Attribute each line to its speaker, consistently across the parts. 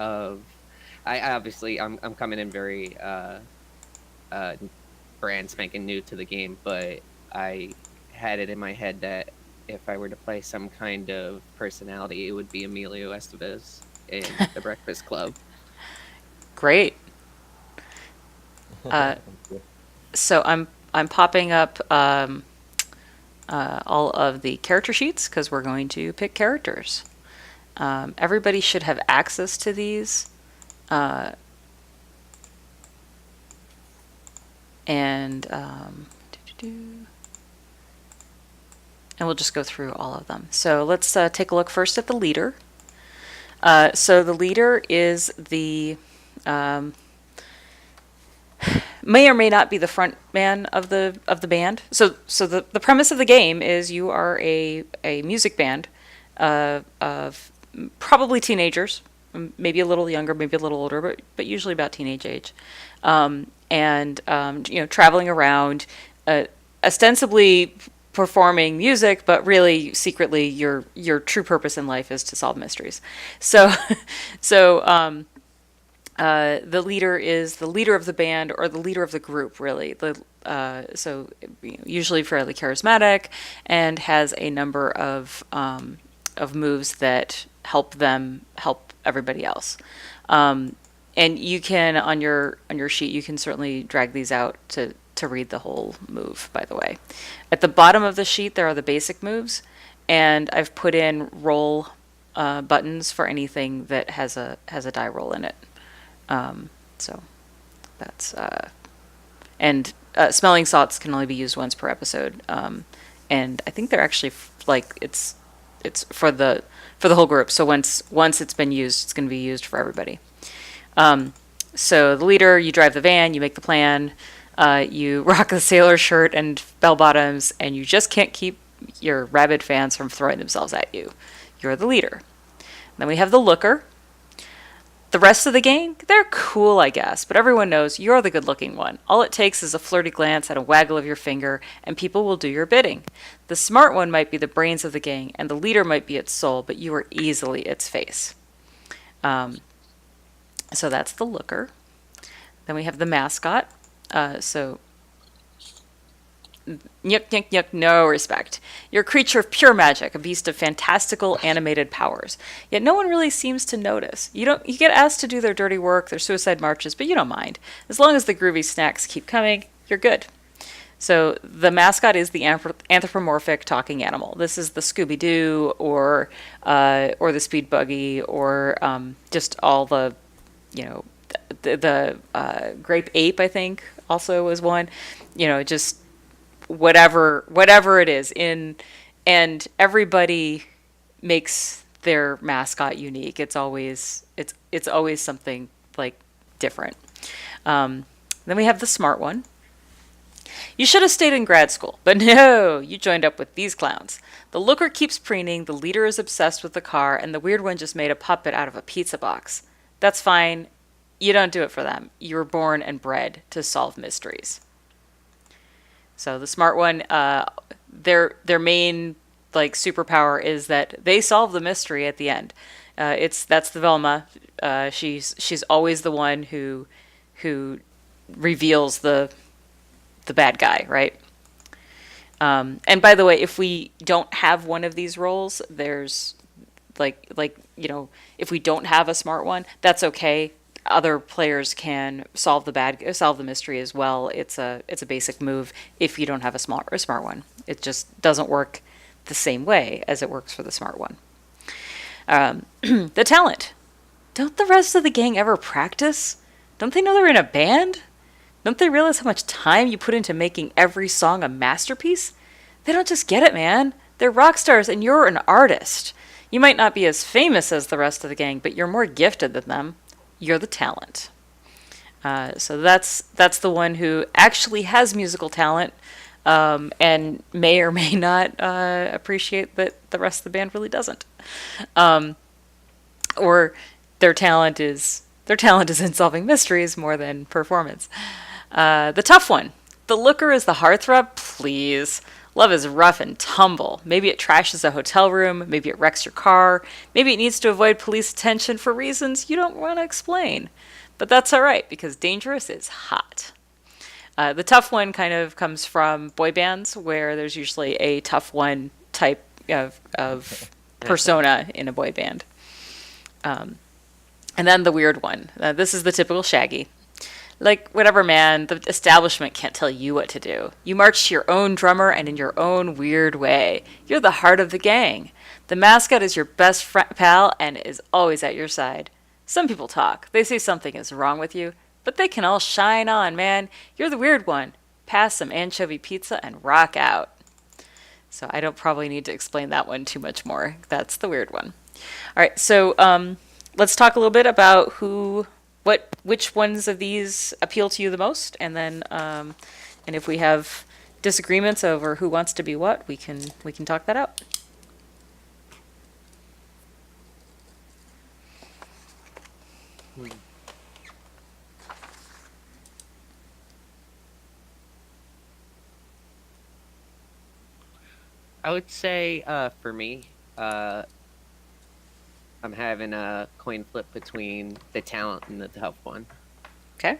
Speaker 1: of I obviously I'm coming in very uh brand spanking new to the game, but I had it in my head that if I were to play some kind of personality, it would be Emilio Estevez in The Breakfast Club.
Speaker 2: Great. Uh, so I'm popping up all of the character sheets because we're going to pick characters. Everybody should have access to these, uh, and and we'll just go through all of them. So let's take a look first at the leader. So the leader is the may or may not be the front man of the band. So the premise of the game is you are a music band of probably teenagers, maybe a little younger, maybe a little older, but usually about teenage age, and traveling around, ostensibly performing music, but really secretly your true purpose in life is to solve mysteries. So so the leader is the leader of the band or the leader of the group, really. Usually fairly charismatic and has a number of moves that help everybody else. And you can on your sheet you can certainly drag these out to read the whole move. By the way, at the bottom of the sheet there are the basic moves, and I've put in roll buttons for anything that has a die roll in it. So that's and smelling salts can only be used once per episode, and I think they're actually like it's for the whole group. So once it's been used, it's going to be used for everybody. Um, so the leader, you drive the van, you make the plan, you rock the sailor shirt and bell bottoms, and you just can't keep your rabid fans from throwing themselves at you. You're the leader. Then we have the looker. The rest of the gang, they're cool, I guess, but everyone knows you're the good looking one. All it takes is a flirty glance and a waggle of your finger, and people will do your bidding. The smart one might be the brains of the gang, and the leader might be its soul, but you are easily its face. Um, so that's the looker. Then we have the mascot. So Nyuk, nyuk, nyuk, no respect. You're a creature of pure magic, a beast of fantastical animated powers. Yet no one really seems to notice. You get asked to do their dirty work, their suicide marches, but you don't mind. As long as the groovy snacks keep coming, you're good. So the mascot is the anthropomorphic talking animal. This is the Scooby Doo or the Speed Buggy or just all the you know the grape ape, I think, also was one. Just whatever it is in, and everybody makes their mascot unique. It's always something like different. Then we have the smart one. You should have stayed in grad school, but no, you joined up with these clowns. The looker keeps preening, the leader is obsessed with the car, and the weird one just made a puppet out of a pizza box. That's fine. You don't do it for them. You were born and bred to solve mysteries. So the smart one, their main like superpower is that they solve the mystery at the end. That's the Velma. She's always the one who reveals the bad guy, right? And by the way, if we don't have one of these roles, there's if we don't have a smart one, that's okay. Other players can solve the mystery as well. It's a basic move if you don't have a smart one. It just doesn't work the same way as it works for the smart one. The talent. Don't the rest of the gang ever practice? Don't they know they're in a band? Don't they realize how much time you put into making every song a masterpiece? They don't just get it, man. They're rock stars and you're an artist. You might not be as famous as the rest of the gang, but you're more gifted than them. You're the talent. So that's the one who actually has musical talent, and may or may not appreciate that the rest of the band really doesn't, or their talent is in solving mysteries more than performance. The tough one. The looker is the heartthrob. Please. Love is rough and tumble. Maybe it trashes a hotel room. Maybe it wrecks your car. Maybe it needs to avoid police attention for reasons you don't want to explain. But that's all right because dangerous is hot. The tough one kind of comes from boy bands where there's usually a tough one type of persona in a boy band. And then the weird one. This is the typical Shaggy. Like, whatever, man, the establishment can't tell you what to do. You march to your own drummer and in your own weird way. You're the heart of the gang. The mascot is your best pal and is always at your side. Some people talk. They say something is wrong with you, but they can all shine on, man. You're the weird one. Pass some anchovy pizza and rock out. So I don't probably need to explain that one too much more. That's the weird one. All right, so let's talk a little bit about which ones of these appeal to you the most, and then and if we have disagreements over who wants to be what, we can talk that out.
Speaker 1: I would say for me, I'm having a coin flip between the talent and the tough one.
Speaker 2: Okay.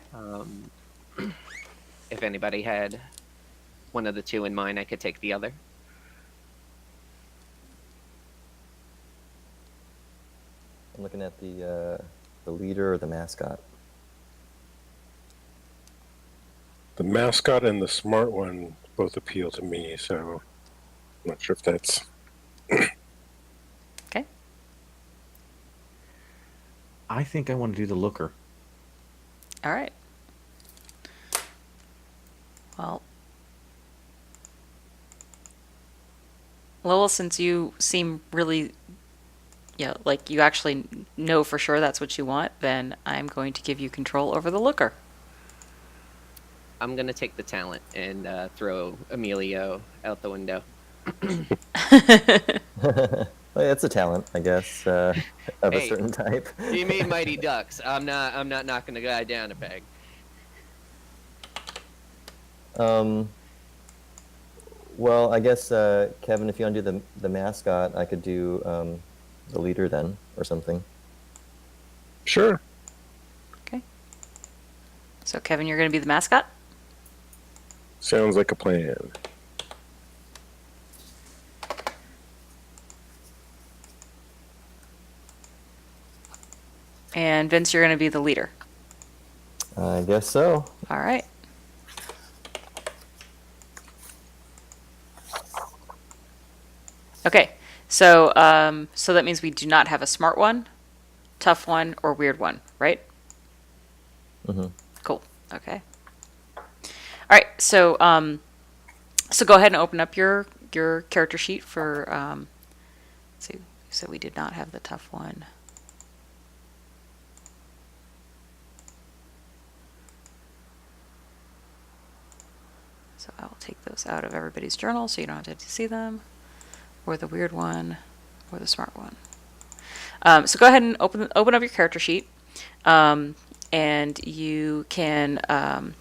Speaker 1: If anybody had one of the two in mind, I could take the other.
Speaker 3: I'm looking at the leader or the mascot.
Speaker 4: The mascot and the smart one both appeal to me, so I'm not sure if that's...
Speaker 2: Okay.
Speaker 5: I think I want to do the looker.
Speaker 2: All right. Well, Lowell, since you seem really, like you actually know for sure that's what you want, then I'm going to give you control over the looker.
Speaker 1: I'm gonna take the talent and throw Emilio out the window.
Speaker 3: Well, that's a talent, I guess, of a
Speaker 1: Hey,
Speaker 3: certain type.
Speaker 1: You mean Mighty Ducks? I'm not knocking the guy down a peg.
Speaker 3: Well, I guess Kevin, if you want to do the mascot, I could do the leader then, or something.
Speaker 4: Sure.
Speaker 2: Okay. So, Kevin, you're going to be the mascot?
Speaker 4: Sounds like a plan.
Speaker 2: And Vince, you're going to be the leader.
Speaker 3: I guess so.
Speaker 2: All right. Okay. So, so that means we do not have a smart one, tough one, or weird one, right?
Speaker 3: Mm-hmm.
Speaker 2: Cool. Okay. All right. So, so go ahead and open up your character sheet for. Let's see. So we did not have the tough one. So I will take those out of everybody's journal so you don't have to see them, or the weird one, or the smart one. So go ahead and open up your character sheet, and you can,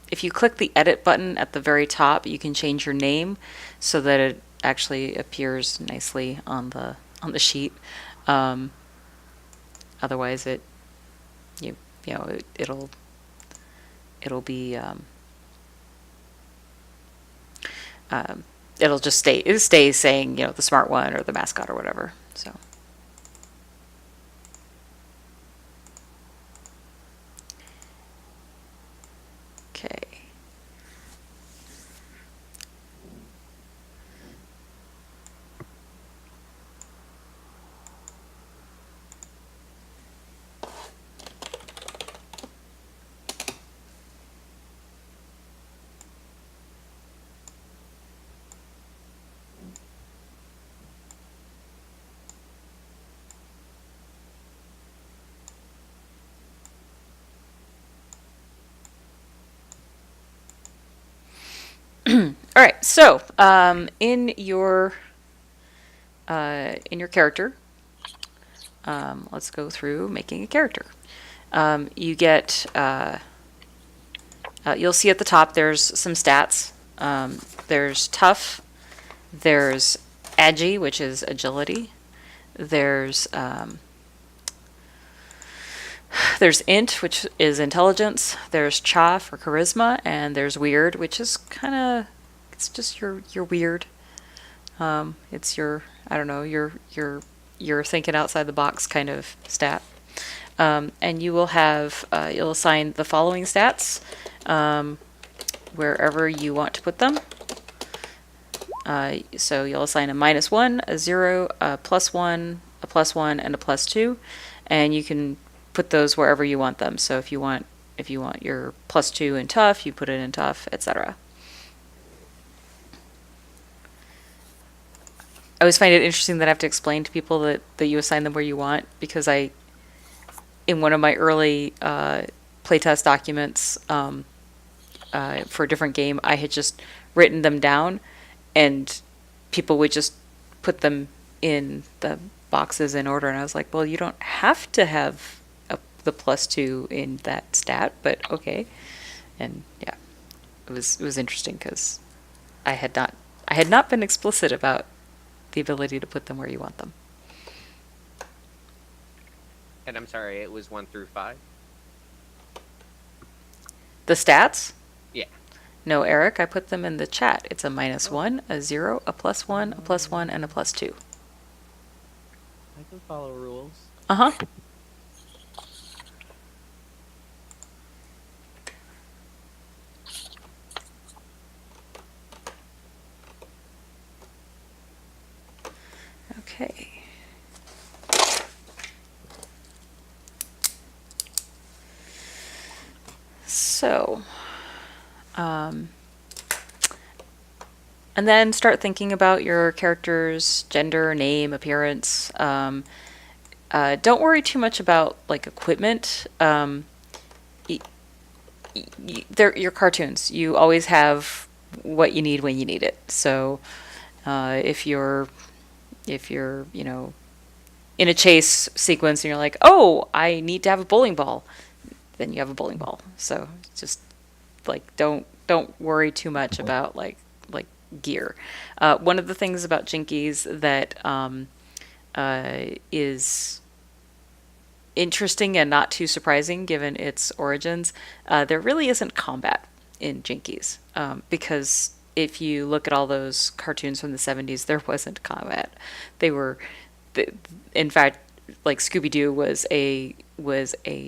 Speaker 2: if you click the edit button at the very top, you can change your name so that it actually appears nicely on the sheet. Otherwise, it'll be. It'll just stay saying, the smart one or the mascot or whatever. So. Okay. All right, so in your character, let's go through making a character. You get, you'll see at the top there's some stats. There's tough, There's Agi, which is agility. There's Int, which is intelligence. There's Cha for charisma, and there's Weird, which is kind of, it's just your weird. It's your, I don't know, your thinking outside the box kind of stat. And you will have, you'll assign the following stats wherever you want to put them. So you'll assign a -1, a 0, a +1, a +1, and a +2, and you can put those wherever you want them. So if you want your +2 in tough, you put it in tough, etc. I always find it interesting that I have to explain to people that you assign them where you want, because in one of my early playtest documents for a different game, I had just written them down, and people would just put them in the boxes in order, and I was like, well, you don't have to have the +2 in that stat, but okay. And yeah, it was interesting because I had not been explicit about the ability to put them where you want them.
Speaker 1: And I'm sorry, it was 1 through 5?
Speaker 2: The stats?
Speaker 1: Yeah.
Speaker 2: No, Eric, I put them in the chat. It's a -1, a 0, a +1, a +1, and a +2.
Speaker 1: I can follow rules.
Speaker 2: Uh-huh. Okay. So, and then start thinking about your character's gender, name, appearance. Don't worry too much about like equipment. They're your cartoons. You always have what you need when you need it. So, if you're in a chase sequence and you're like, oh, I need to have a bowling ball, then you have a bowling ball. So just like don't worry too much about like gear. One of the things about Jinkies that is interesting and not too surprising given its origins, there really isn't combat in Jinkies, because if you look at all those cartoons from the 70s, there wasn't combat. They were, in fact, like Scooby-Doo was a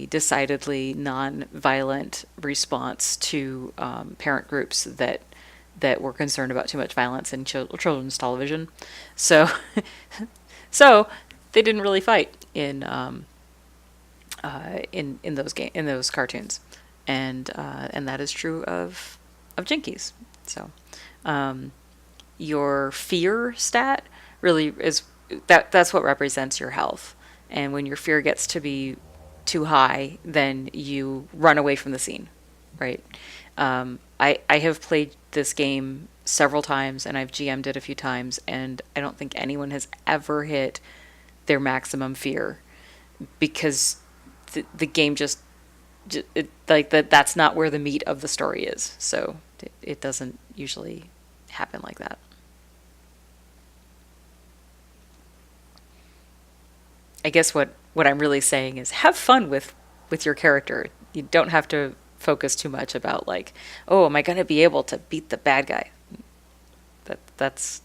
Speaker 2: decidedly non-violent response to parent groups that were concerned about too much violence in children's television. So so they didn't really fight in those cartoons, and that is true of Jinkies. So your fear stat really is that's what represents your health. And when your fear gets to be too high, then you run away from the scene, right? I have played this game several times, and I've GM'd it a few times, and I don't think anyone has ever hit their maximum fear, because the game just like that's not where the meat of the story is. So it doesn't usually happen like that. I guess what I'm really saying is have fun with your character. You don't have to focus too much about like, oh, am I going to be able to beat the bad guy? That's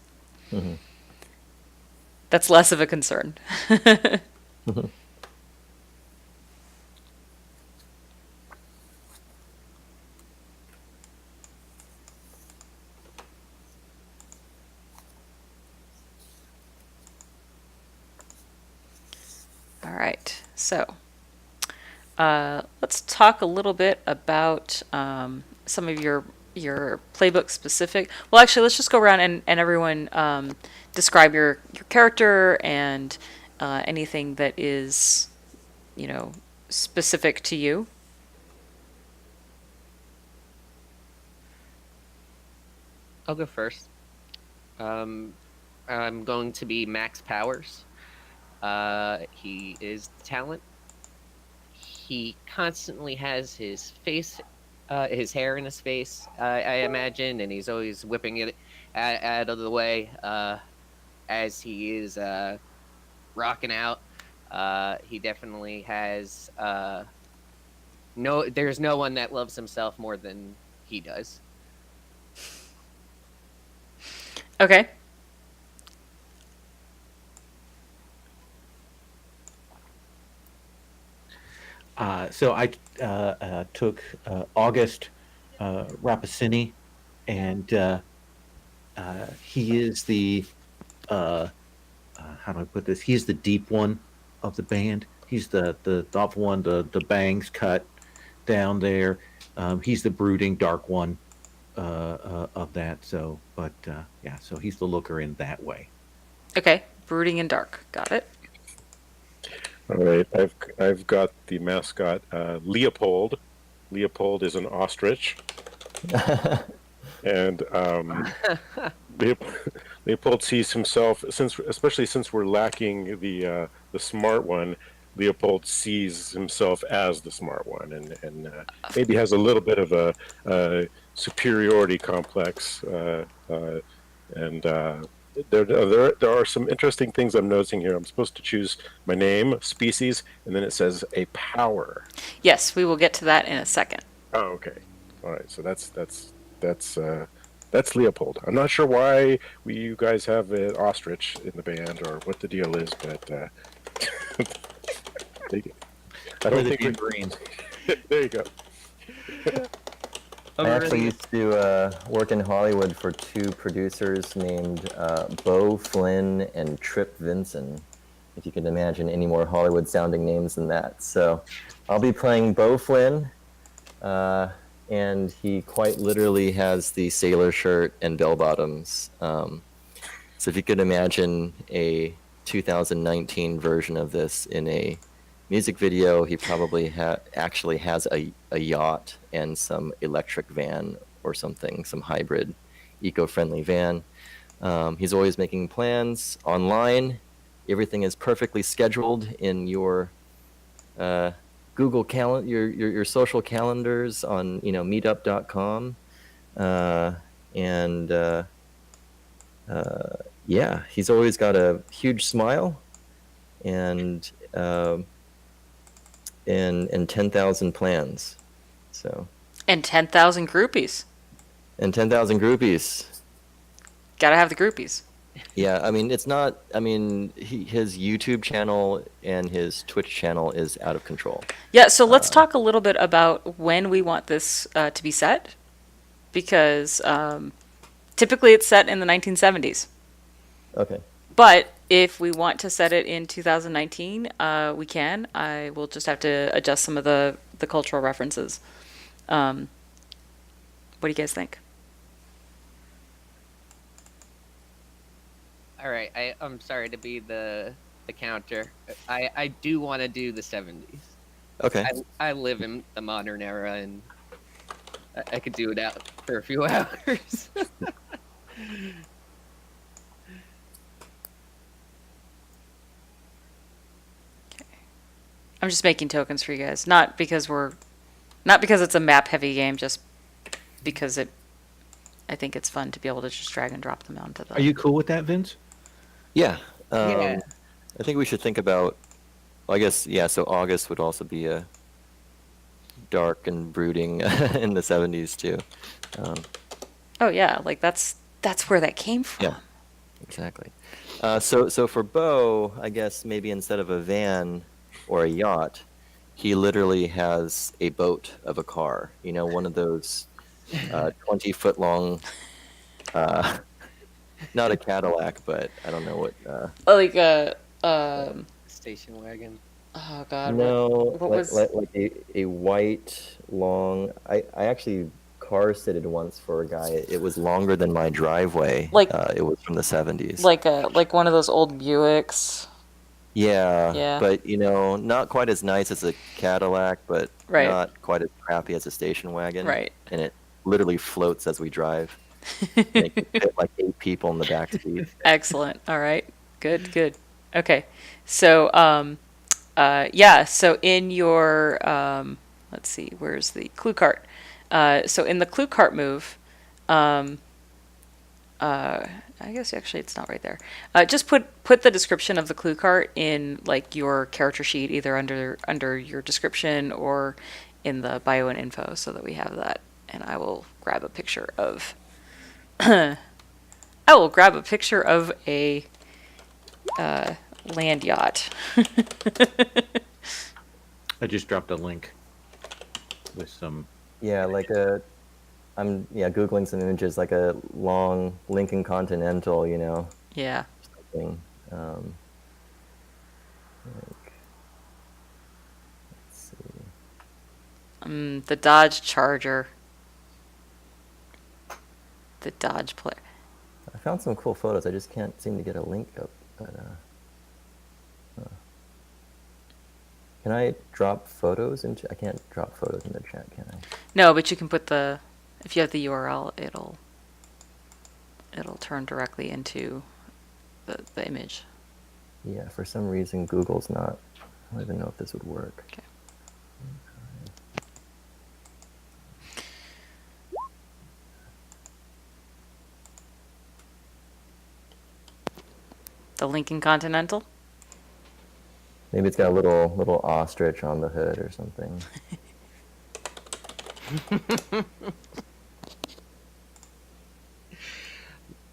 Speaker 2: less of a concern. All right, so let's talk a little bit about some of your playbook specific. Well, actually, let's just go around and everyone describe your character and anything that is, specific to you.
Speaker 1: I'll go first. I'm going to be Max Powers. He is talent. He constantly has his hair in his face, I imagine, and he's always whipping it out of the way as he is rocking out. He definitely has no. There's no one that loves himself more than he does.
Speaker 2: Okay.
Speaker 5: So I took August Rapacini, and he is the how do I put this? He's the deep one of the band. He's the thoughtful one, the bangs cut down there. He's the brooding, dark one of that. So, but yeah, so he's the looker in that way.
Speaker 2: Okay. Brooding and dark. Got it.
Speaker 4: All right, I've got the mascot Leopold. Leopold is an ostrich, and Leopold sees himself, especially since we're lacking the smart one. Leopold sees himself as the smart one, and maybe has a little bit of a superiority complex, and there are some interesting things I'm noticing here. I'm supposed to choose my name, species, and then it says a power.
Speaker 2: Yes, we will get to that in a second.
Speaker 4: Oh, okay. All right. So that's Leopold. I'm not sure why you guys have an ostrich in the band or what the deal is, but I don't think
Speaker 5: Marines.
Speaker 4: there you go.
Speaker 3: I actually used to work in Hollywood for two producers named Bo Flynn and Trip Vinson, if you can imagine any more Hollywood-sounding names than that. So I'll be playing Bo Flynn, and he quite literally has the sailor shirt and bell-bottoms. So if you could imagine a 2019 version of this in a music video, he probably actually has a yacht and some electric van or something, some hybrid eco-friendly van. He's always making plans online. Everything is perfectly scheduled in your Google calendar, your social calendars on meetup.com. Yeah, he's always got a huge smile and 10,000 plans. So.
Speaker 2: And 10,000 groupies.
Speaker 3: And 10,000 groupies.
Speaker 2: Gotta have the groupies.
Speaker 3: Yeah, I mean, it's not. I mean, his YouTube channel and his Twitch channel is out of control.
Speaker 2: Yeah, so let's talk a little bit about when we want this to be set, because typically it's set in the 1970s.
Speaker 3: Okay.
Speaker 2: But if we want to set it in 2019, we can. I will just have to adjust some of the cultural references. What do you guys think?
Speaker 1: All right, I'm sorry to be the counter. I do want to do the 70s.
Speaker 3: Okay.
Speaker 1: I live in the modern era, and I could do it out for a few hours.
Speaker 2: I'm just making tokens for you guys, not because it's a map heavy game, just because I think it's fun to be able to just drag and drop them onto the.
Speaker 5: Are you cool with that, Vince?
Speaker 3: Yeah.
Speaker 1: Yeah.
Speaker 3: I think we should think about. Well, I guess yeah. So August would also be a dark and brooding in the 70s too.
Speaker 2: Oh yeah, like that's where that came from.
Speaker 3: Yeah. Exactly. So for Bo, I guess maybe instead of a van or a yacht, he literally has a boat of a car. One of those 20-foot long. Not a Cadillac, but I don't know what.
Speaker 2: Like a
Speaker 1: Station wagon.
Speaker 2: oh god.
Speaker 3: No,
Speaker 2: what was
Speaker 3: like a white long. I actually car sitted once for a guy. It was longer than my driveway.
Speaker 2: Like-
Speaker 3: it was from the 70s.
Speaker 2: like one of those old Buicks.
Speaker 3: Yeah,
Speaker 2: Yeah.
Speaker 3: but not quite as nice as a Cadillac, but
Speaker 2: Right.
Speaker 3: not quite as crappy as a station wagon.
Speaker 2: Right.
Speaker 3: And it literally floats as we drive. Make it fit like 8 people in the back seat.
Speaker 2: Excellent. All right. Good. Okay. So yeah, so in your let's see, where's the clue cart? So in the clue cart move, I guess actually it's not right there. Just put the description of the clue cart in like your character sheet, either under your description or in the bio and info, so that we have that. And I will grab a picture of. I will grab a picture of a land yacht.
Speaker 5: I just dropped a link with some.
Speaker 3: Yeah, I'm googling some images like a long Lincoln Continental,
Speaker 2: Yeah.
Speaker 3: thing. Like, let's see.
Speaker 2: The Dodge Charger. The Dodge player.
Speaker 3: I found some cool photos. I just can't seem to get a link up. But can I drop photos into? I can't drop photos in the chat, can I?
Speaker 2: No, but you can put if you have the URL, it'll turn directly into the image.
Speaker 3: Yeah, for some reason Google's not. I don't even know if this would work.
Speaker 2: Okay. The Lincoln Continental.
Speaker 3: Maybe it's got a little ostrich on the hood or something.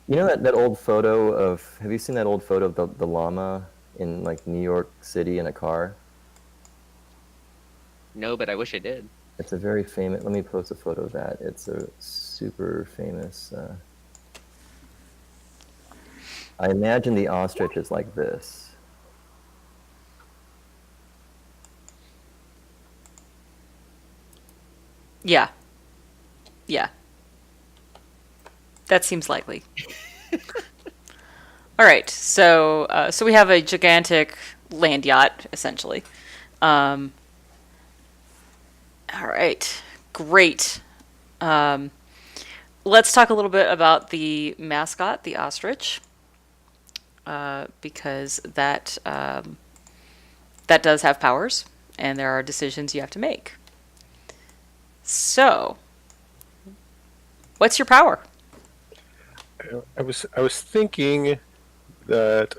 Speaker 3: You know that old photo of? Have you seen that old photo of the llama in like New York City in a car?
Speaker 1: No, but I wish I did.
Speaker 3: It's a very famous. Let me post a photo of that. It's a super famous. I imagine the ostrich is like this.
Speaker 2: Yeah. Yeah. That seems likely. All right, so we have a gigantic land yacht, essentially. All right, great. Let's talk a little bit about the mascot, the ostrich, because that does have powers, and there are decisions you have to make. So, what's your power?
Speaker 4: I was thinking that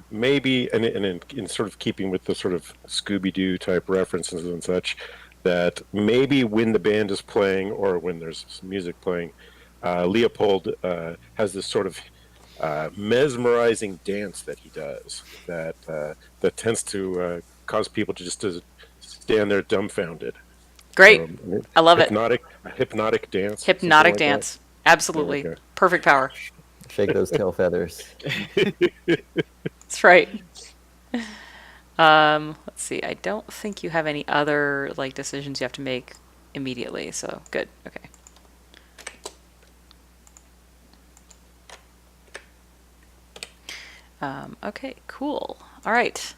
Speaker 4: maybe, and in sort of keeping with the sort of Scooby-Doo type references and such, that maybe when the band is playing or when there's some music playing, Leopold has this sort of mesmerizing dance that he does that tends to cause people to stand there dumbfounded.
Speaker 2: Great. I love it.
Speaker 4: Hypnotic dance.
Speaker 2: Hypnotic
Speaker 4: like
Speaker 2: dance. Absolutely.
Speaker 4: Okay.
Speaker 2: Perfect power.
Speaker 3: Shake those tail feathers.
Speaker 2: That's right. Let's see. I don't think you have any other like decisions you have to make immediately, so good. Okay. Okay, cool. All right.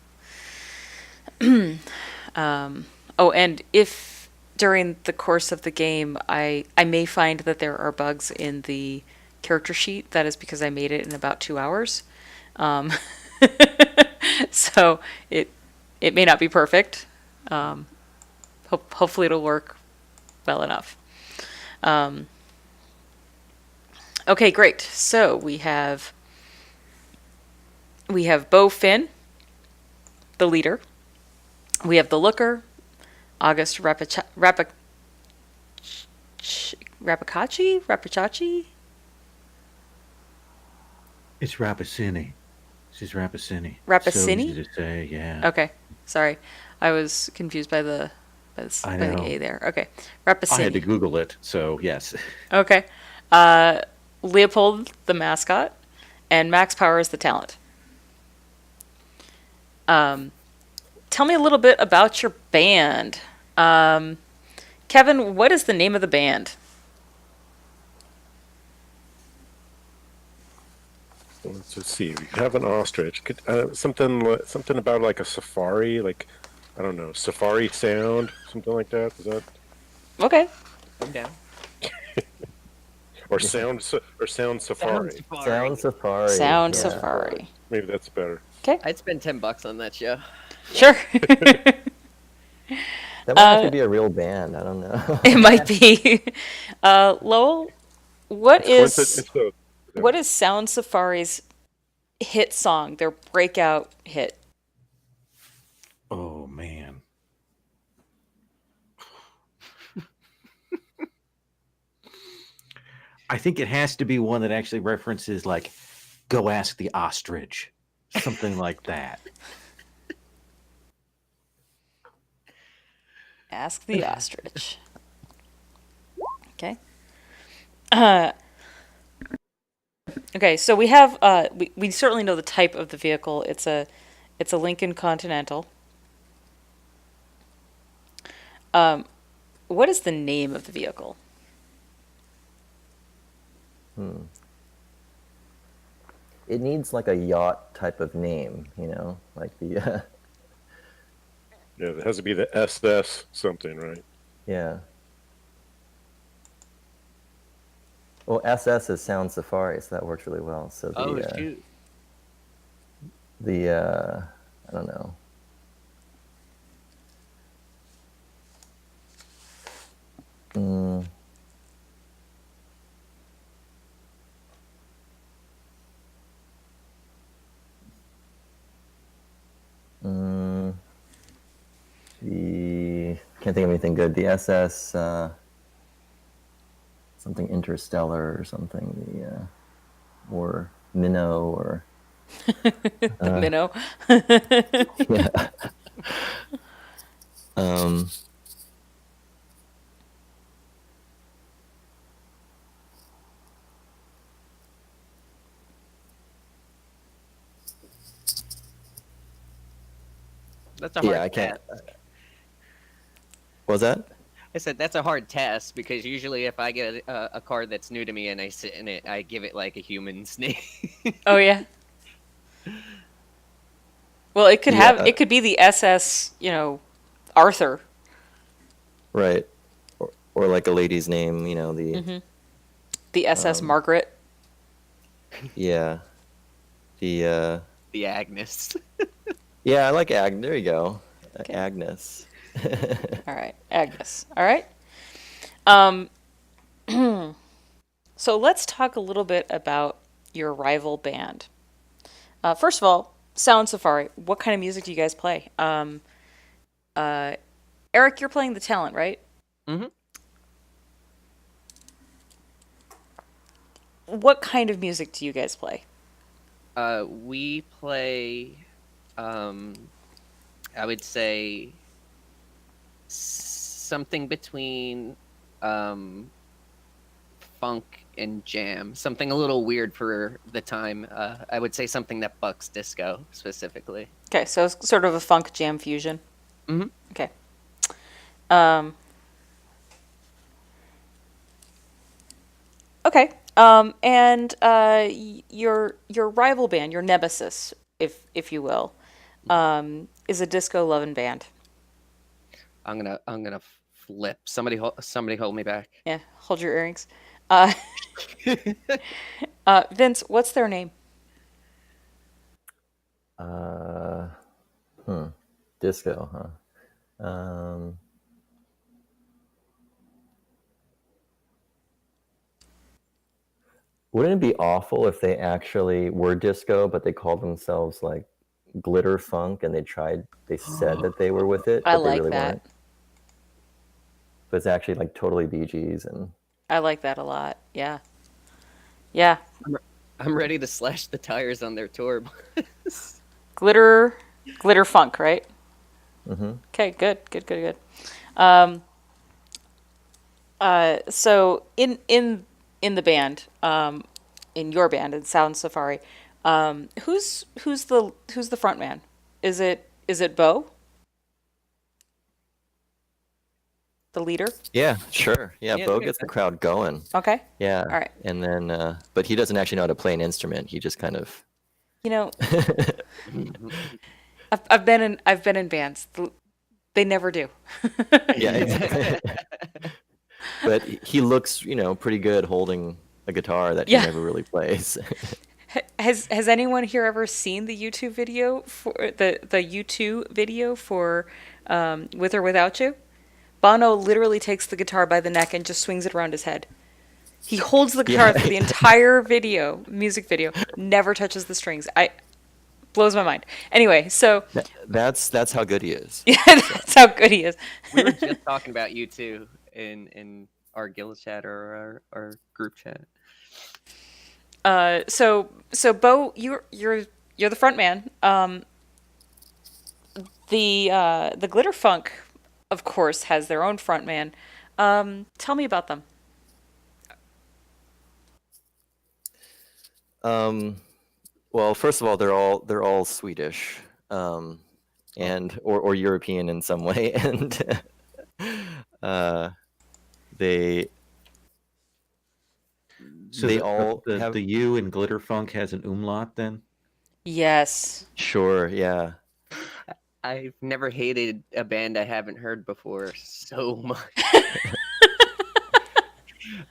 Speaker 2: Oh, and if during the course of the game I may find that there are bugs in the character sheet, that is because I made it in about 2 hours. So it may not be perfect. Hopefully it'll work well enough. Okay, great. So we have Bo Finn, the leader. We have the looker, August Rapicachi?
Speaker 5: It's Rapacini. She's Rapacini.
Speaker 2: Rapacini?
Speaker 5: So easy to say, yeah.
Speaker 2: Okay, sorry. I was confused by the
Speaker 5: I
Speaker 2: by
Speaker 5: know.
Speaker 2: the A there. Okay, Rapacini.
Speaker 5: I had to Google it, so yes.
Speaker 2: Okay. Leopold, the mascot, and Max Power is the talent. Tell me a little bit about your band. Kevin, what is the name of the band?
Speaker 4: Let's see. We have an ostrich. Something about like a safari, like I don't know, safari sound, something like that. Is that
Speaker 2: Okay.
Speaker 1: I'm down.
Speaker 4: or sound safari?
Speaker 3: Sound Safari.
Speaker 2: Sound
Speaker 3: yeah.
Speaker 2: Safari.
Speaker 4: Maybe that's better.
Speaker 2: Okay.
Speaker 1: I'd spend $10 on that show.
Speaker 2: Sure.
Speaker 3: That might actually be a real band. I don't know.
Speaker 2: It might be. Lowell, what is... what is Sound Safari's hit song, their breakout hit?
Speaker 5: Oh man. I think it has to be one that actually references like "Go Ask the Ostrich," something like that.
Speaker 2: Ask the Ostrich. Okay. Uh, okay, so we have we certainly know the type of the vehicle. It's a Lincoln Continental. What is the name of the vehicle?
Speaker 3: It needs like a yacht type of name, like the
Speaker 4: Yeah, it has to be the SS something, right?
Speaker 3: yeah. Well, SS is Sound Safari, so that works really well. So
Speaker 1: Oh shoot.
Speaker 3: I don't know. Mm, mm, the can't think of anything good. The SS something interstellar or something. Or minnow or
Speaker 2: The minnow.
Speaker 3: yeah. Um,
Speaker 1: That's a hard
Speaker 3: yeah, I can't.
Speaker 1: test.
Speaker 3: What was that?
Speaker 1: I said that's a hard test because usually if I get a card that's new to me and I sit in it, I give it like a human's name.
Speaker 2: Oh yeah. Well,
Speaker 3: Yeah,
Speaker 2: it could be the SS, Arthur.
Speaker 3: right. Or like a lady's name, the
Speaker 2: The SS Margaret.
Speaker 3: yeah. The
Speaker 1: The Agnes.
Speaker 3: yeah, I like There you go.
Speaker 2: Okay.
Speaker 3: Agnes.
Speaker 2: All right, Agnes. All right. Um, so let's talk a little bit about your rival band. First of all, Sound Safari. What kind of music do you guys play? Eric, you're playing the talent, right?
Speaker 1: hmm
Speaker 2: What kind of music do you guys play?
Speaker 1: We play, I would say, something between funk and jam. Something a little weird for the time. I would say something that bucks disco specifically.
Speaker 2: Okay, so it's sort of a funk jam fusion.
Speaker 1: hmm
Speaker 2: Okay. Um, okay. And your rival band, your nemesis, if you will, is a disco loving band.
Speaker 1: I'm gonna flip. Somebody hold me back.
Speaker 2: Yeah, hold your earrings. Vince, what's their name?
Speaker 3: Uh, Disco, huh? Wouldn't it be awful if they actually were disco, but they called themselves like glitter funk, and they said that they were with it,
Speaker 2: I
Speaker 3: but they
Speaker 2: like
Speaker 3: really
Speaker 2: that.
Speaker 3: weren't. But it's actually like totally Bee Gees, and
Speaker 2: I like that a lot. Yeah. Yeah.
Speaker 1: I'm ready to slash the tires on their tour bus.
Speaker 2: Glitter funk, right? Okay, good, good, good, good. Um, so in the band, in your band, in Sound Safari, who's the front man? Is it Bo, the leader?
Speaker 3: yeah, sure, yeah.
Speaker 1: Yeah,
Speaker 3: Bo
Speaker 1: they
Speaker 3: gets the
Speaker 1: got
Speaker 3: crowd going.
Speaker 2: Okay.
Speaker 3: Yeah,
Speaker 2: All right.
Speaker 3: and then, but he doesn't actually know how to play an instrument. He just kind of,
Speaker 2: You know, I've been in bands. They never do.
Speaker 3: yeah, exactly. But he looks, pretty good holding a guitar that he
Speaker 2: Yeah.
Speaker 3: never really plays.
Speaker 2: Has anyone here ever seen the YouTube video for the U2 video for With or Without You? Bono literally takes the guitar by the neck and just swings it around his head. He holds the guitar through the entire music video, never touches the strings. Blows my mind. Anyway, so
Speaker 3: That's how good he is.
Speaker 2: yeah, that's how good he is.
Speaker 1: We were just talking about you too in our guild chat or our group chat.
Speaker 2: So Bo, you're the front man. The Glitter Funk, of course, has their own front man. Tell me about them.
Speaker 3: Well, first of all, they're all Swedish, and or European in some way, and they
Speaker 5: So
Speaker 3: they all
Speaker 5: the
Speaker 3: have
Speaker 5: U in Glitter Funk has an umlaut then?
Speaker 2: Yes.
Speaker 3: sure, yeah.
Speaker 1: I've never hated a band I haven't heard before so much.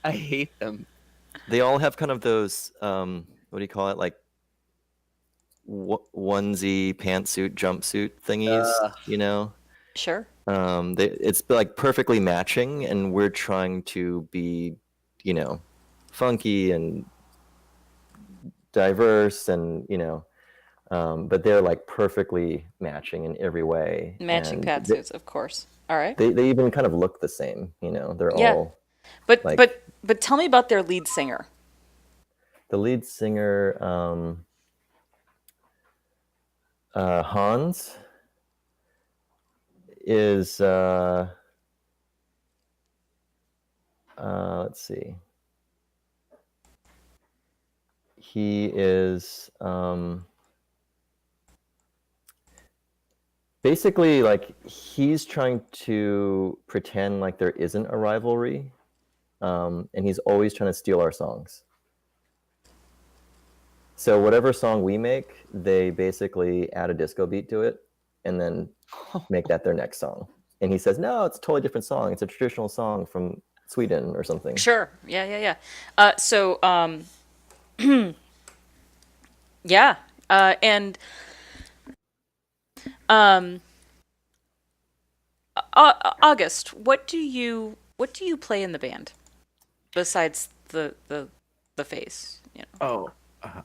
Speaker 1: I hate them.
Speaker 3: They all have kind of those what do you call it, like onesie pantsuit jumpsuit thingies, you know.
Speaker 2: Sure.
Speaker 3: It's like perfectly matching, and we're trying to be, you know, funky and diverse, and but they're like perfectly matching in every way.
Speaker 2: Matching
Speaker 3: And
Speaker 2: pantsuits, of course. All right.
Speaker 3: they even kind of look the same, you know. They're
Speaker 2: Yeah.
Speaker 3: all
Speaker 2: But
Speaker 3: like
Speaker 2: but tell me about their lead singer.
Speaker 3: the lead singer, Hans, is let's see. He is basically like he's trying to pretend like there isn't a rivalry, and he's always trying to steal our songs. So whatever song we make, they basically add a disco beat to it and then make that their next song. And he says, no, it's a totally different song. It's a traditional song from Sweden or something.
Speaker 2: Sure. Yeah. So yeah. And August, what do you play in the band besides the face? You know.
Speaker 5: Oh,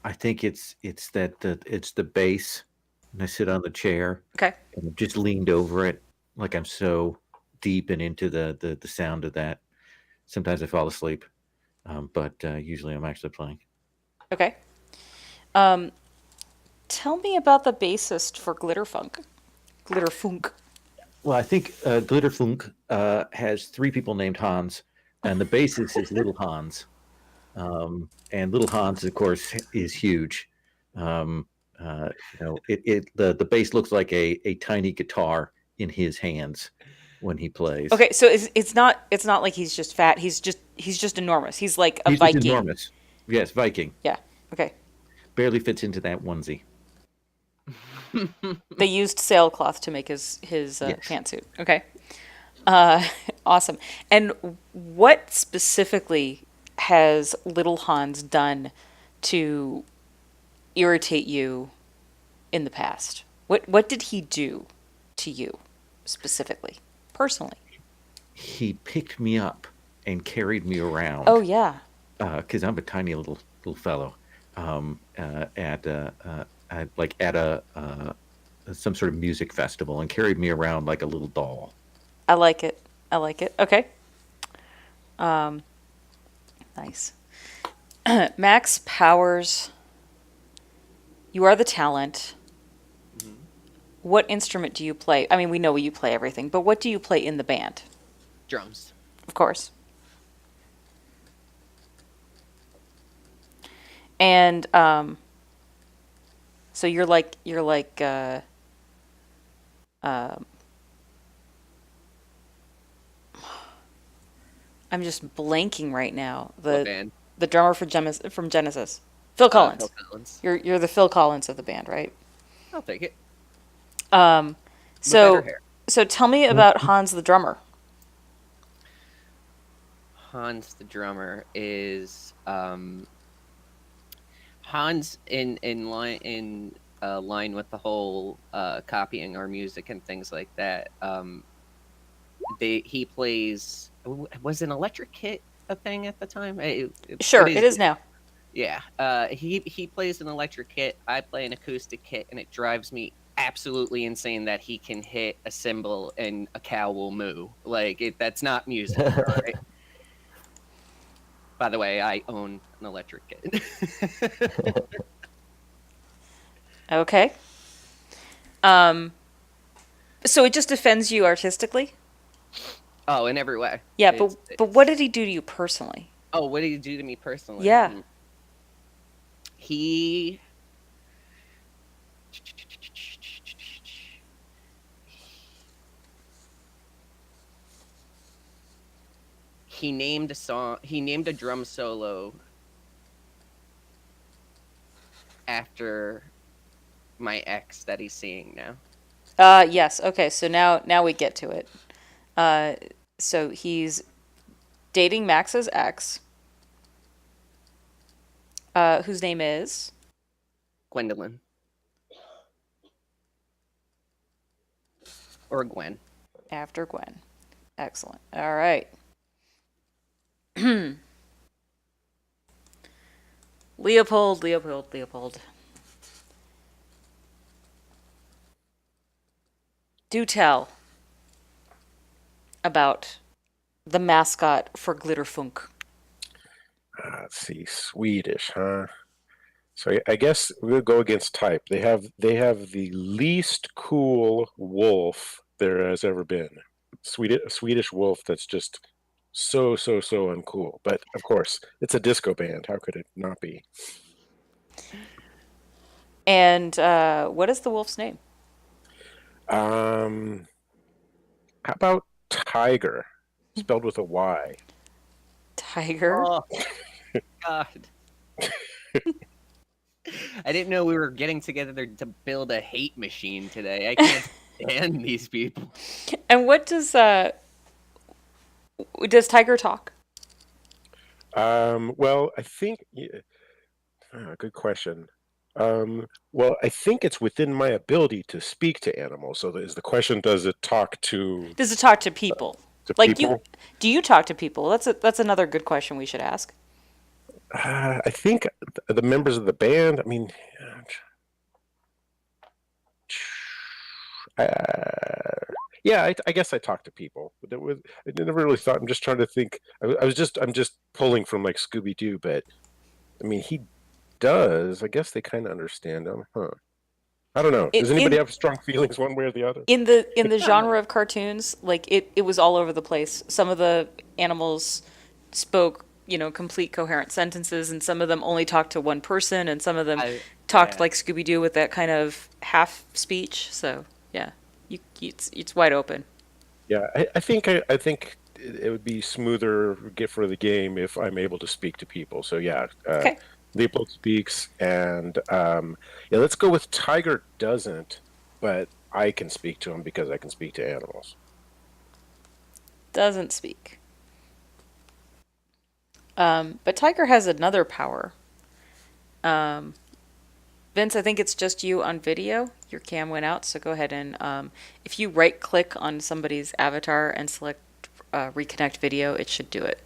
Speaker 5: I think it's the bass, and I sit on the chair
Speaker 2: Okay.
Speaker 5: and I'm just leaned over it, like I'm so deep and into the sound of that. Sometimes I fall asleep, but usually I'm actually playing.
Speaker 2: Okay. Tell me about the bassist for Glitter Funk. Glitter Funk.
Speaker 5: Well, I think Glitterfunk has three people named Hans, and the bassist is Little Hans. And Little Hans, of course, is huge. The bass looks like a tiny guitar in his hands when he plays.
Speaker 2: Okay, so it's not like he's just fat. He's just enormous. He's like a
Speaker 5: He's just
Speaker 2: Viking.
Speaker 5: enormous. Yes, Viking.
Speaker 2: Yeah. Okay.
Speaker 5: Barely fits into that onesie.
Speaker 2: They used sailcloth to make his
Speaker 5: Yes.
Speaker 2: pantsuit. Okay. Awesome. And what specifically has Little Hans done to irritate you in the past? What did he do to you specifically, personally?
Speaker 5: He picked me up and carried me around.
Speaker 2: Oh yeah.
Speaker 5: Because I'm a tiny little fellow. At some sort of music festival, and carried me around like a little doll.
Speaker 2: I like it. Okay. Nice. Max Powers, you are the talent. What instrument do you play? I mean, we know you play everything, but what do you play in the band?
Speaker 1: Drums.
Speaker 2: Of course. And so you're like I'm just blanking right now.
Speaker 1: What band?
Speaker 2: The drummer from Genesis, Phil Collins.
Speaker 1: Phil Collins.
Speaker 2: You're the Phil Collins of the band, right?
Speaker 1: I'll take it.
Speaker 2: So
Speaker 1: better hair.
Speaker 2: so tell me about Hans the drummer.
Speaker 1: Hans the drummer is Hans in line with the whole copying our music and things like that. He plays, was an Electric Kit a thing at the time?
Speaker 2: Sure, it is now.
Speaker 1: Yeah. He plays an electric kit. I play an acoustic kit, and it drives me absolutely insane that he can hit a cymbal and a cow will moo. Like that's not music. All right. By the way, I own an electric kit.
Speaker 2: Okay. So it just defends you artistically?
Speaker 1: Oh, in every way.
Speaker 2: Yeah,
Speaker 1: It's,
Speaker 2: but what did he do to you personally?
Speaker 1: oh, what did he do to me personally?
Speaker 2: Yeah.
Speaker 1: He he named a song. He named a drum solo after my ex that he's seeing now.
Speaker 2: Yes. Okay, so now we get to it. Uh, so he's dating Max's ex, whose name is
Speaker 1: Gwendolyn or Gwen.
Speaker 2: after Gwen. Excellent. All right. Leopold. Do tell about the mascot for Glitterfunk.
Speaker 4: Let's see, Swedish, huh? So I guess we'll go against type. They have the least cool wolf there has ever been. Swedish wolf that's just so uncool. But of course, it's a disco band. How could it not be?
Speaker 2: And what is the wolf's name?
Speaker 4: How about Tiger, spelled with a Y?
Speaker 2: Tiger.
Speaker 1: Oh God. I didn't know we were getting together to build a hate machine today. I can't stand these people.
Speaker 2: And what does Tiger talk?
Speaker 4: Well, I think good question. Well, I think it's within my ability to speak to animals. So is the question, does it talk to
Speaker 2: Does it talk to people?
Speaker 4: people?
Speaker 2: Do you talk to people? That's another good question we should ask.
Speaker 4: I think the members of the band. I mean, yeah, I guess I talk to people. But I never really thought. I'm just trying to think. I'm just pulling from like Scooby Doo, but I mean, he does. I guess they kind of understand him, huh? I don't know.
Speaker 2: It,
Speaker 4: Does anybody
Speaker 2: in
Speaker 4: have strong feelings one way or the other?
Speaker 2: in the genre of cartoons, like it was all over the place. Some of the animals spoke, complete coherent sentences, and some of them only talked to one person, and some of them talked
Speaker 1: Yeah.
Speaker 2: like Scooby Doo with that kind of half speech. So yeah, it's wide open.
Speaker 4: Yeah, I think it would be smoother get for the game if I'm able to speak to people. So yeah,
Speaker 2: Okay.
Speaker 4: Leopold speaks, and yeah, let's go with Tiger doesn't, but I can speak to him because I can speak to animals.
Speaker 2: Doesn't speak. But Tiger has another power. Vince, I think it's just you on video. Your cam went out, so go ahead and if you right click on somebody's avatar and select reconnect video, it should do it.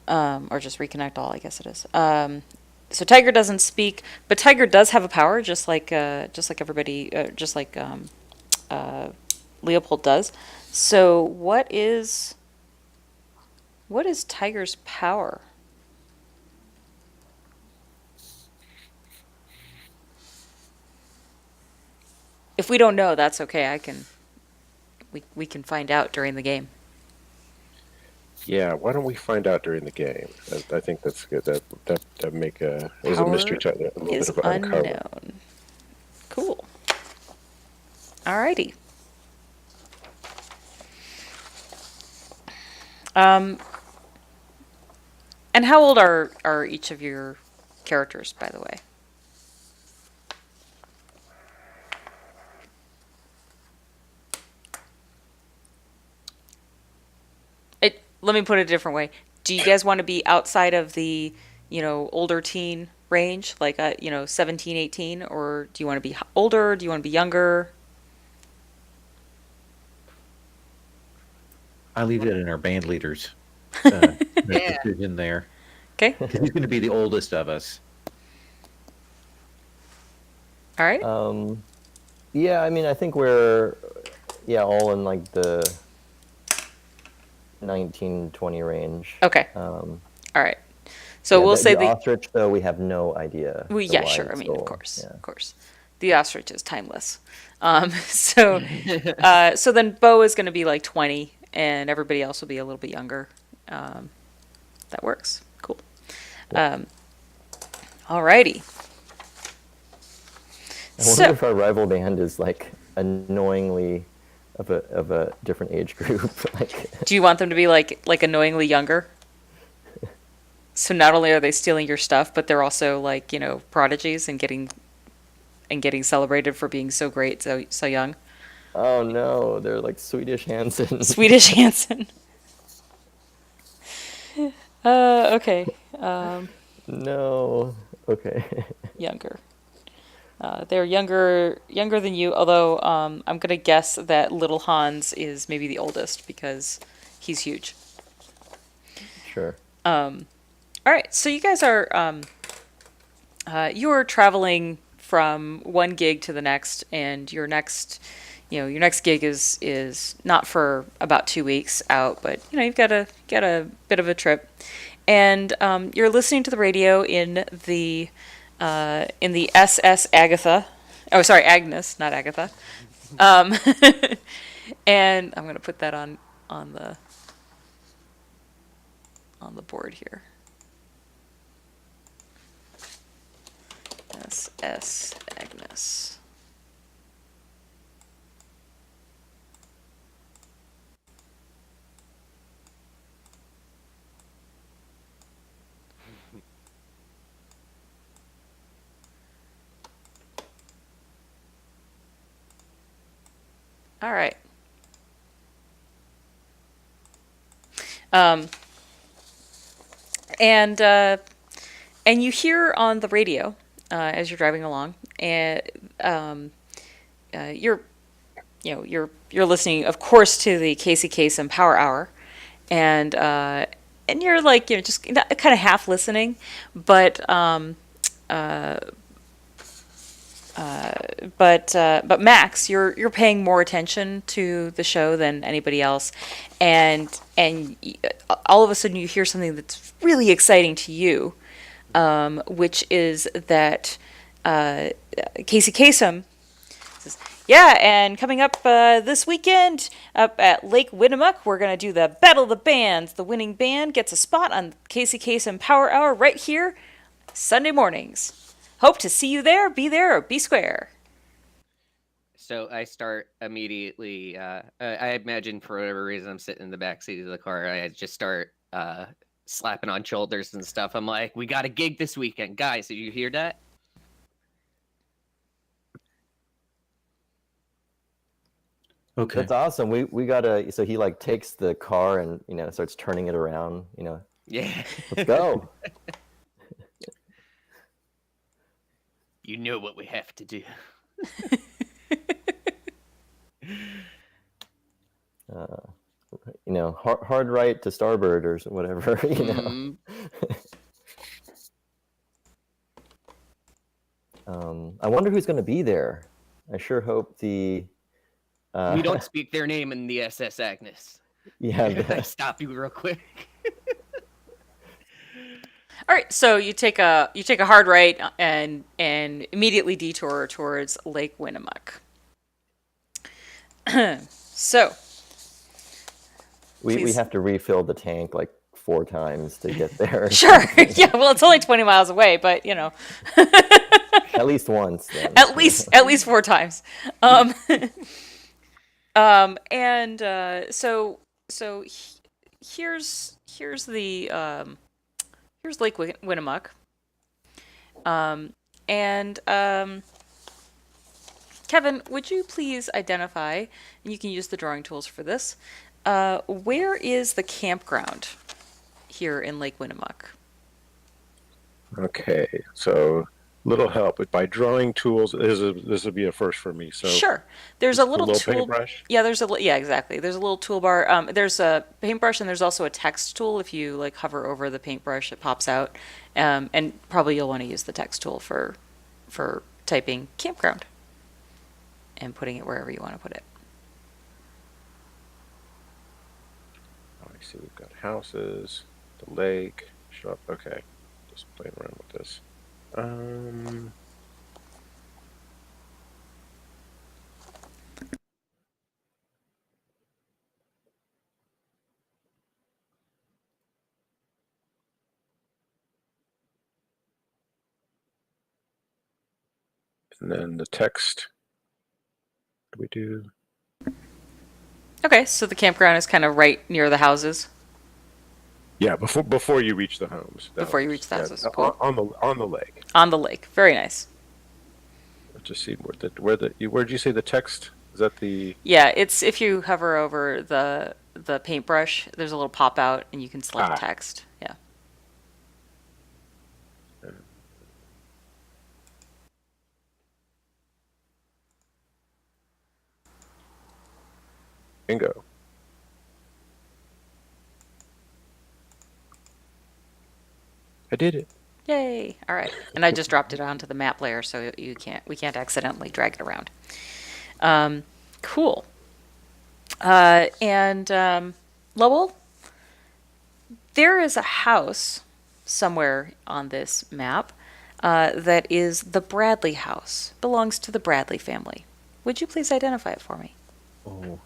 Speaker 2: Or just reconnect all, I guess it is. So Tiger doesn't speak, but Tiger does have a power, just like everybody, just like Leopold does. So what is Tiger's power? If we don't know, that's okay. We can find out during the game.
Speaker 4: Yeah, why don't we find out during the game? I think that's good. That make a as a mystery
Speaker 2: Power
Speaker 4: to a little
Speaker 2: is
Speaker 4: bit of uncover.
Speaker 2: unknown. Cool. Alrighty. And how old are each of your characters, by the way? Let me put it a different way. Do you guys want to be outside of the, older teen range, like 17, 18, or do you want to be older? Do you want to be younger?
Speaker 5: I leave it in our band leaders'
Speaker 1: Yeah.
Speaker 5: decision there.
Speaker 2: Okay.
Speaker 5: 'Cause he's going to be the oldest of us.
Speaker 2: All right.
Speaker 3: Yeah, I mean, I think we're all in like the 19-20 range.
Speaker 2: Okay.
Speaker 3: Um,
Speaker 2: All right. So
Speaker 3: yeah,
Speaker 2: we'll say
Speaker 3: the
Speaker 2: the
Speaker 3: ostrich, though, we have no idea.
Speaker 2: well,
Speaker 3: the
Speaker 2: yeah,
Speaker 3: why
Speaker 2: sure. I
Speaker 3: it's
Speaker 2: mean,
Speaker 3: so,
Speaker 2: of course,
Speaker 3: yeah.
Speaker 2: of course. The ostrich is timeless. So then Bo is going to be like 20, and everybody else will be a little bit younger. That works. Cool. Alrighty.
Speaker 3: I wonder if our rival band is like annoyingly of a different age group. Like,
Speaker 2: Do you want them to be like annoyingly younger? So not only are they stealing your stuff, but they're also like, prodigies and getting celebrated for being so great, so young.
Speaker 3: oh no, they're like Swedish Hansen.
Speaker 2: Swedish Hansen. Okay.
Speaker 3: No. Okay.
Speaker 2: Younger. They're younger than you, although I'm gonna guess that little Hans is maybe the oldest because he's huge.
Speaker 3: Sure.
Speaker 2: All right, so you guys are you're traveling from one gig to the next, and your next gig is not for about 2 weeks out, but you've got a bit of a trip, and you're listening to the radio in the SS Agatha. Oh, sorry, Agnes, not Agatha. Um, and I'm gonna put that on the board here. SS Agnes. All right. Um, and you hear on the radio as you're driving along, and you're listening, of course, to the Casey Kasem Power Hour, and you're like just kind of half listening, but Max, you're paying more attention to the show than anybody else, and all of a sudden you hear something that's really exciting to you, which is that Casey Kasem says, "Yeah, and coming up this weekend up at Lake Winnemucca, we're gonna do the Battle of the Bands. The winning band gets a spot on Casey Kasem Power Hour right here, Sunday mornings. Hope to see you there. Be there or be square."
Speaker 1: So I start immediately. I imagine for whatever reason I'm sitting in the back seat of the car. I just start slapping on shoulders and stuff. I'm like, "We got a gig this weekend, guys. Did you hear that?"
Speaker 5: Okay.
Speaker 3: That's awesome. We gotta. So he like takes the car and starts turning it around.
Speaker 1: Yeah.
Speaker 3: Let's go.
Speaker 1: You know what we have to do.
Speaker 3: Hard right to starboard or whatever.
Speaker 1: Mm.
Speaker 3: I wonder who's going to be there. I sure hope the.
Speaker 1: We don't speak their name in the SS Agnes.
Speaker 3: Yeah.
Speaker 1: I stop you real quick.
Speaker 2: All right, so you take a hard right and immediately detour towards Lake Winnemucca. So
Speaker 3: we
Speaker 2: please.
Speaker 3: have to refill the tank like 4 times to get there.
Speaker 2: Sure. Yeah, well, it's only 20 miles away, but
Speaker 3: At least once. Then.
Speaker 2: at least 4 times. So here's Lake Winnemucca. Kevin, would you please identify, and you can use the drawing tools for this, where is the campground here in Lake Winnemucca?
Speaker 4: Okay, so little help, but by drawing tools, this would be a first for me. So
Speaker 2: Sure. There's a
Speaker 4: just a
Speaker 2: little
Speaker 4: little
Speaker 2: tool.
Speaker 4: paintbrush.
Speaker 2: Yeah, yeah, exactly. There's a little toolbar. There's a paintbrush and there's also a text tool. If you like hover over the paintbrush, it pops out. And probably you'll want to use the text tool for typing campground and putting it wherever you want to put it.
Speaker 4: Oh, I see. We've got houses, the lake, shop. Okay, just playing around with this. And then the text. What do we do?
Speaker 2: Okay, so the campground is kind of right near the houses
Speaker 4: Yeah, before you reach the homes.
Speaker 2: before you reach the houses. Cool.
Speaker 4: On the lake.
Speaker 2: On the lake. Very nice.
Speaker 4: Let's just see where'd you say the text? Is that the
Speaker 2: Yeah, it's if you hover over the paintbrush, there's a little pop out and you can select text. Yeah.
Speaker 4: bingo? I did it.
Speaker 2: Yay. All right. And I just dropped it onto the map layer so we can't accidentally drag it around. Cool. Lowell, there is a house somewhere on this map that is the Bradley house. Belongs to the Bradley family. Would you please identify it for me?
Speaker 5: Okay.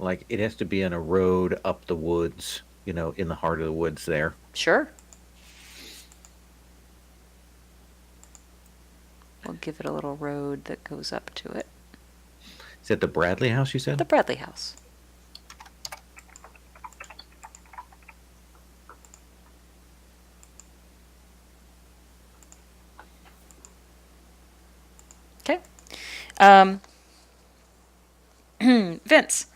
Speaker 5: Like it has to be on a road up the woods, in the heart of the woods there.
Speaker 2: Sure. We'll give it a little road that goes up to it.
Speaker 5: Is that the Bradley house you said?
Speaker 2: The Bradley house. Okay. Vince,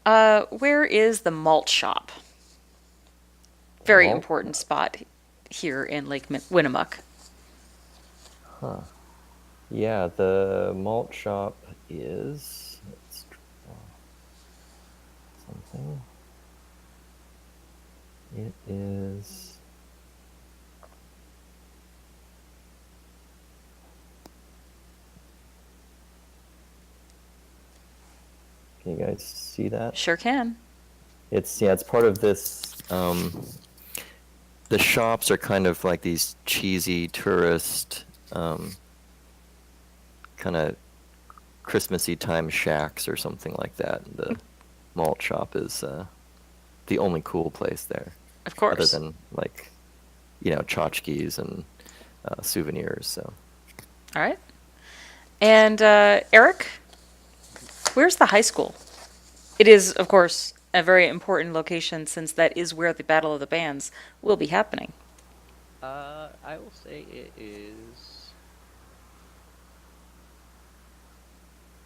Speaker 2: where is the Malt Shop? Very
Speaker 3: Malt?
Speaker 2: important spot here in Lake Winnemucca.
Speaker 3: Yeah, the malt shop is. Let's draw something. It is. Can you guys see that?
Speaker 2: Sure can.
Speaker 3: It's part of this. The shops are kind of like these cheesy tourist, kind of Christmassy time shacks or something like that. The malt shop is the only cool place there,
Speaker 2: Of course.
Speaker 3: other than like, tchotchkes and souvenirs. So.
Speaker 2: All right. And Eric, where's the high school? It is, of course, a very important location since that is where the Battle of the Bands will be happening.
Speaker 1: I will say it is.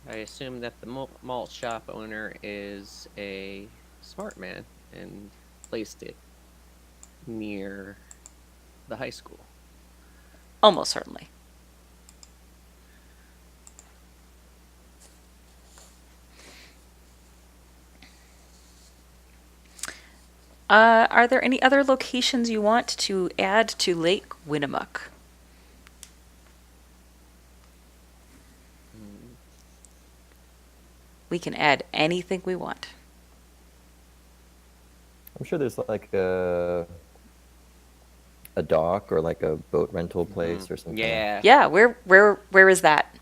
Speaker 1: I assume that the malt shop owner is a smart man and placed it near the high school.
Speaker 2: Almost certainly. Are there any other locations you want to add to Lake Winnemucca? We can add anything we want.
Speaker 3: I'm sure there's like a dock or like a boat rental place or something.
Speaker 1: Yeah.
Speaker 2: Yeah, where is that?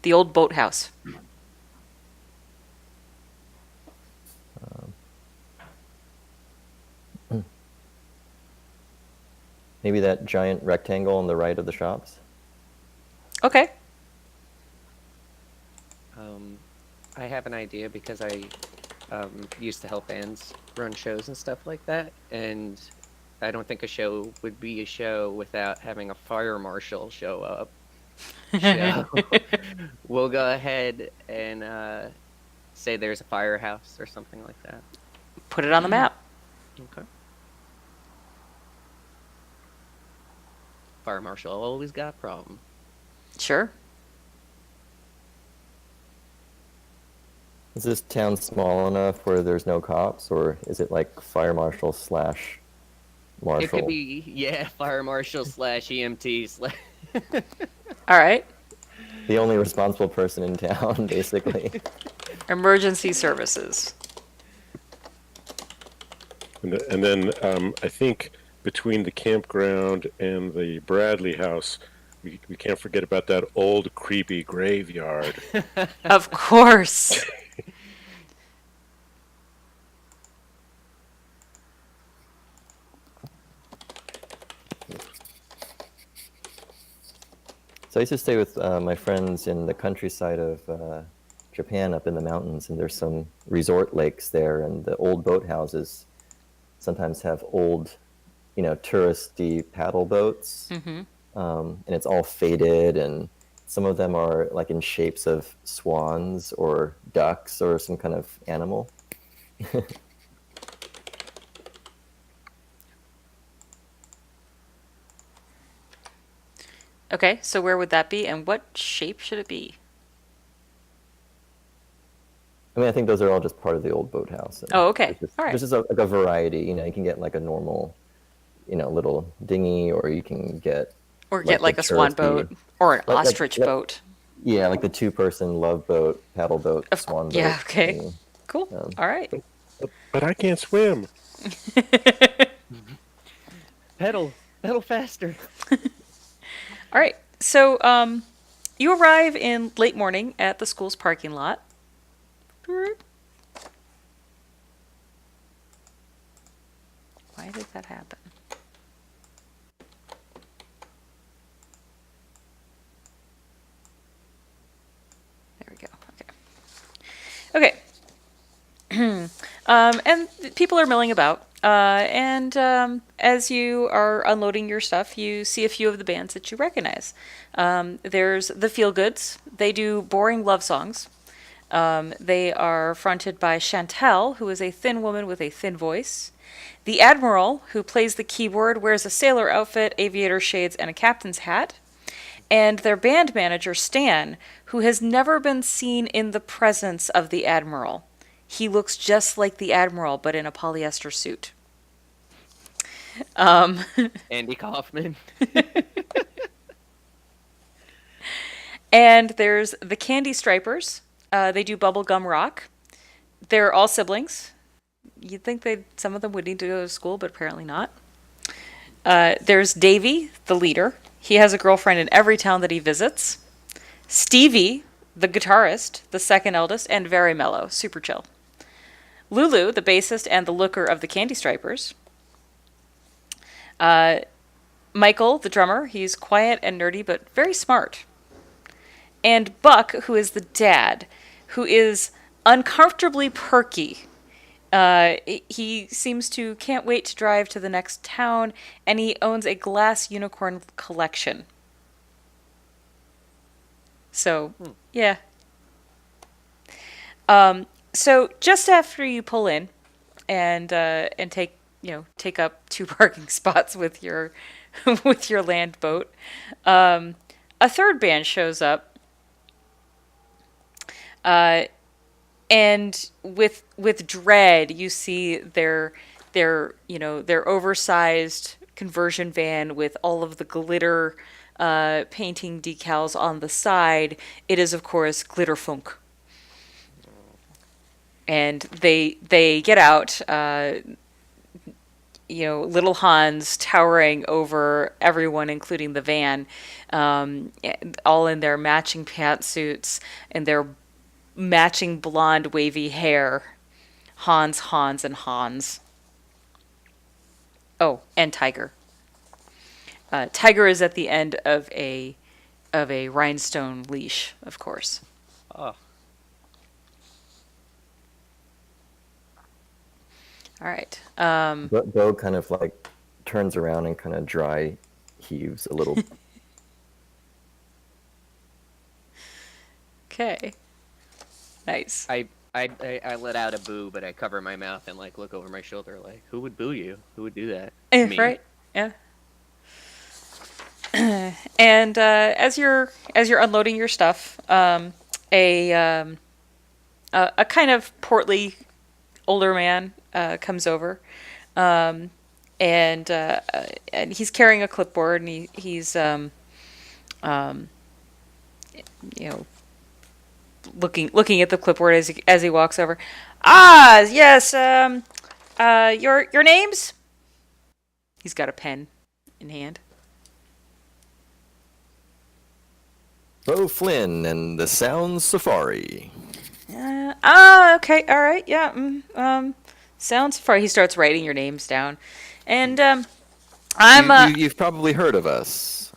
Speaker 2: The old boathouse.
Speaker 3: Maybe that giant rectangle on the right of the shops.
Speaker 2: Okay.
Speaker 1: I have an idea because I used to help bands run shows and stuff like that, and I don't think a show would be a show without having a fire marshal show up. So we'll go ahead and say there's a firehouse or something like that.
Speaker 2: Put it on the map.
Speaker 1: Okay. Fire marshal always got a problem.
Speaker 2: Sure.
Speaker 3: Is this town small enough where there's no cops, or is it like fire marshal slash marshal?
Speaker 1: It could be, fire marshal slash EMT slash.
Speaker 2: All right.
Speaker 3: The only responsible person in town, basically.
Speaker 2: Emergency services.
Speaker 4: And then I think between the campground and the Bradley house, we can't forget about that old creepy graveyard.
Speaker 2: Of course.
Speaker 3: So I used to stay with my friends in the countryside of Japan, up in the mountains, and there's some resort lakes there, and the old boathouses sometimes have old, touristy paddle boats, and it's all faded, and some of them are like in shapes of swans or ducks or some kind of animal.
Speaker 2: Okay, so where would that be, and what shape should it be?
Speaker 3: I mean, I think those are all just part of the old boathouse. And
Speaker 2: Oh, okay. All right.
Speaker 3: There's just like a variety. You can get like a normal, little dinghy, or you can get
Speaker 2: Or get
Speaker 3: like
Speaker 2: like
Speaker 3: the
Speaker 2: a swan
Speaker 3: touristy-
Speaker 2: boat or an
Speaker 3: like-
Speaker 2: ostrich
Speaker 3: like-
Speaker 2: boat.
Speaker 3: yeah, like the two-person love boat, paddle boat, swan boat.
Speaker 2: Yeah, okay.
Speaker 3: thing.
Speaker 2: Cool. All right.
Speaker 4: But I can't swim.
Speaker 1: Pedal faster.
Speaker 2: All right. So you arrive in late morning at the school's parking lot. Why did that happen? There we go. Okay. Okay. And people are milling about. And as you are unloading your stuff, you see a few of the bands that you recognize. There's the Feel Goods. They do boring love songs. They are fronted by Chantel, who is a thin woman with a thin voice. The Admiral, who plays the keyboard, wears a sailor outfit, aviator shades, and a captain's hat. And their band manager, Stan, who has never been seen in the presence of the Admiral. He looks just like the Admiral, but in a polyester suit.
Speaker 1: Andy Kaufman.
Speaker 2: And there's the Candy Stripers. They do bubblegum rock. They're all siblings. You'd think some of them would need to go to school, but apparently not. There's Davy, the leader. He has a girlfriend in every town that he visits. Stevie, the guitarist, the second eldest, and very mellow, super chill. Lulu, the bassist and the looker of the Candy Stripers. Michael, the drummer, he's quiet and nerdy, but very smart. And Buck, who is the dad, who is uncomfortably perky. He seems to can't wait to drive to the next town, and he owns a glass unicorn collection. So, yeah. So just after you pull in and take up 2 parking spots with your with your land boat, a third band shows up. And with dread, you see their oversized conversion van with all of the glitter painting decals on the side. It is, of course, Glitterfunk. And they get out, little Hans towering over everyone, including the van, all in their matching pantsuits and their matching blonde wavy hair. Hans, and Hans. Oh, and Tiger. Tiger is at the end of a rhinestone leash, of course.
Speaker 1: Oh.
Speaker 2: All right.
Speaker 3: Bo kind of like turns around and kind of dry heaves a little.
Speaker 2: Okay. Nice.
Speaker 1: I I let out a boo, but I cover my mouth and like look over my shoulder, like, who would boo you? Who would do that? Me.
Speaker 2: Right? Yeah. And as you're unloading your stuff, a a kind of portly older man comes over, and he's carrying a clipboard, and he's um, you know looking at the clipboard as he walks over. Ah, yes. Your names? He's got a pen in hand.
Speaker 3: Bo Flynn and the Sound Safari.
Speaker 2: Okay, all right, yeah. Sounds far. He starts writing your names down, and I'm
Speaker 3: You've probably heard of us.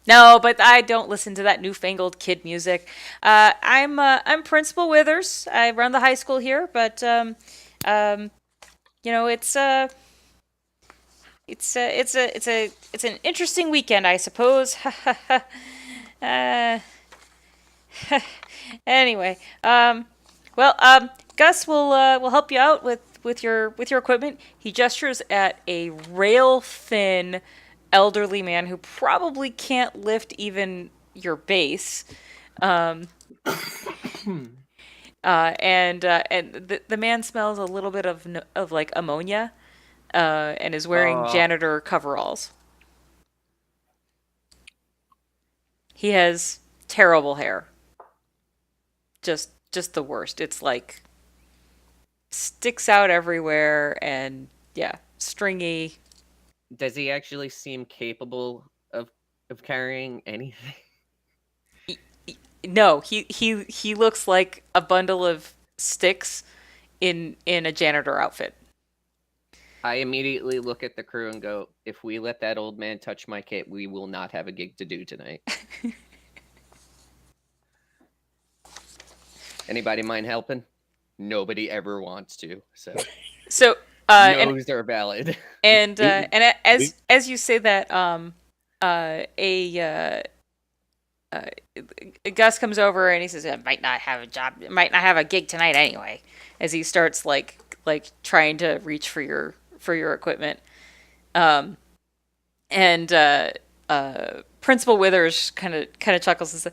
Speaker 2: no, but I don't listen to that newfangled kid music. I'm Principal Withers. I run the high school here, but um, it's an interesting weekend, I suppose. uh, anyway, Gus will help you out with your equipment. He gestures at a rail thin elderly man who probably can't lift even your base. Um, and the man smells a little bit of like ammonia, and is wearing
Speaker 1: Oh,
Speaker 2: janitor coveralls. He has terrible hair. Just the worst. It's like sticks out everywhere, and yeah, stringy.
Speaker 1: does he actually seem capable of carrying anything?
Speaker 2: No, he looks like a bundle of sticks in a janitor outfit.
Speaker 1: I immediately look at the crew and go, if we let that old man touch my kit, we will not have a gig to do tonight. Anybody mind helping? Nobody ever wants to, so
Speaker 2: So
Speaker 1: no's are valid.
Speaker 2: as you say that, a Gus comes over and he says, "I might not have a job, might not have a gig tonight anyway." As he starts like trying to reach for your equipment, um, and Principal Withers kind of chuckles and says,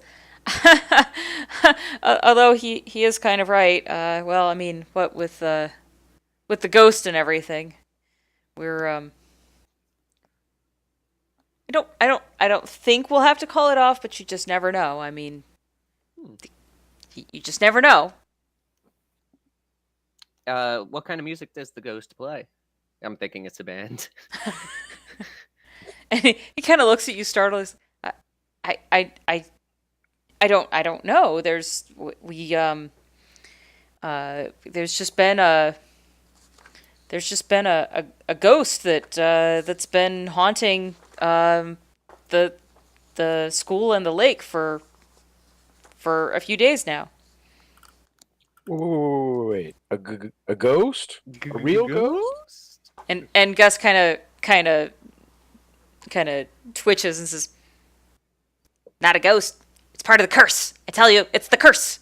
Speaker 2: although he is kind of right. Well, I mean, what with the ghost and everything, we're I don't think we'll have to call it off, but you just never know. I mean, you just never know.
Speaker 1: What kind of music does the ghost play? I'm thinking it's a band.
Speaker 2: And he kind of looks at you startled. I, I I don't know. There's just been a ghost that's been haunting the school and the lake for a few days now.
Speaker 4: Wait, a ghost? A real ghost?
Speaker 2: And Gus kind of twitches and says, "Not a ghost. It's part of the curse. I tell you, it's the curse."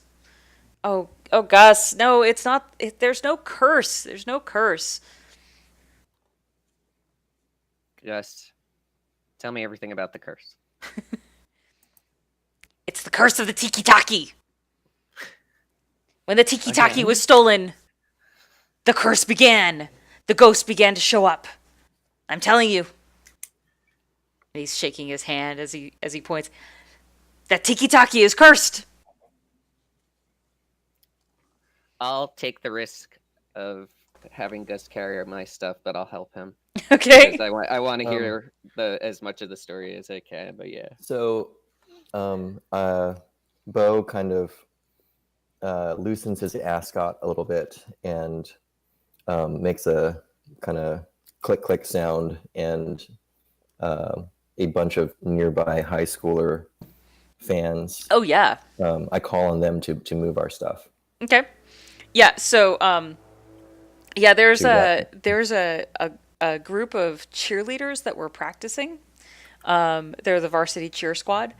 Speaker 2: Oh, Gus, no, it's not. There's no curse. There's no curse.
Speaker 1: Just tell me everything about the curse.
Speaker 2: It's the curse of the Tiki Taki. When the Tiki Taki
Speaker 1: Again?
Speaker 2: was stolen, the curse began. The ghost began to show up. I'm telling you. And he's shaking his hand as he points. That Tiki Taki is cursed.
Speaker 1: I'll take the risk of having Gus carry my stuff, but I'll help him.
Speaker 2: Okay.
Speaker 1: Because I want to hear as much of the story as I can. But yeah,
Speaker 3: So, Bo kind of loosens his ascot a little bit and makes a kind of click click sound, and a bunch of nearby high schooler fans.
Speaker 2: Oh yeah.
Speaker 3: I call on them to move our stuff.
Speaker 2: Okay. Yeah. So yeah, there's
Speaker 3: Do that.
Speaker 2: there's a group of cheerleaders that were practicing. They're the varsity cheer squad,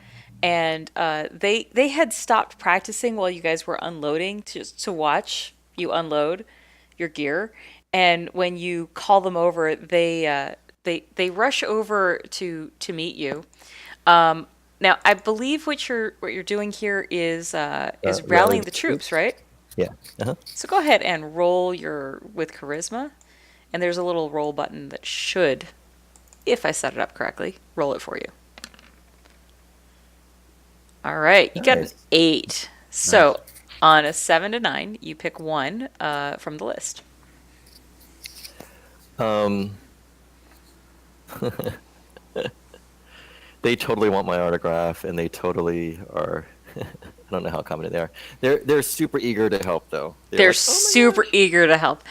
Speaker 2: and they had stopped practicing while you guys were unloading to watch you unload your gear. And when you call them over, they rush over to meet you. Now, I believe what you're doing here is
Speaker 3: Rally
Speaker 2: rallying
Speaker 3: the
Speaker 2: the troops,
Speaker 3: troops.
Speaker 2: right?
Speaker 3: Yeah. Uh-huh.
Speaker 2: So go ahead and roll your with charisma, and there's a little roll button that should, if I set it up correctly, roll it for you. All right, you got an
Speaker 3: Nice.
Speaker 2: 8. So on a 7 to 9, you pick one from the list.
Speaker 3: Um, they totally want my autograph, and they totally are. I don't know how confident they are. They're super eager to help, though.
Speaker 2: They're
Speaker 3: like, "Oh my
Speaker 2: super
Speaker 3: gosh."
Speaker 2: eager to help.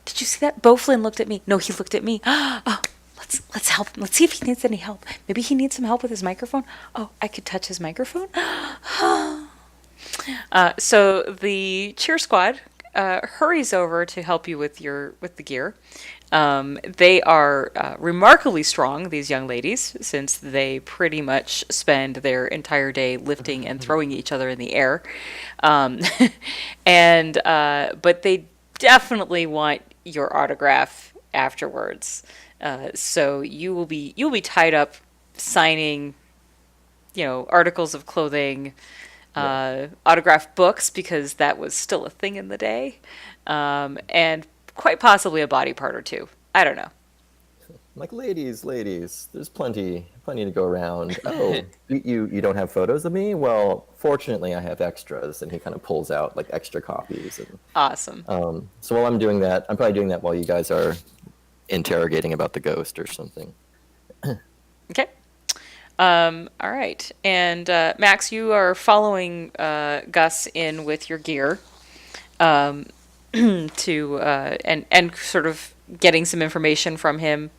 Speaker 2: Did you see that? Bo Flynn looked at me. No, he looked at me. Oh, let's help him. Let's see if he needs any help. Maybe he needs some help with his microphone. Oh, I could touch his microphone. So the cheer squad hurries over to help you with the gear. They are remarkably strong, these young ladies, since they pretty much spend their entire day lifting and throwing each other in the air. Um, but they definitely want your autograph afterwards. So you'll be tied up signing, articles of clothing, autographed books, because that was still a thing in the day, and quite possibly a body part or two. I don't know.
Speaker 3: I'm like, ladies, there's plenty to go around. Oh, you don't have photos of me? Well, fortunately, I have extras, and he kind of pulls out like extra copies. And
Speaker 2: Awesome.
Speaker 3: so while I'm doing that, I'm probably doing that while you guys are interrogating about the ghost or something.
Speaker 2: Okay. All right. And Max, you are following Gus in with your gear, to and sort of getting some information from him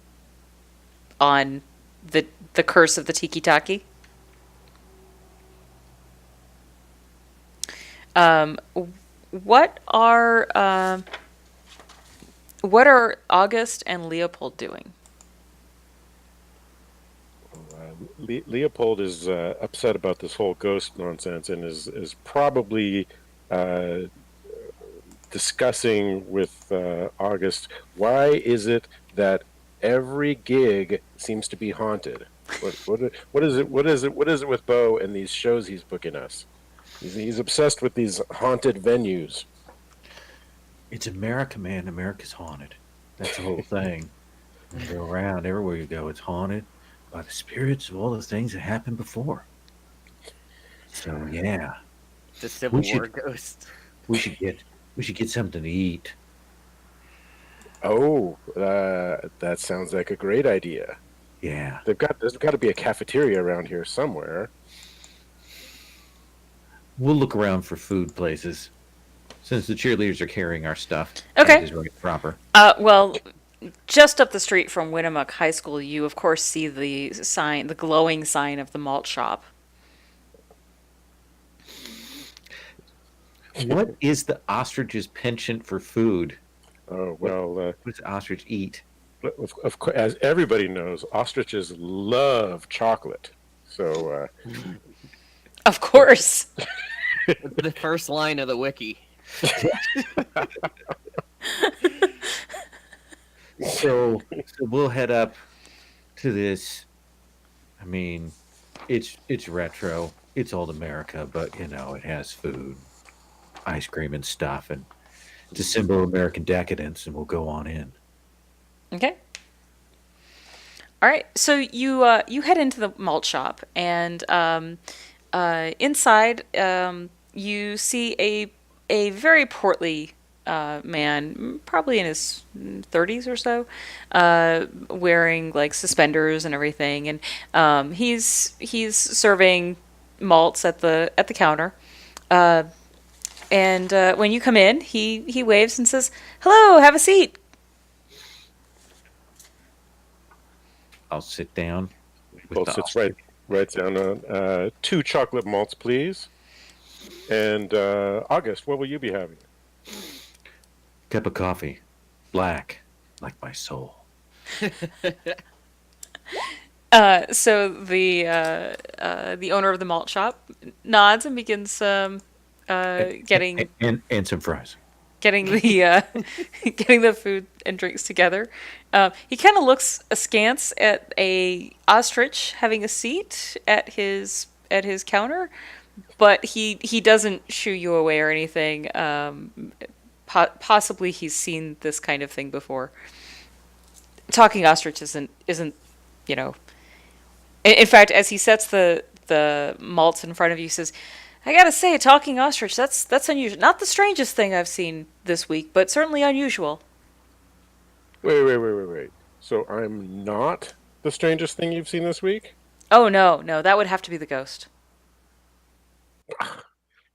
Speaker 2: on the curse of the Tiki Taki. Um, what are August and Leopold doing?
Speaker 4: Leopold is upset about this whole ghost nonsense and is probably uh, discussing with August, why is it that every gig seems to be haunted? What is it with Bo and these shows he's booking us? He's obsessed with these haunted venues.
Speaker 5: It's America, man. America's haunted. That's the whole thing. You go around everywhere you go, it's haunted by the spirits of all the things that happened before. So yeah,
Speaker 1: The Civil
Speaker 5: we
Speaker 1: War
Speaker 5: should
Speaker 1: ghost.
Speaker 5: we should get something to eat.
Speaker 4: Oh, that sounds like a great idea.
Speaker 5: Yeah,
Speaker 4: There's got to be a cafeteria around here somewhere.
Speaker 5: we'll look around for food places. Since the cheerleaders are carrying our stuff,
Speaker 2: Okay.
Speaker 5: that is right proper.
Speaker 2: Well, just up the street from Winnemucca High School, you of course see the glowing sign of the Malt Shop.
Speaker 5: What is the ostrich's penchant for food?
Speaker 4: Oh well,
Speaker 5: What does the ostrich eat?
Speaker 4: of course, as everybody knows, ostriches love chocolate. So
Speaker 2: Of course.
Speaker 1: The first line of the wiki.
Speaker 5: So we'll head up to this. I mean, it's retro. It's old America, but it has food, ice cream, and stuff, and it's a symbol of American decadence. And we'll go on in.
Speaker 2: Okay. All right. So you head into the malt shop, and inside you see a very portly man, probably in his 30s or so, wearing like suspenders and everything, and he's serving malts at the counter. And when you come in, he waves and says, "Hello, have a seat."
Speaker 5: I'll sit down.
Speaker 4: both
Speaker 5: the
Speaker 4: sits
Speaker 5: ostrich.
Speaker 4: right down on 2 chocolate malts, please. And August, what will you be having?
Speaker 5: Cup of coffee, black, like my soul.
Speaker 2: So the owner of the malt shop nods and begins getting
Speaker 5: And some fries.
Speaker 2: getting the getting the food and drinks together. He kind of looks askance at a ostrich having a seat at his counter, but he doesn't shoo you away or anything. Possibly he's seen this kind of thing before. Talking ostrich isn't you know. In fact, as he sets the malts in front of you, he says, "I gotta say, a talking ostrich, that's unusual. Not the strangest thing I've seen this week, but certainly unusual."
Speaker 4: Wait. So I'm not the strangest thing you've seen this week?
Speaker 2: Oh no, that would have to be the ghost.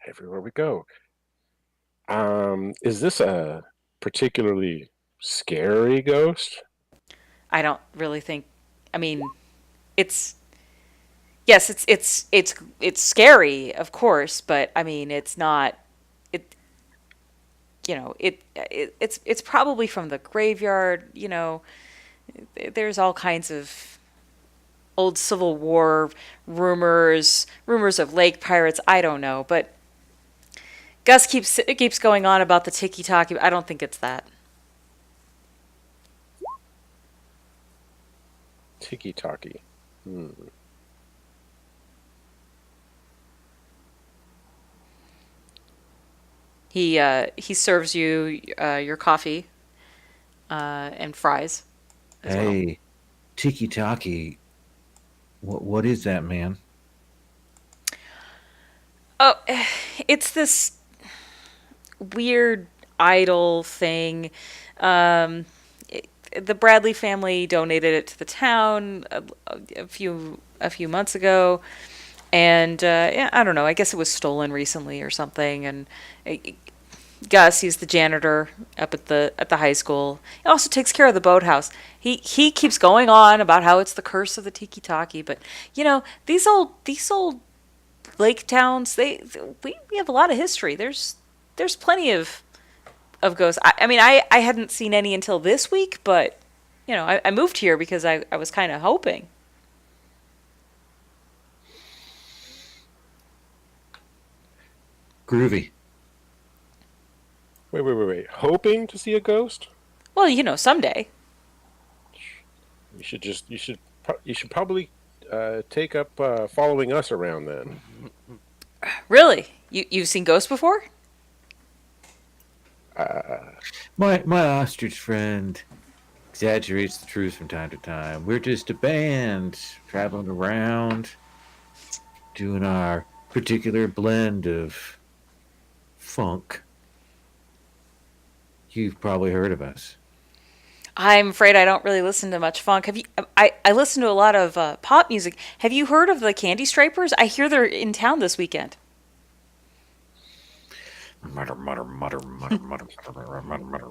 Speaker 4: Everywhere we go. Is this a particularly scary ghost?
Speaker 2: I don't really think. I mean, it's yes, it's scary, of course, but I mean, it's not. It it's probably from the graveyard. There's all kinds of old Civil War rumors of lake pirates. I don't know, but Gus keeps going on about the tiki talkie. I don't think it's that.
Speaker 4: Tiki talkie.
Speaker 2: He serves you your coffee and fries as well.
Speaker 5: Hey, Tiki Taki. What is that, man?
Speaker 2: Oh, it's this weird idol thing. Um, the Bradley family donated it to the town a few months ago, and yeah, I don't know. I guess it was stolen recently or something. And Gus, he's the janitor up at the high school. He also takes care of the boathouse. He keeps going on about how it's the curse of the tiki talkie, but these old lake towns, we have a lot of history. There's plenty of ghosts. I mean, I hadn't seen any until this week, but I moved here because I was kind of hoping.
Speaker 5: Groovy.
Speaker 4: Wait. Hoping to see a ghost?
Speaker 2: Well, someday.
Speaker 4: You should probably take up following us around then.
Speaker 2: Really? You've seen ghosts before?
Speaker 5: My ostrich friend exaggerates the truth from time to time. We're just a band traveling around, doing our particular blend of funk. You've probably heard of us.
Speaker 2: I'm afraid I don't really listen to much funk. Have you? I listen to a lot of pop music. Have you heard of the Candy Stripers? I hear they're in town this weekend.
Speaker 5: Mutter, mutter, mutter, mutter, mutter, mutter, mutter, mutter.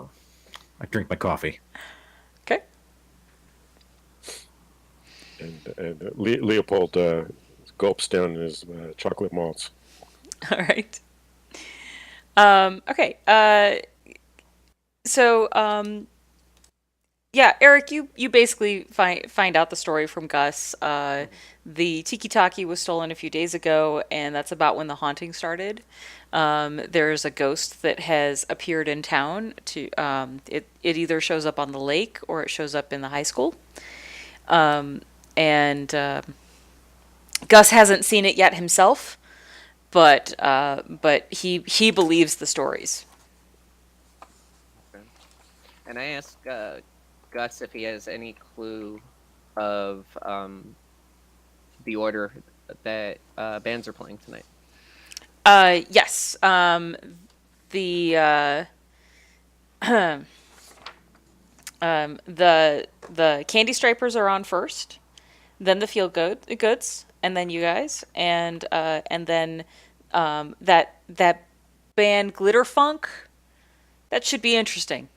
Speaker 5: I drink my coffee.
Speaker 2: Okay.
Speaker 4: And Leopold gulps down his chocolate malts.
Speaker 2: All right. Okay. So, yeah, Eric, you basically find out the story from Gus. The tiki talkie was stolen a few days ago, and that's about when the haunting started. There's a ghost that has appeared in town. It either shows up on the lake or it shows up in the high school. And Gus hasn't seen it yet himself, but he believes the stories.
Speaker 1: And I asked Gus if he has any clue of the order that bands are playing tonight.
Speaker 2: Yes. The the Candy Stripers are on first, then the Goods, and then you guys, and then that band Glitter Funk. That should be interesting.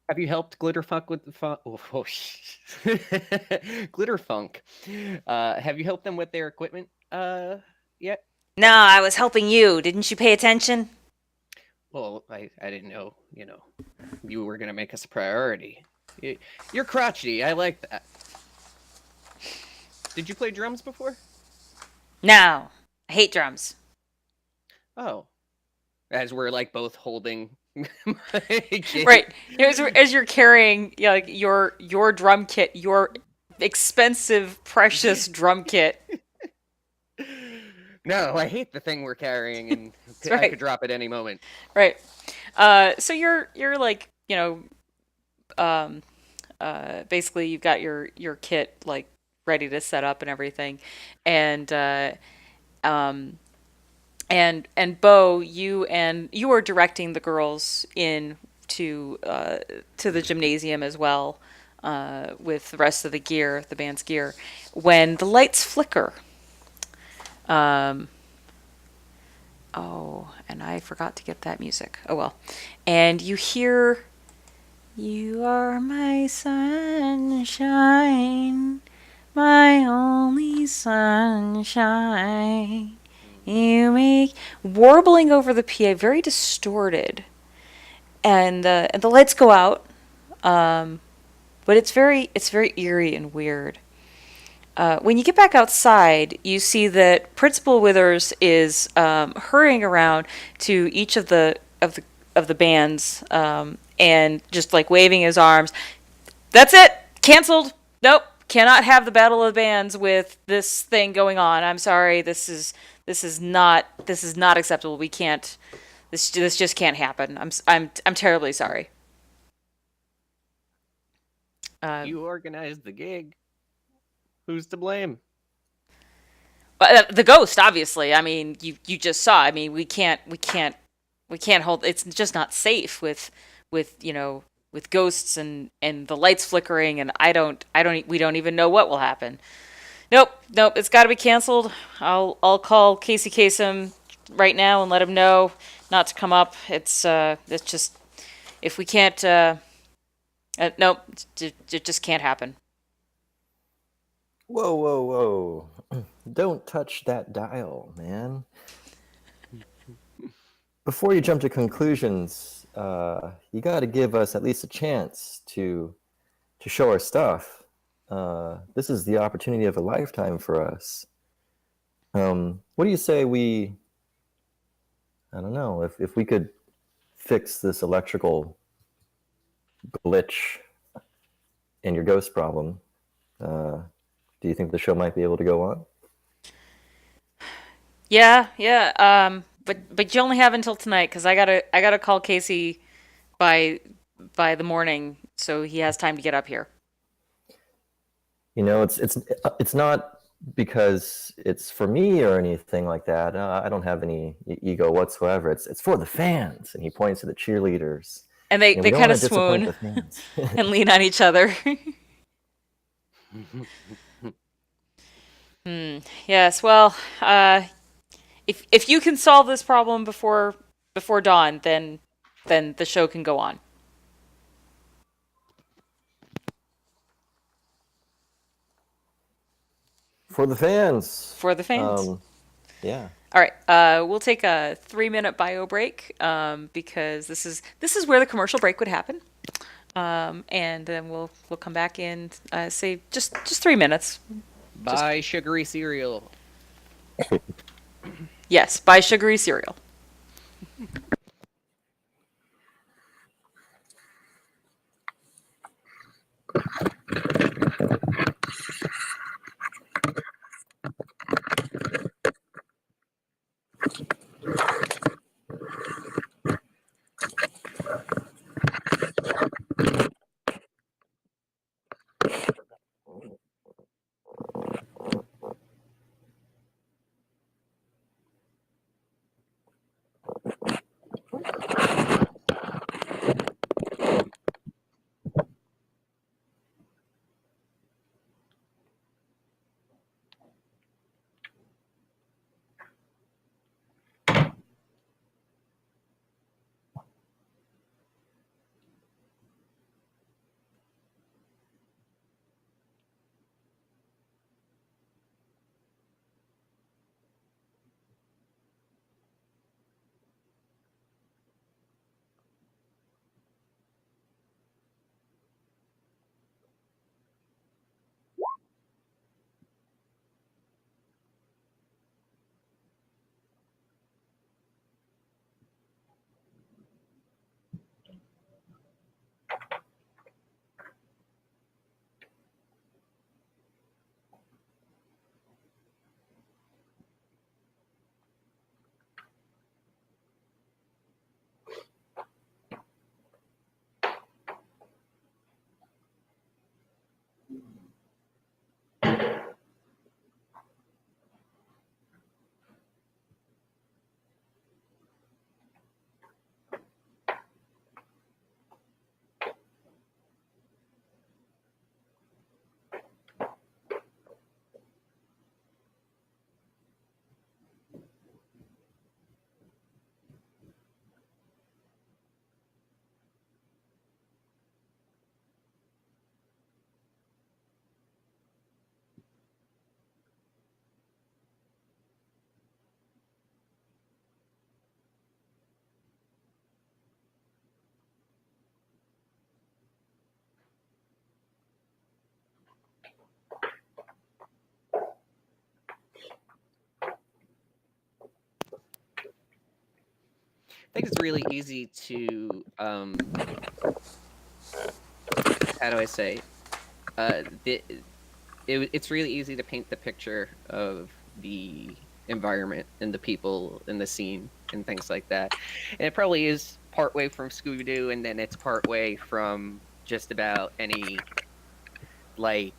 Speaker 1: Have you helped Glitter Funk with the funk? Oh, Glitter Funk. Have you helped them with their equipment yet?
Speaker 2: No, I was helping you. Didn't you pay attention?
Speaker 1: Well, I didn't know, you were going to make us a priority. You're crotchety. I like that. Did you play drums before?
Speaker 2: No, I hate drums.
Speaker 1: Oh, as we're like both holding my gig.
Speaker 2: Right. As you're carrying like your drum kit, your expensive, precious drum kit.
Speaker 1: No, I hate the thing we're carrying, and
Speaker 2: That's
Speaker 1: I
Speaker 2: right.
Speaker 1: could drop at any moment.
Speaker 2: Right. So you're like, basically you've got your kit like ready to set up and everything, and um, and Bo, you are directing the girls in to the gymnasium as well, with the rest of the gear, the band's gear, when the lights flicker. Um, oh, and I forgot to get that music. Oh well, and you hear, "You are my sunshine, my only sunshine. You make," warbling over the PA, very distorted, and the lights go out. But it's very eerie and weird. When you get back outside, you see that Principal Withers is hurrying around to each of the bands, and just like waving his arms. That's it. Canceled. Nope. Cannot have the Battle of the Bands with this thing going on. I'm sorry. This is not acceptable. We can't. This just can't happen. I'm terribly sorry.
Speaker 1: You organized the gig. Who's to blame?
Speaker 2: The ghost, obviously. I mean, you just saw. I mean, we can't hold. It's just not safe with with ghosts and the lights flickering, and we don't even know what will happen. Nope. It's got to be canceled. I'll call Casey Kasem right now and let him know not to come up. It's just, if we can't. Nope. It just can't happen.
Speaker 3: Whoa, whoa, whoa. Don't touch that dial, man. Before you jump to conclusions, you got to give us at least a chance to show our stuff. This is the opportunity of a lifetime for us. What do you say we, I don't know, if we could fix this electrical glitch in your ghost problem, do you think the show might be able to go on?
Speaker 2: Yeah. But you only have until tonight, because I gotta call Casey by the morning, so he has time to get up here.
Speaker 3: You know, it's not because it's for me or anything like that. I don't have any ego whatsoever. It's for the fans. And he points to the cheerleaders.
Speaker 2: And
Speaker 3: You know,
Speaker 2: they
Speaker 3: we don't
Speaker 2: kind
Speaker 3: want
Speaker 2: of
Speaker 3: to disappoint
Speaker 2: swoon
Speaker 3: the fans.
Speaker 2: and lean on each other. Yes. Well, if you can solve this problem before dawn, then the show can go on.
Speaker 3: For the fans.
Speaker 2: For the fans.
Speaker 3: Yeah.
Speaker 2: All right. We'll take a 3-minute bio break, because this is where the commercial break would happen. And then we'll come back in, say just 3 minutes.
Speaker 1: Buy sugary cereal.
Speaker 2: Yes, buy sugary cereal.
Speaker 1: think it's really easy to how do I say? It's really easy to paint the picture of the environment and the people and the scene and things like that. And it probably is partway from Scooby Doo, and then it's partway from just about any like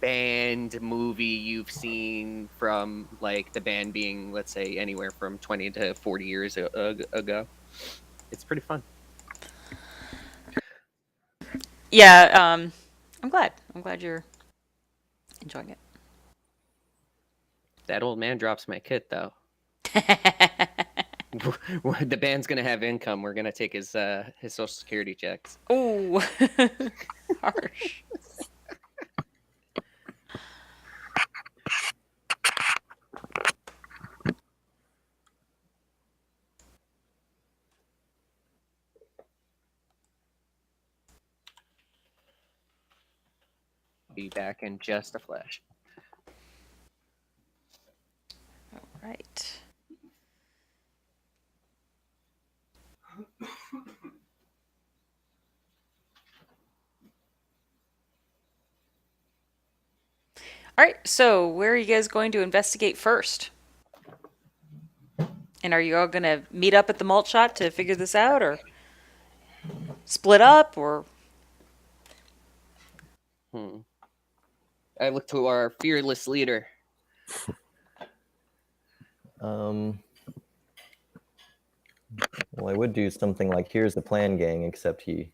Speaker 1: band movie you've seen from like the band being, let's say, anywhere from 20 to 40 years ago. It's pretty fun.
Speaker 2: Yeah, I'm glad. I'm glad you're enjoying it.
Speaker 1: That old man drops my kit though. The band's gonna have income. We're gonna take his social security checks.
Speaker 2: Ooh, harsh.
Speaker 1: Be back in just a flash.
Speaker 2: Right. All right, so where are you guys going to investigate first? And are you all going to meet up at the Malt Shop to figure this out, or split up, or?
Speaker 1: I look to our fearless leader.
Speaker 3: Well, I would do something like, here's the plan, gang, except he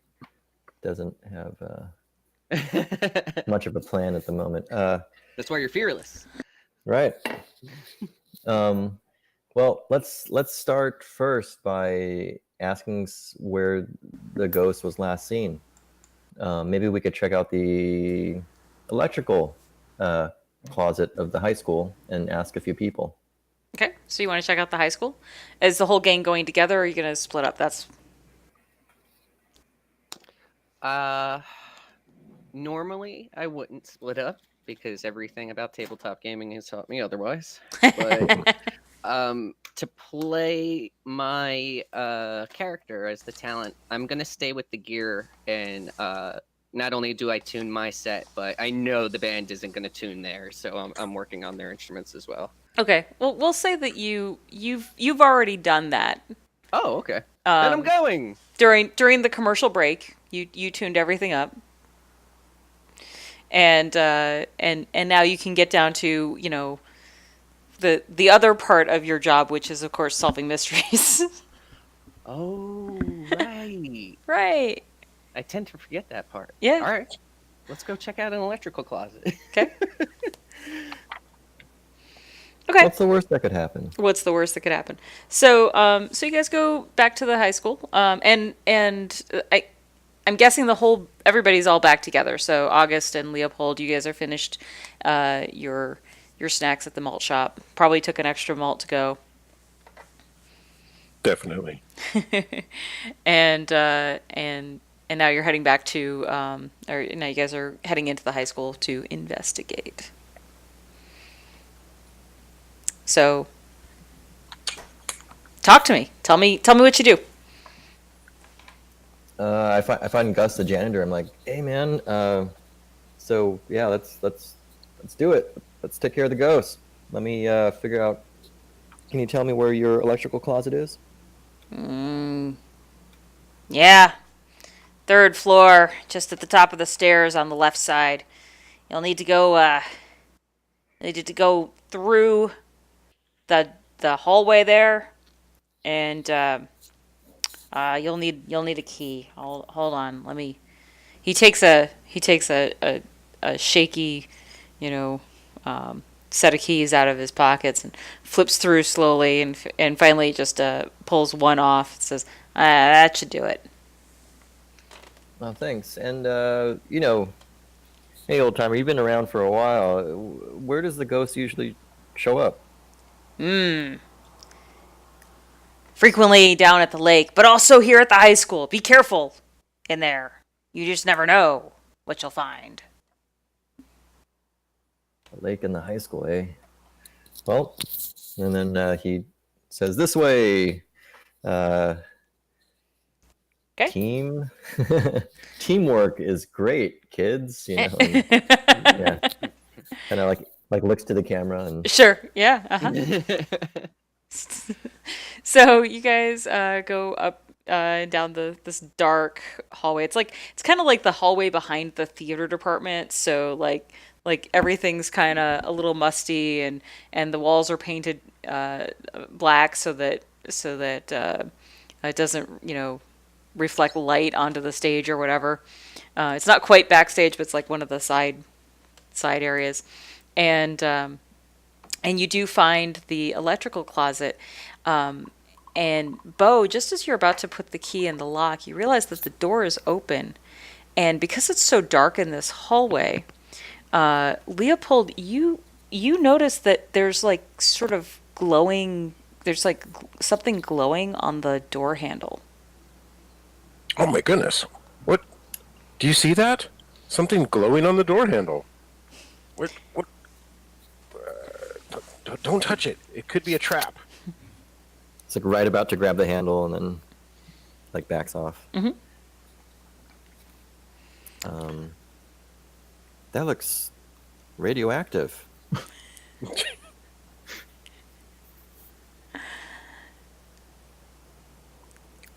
Speaker 3: doesn't have much of a plan at the moment.
Speaker 1: That's why you're fearless.
Speaker 3: Right. Well, let's start first by asking where the ghost was last seen. Maybe we could check out the electrical closet of the high school and ask a few people.
Speaker 2: Okay, so you want to check out the high school? Is the whole gang going together, or are you going to split up? That's
Speaker 1: Normally I wouldn't split up because everything about tabletop gaming has taught me otherwise. But to play my character as the talent, I'm gonna stay with the gear, and not only do I tune my set, but I know the band isn't gonna tune theirs, so I'm working on their instruments as well.
Speaker 2: okay. Well, we'll say that you've already done that
Speaker 1: Oh, okay. Then I'm going.
Speaker 2: during the commercial break. You tuned everything up, and now you can get down to the other part of your job, which is of course solving mysteries.
Speaker 1: Oh, right.
Speaker 2: Right.
Speaker 1: I tend to forget that part.
Speaker 2: Yeah.
Speaker 1: All right. Let's go check out an electrical closet.
Speaker 2: Okay. Okay.
Speaker 3: What's the worst that could happen?
Speaker 2: What's the worst that could happen? So, so you guys go back to the high school, and I'm guessing everybody's all back together. So August and Leopold, you guys are finished your snacks at the malt shop. Probably took an extra malt to go,
Speaker 4: Definitely.
Speaker 2: and now you're heading back to, or now you guys are heading into the high school to investigate. So, talk to me. Tell me what you do.
Speaker 3: I find Gus the janitor. I'm like, hey man, so yeah, let's do it. Let's take care of the ghost. Let me figure out. Can you tell me where your electrical closet is?
Speaker 2: Yeah. 3rd floor, just at the top of the stairs on the left side. You'll need to go through the hallway there, and you'll need a key. Hold on. Let me. He takes a shaky, set of keys out of his pockets and flips through slowly, and finally just pulls one off. And says, "That should do it."
Speaker 3: Oh, thanks. And hey, old timer, you've been around for a while. Where does the ghost usually show up?
Speaker 2: Frequently down at the lake, but also here at the high school. Be careful in there. You just never know what you'll find.
Speaker 3: A lake in the high school, eh? Well, and then he says, "This way." Uh,
Speaker 2: Okay.
Speaker 3: Teamwork is great, kids. And, yeah, kind of like looks to the camera and
Speaker 2: Sure. Yeah. So you guys go up down this dark hallway. It's kind of like the hallway behind the theater department. So like everything's kind of a little musty, and the walls are painted black so that it doesn't reflect light onto the stage or whatever. It's not quite backstage, but it's like one of the side areas, and and you do find the electrical closet. And Bo, just as you're about to put the key in the lock, you realize that the door is open. And because it's so dark in this hallway, Leopold, you notice that there's like sort of glowing. There's like something glowing on the door handle.
Speaker 4: Oh my goodness! What? Do you see that? Something glowing on the door handle. What? What? Don't touch it. It could be a trap.
Speaker 3: it's like right about to grab the handle and then like backs off.
Speaker 2: Mm-hmm.
Speaker 3: That looks radioactive.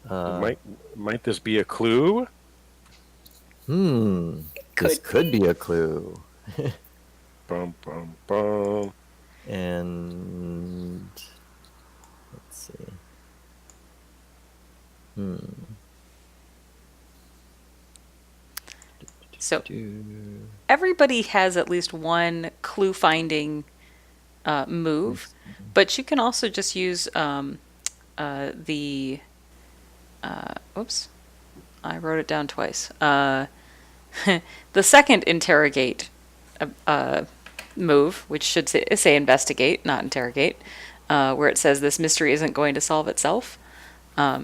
Speaker 4: Might this be a clue?
Speaker 3: This could be a clue.
Speaker 4: Bum bum bum.
Speaker 3: And let's see.
Speaker 2: So everybody has at least one clue finding move, but you can also just use the oops, I wrote it down twice. The second interrogate move, which should say investigate, not interrogate, where it says this mystery isn't going to solve itself.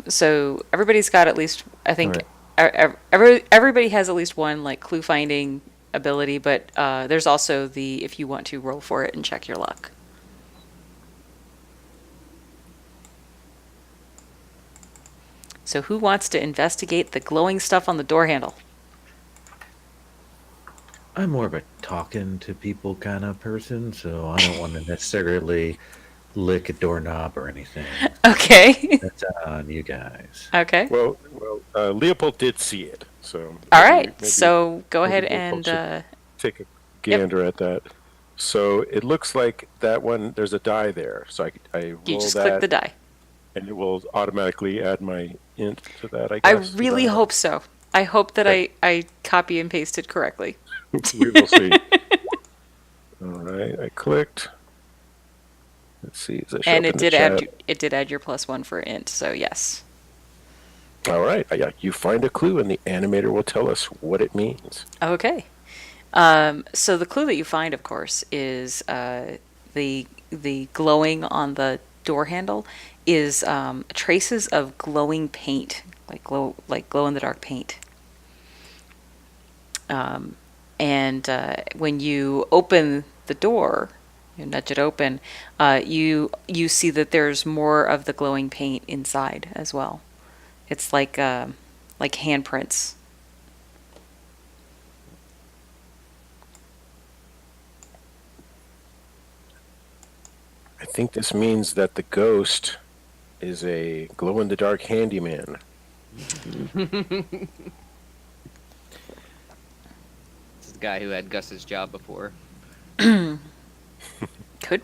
Speaker 2: So everybody's got at least, I think, everybody has at least one like clue finding ability, but there's also the if you want to roll for it and check your luck. So who wants to investigate the glowing stuff on the door handle?
Speaker 5: I'm more of a talking to people kind of person, so I don't want to necessarily lick a doorknob or anything.
Speaker 2: Okay.
Speaker 5: That's on you guys.
Speaker 2: Okay.
Speaker 4: Well, Leopold did see it, so.
Speaker 2: All right.
Speaker 4: maybe
Speaker 2: So go ahead
Speaker 4: Leopold
Speaker 2: and
Speaker 4: should take a gander at that. So it looks like that one. There's a die there, so I roll
Speaker 2: you just
Speaker 4: that,
Speaker 2: click the die.
Speaker 4: and it will automatically add my int to that. I
Speaker 2: I
Speaker 4: guess.
Speaker 2: really hope so. I hope that I copy and pasted correctly.
Speaker 4: We will see. All right, I clicked. Let's see. Does it show
Speaker 2: And
Speaker 4: up
Speaker 2: it
Speaker 4: in
Speaker 2: did
Speaker 4: the
Speaker 2: add
Speaker 4: chat?
Speaker 2: it did add your +1 for int. So yes.
Speaker 4: All right. Yeah, you find a clue, and the animator will tell us what it means.
Speaker 2: Okay. So the clue that you find, of course, is the glowing on the door handle is traces of glowing paint, like glow in the dark paint. And when you open the door, you nudge it open, you see that there's more of the glowing paint inside as well. It's like handprints.
Speaker 4: I think this means that the ghost is a glow-in-the-dark handyman.
Speaker 1: This is the guy who had Gus's job before.
Speaker 2: Could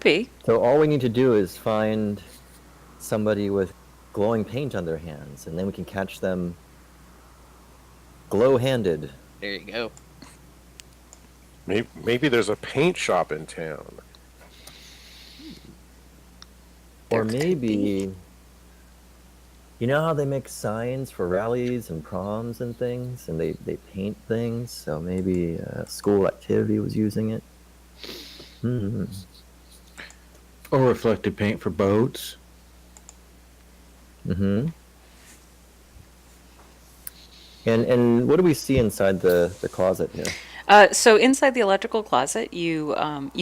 Speaker 2: be.
Speaker 3: So all we need to do is find somebody with glowing paint on their hands, and then we can catch them glow-handed.
Speaker 1: There you go.
Speaker 4: Maybe there's a paint shop in town.
Speaker 3: Or maybe, you know how they make signs for rallies and proms and things, and they paint things, so maybe a school activity was using it.
Speaker 5: Or reflective paint for boats.
Speaker 3: And what do we see inside the closet here?
Speaker 2: So inside the electrical closet, you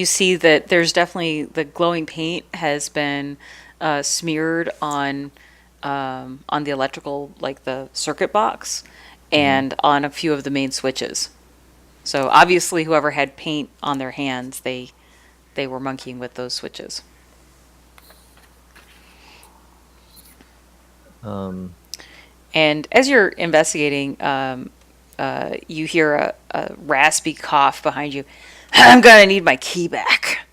Speaker 2: see that there's definitely the glowing paint has been smeared on on the electrical, like the circuit box, and on a few of the main switches. So obviously, whoever had paint on their hands, they were monkeying with those switches.
Speaker 3: Um,
Speaker 2: And as you're investigating, you hear a raspy cough behind you. I'm gonna need my key back.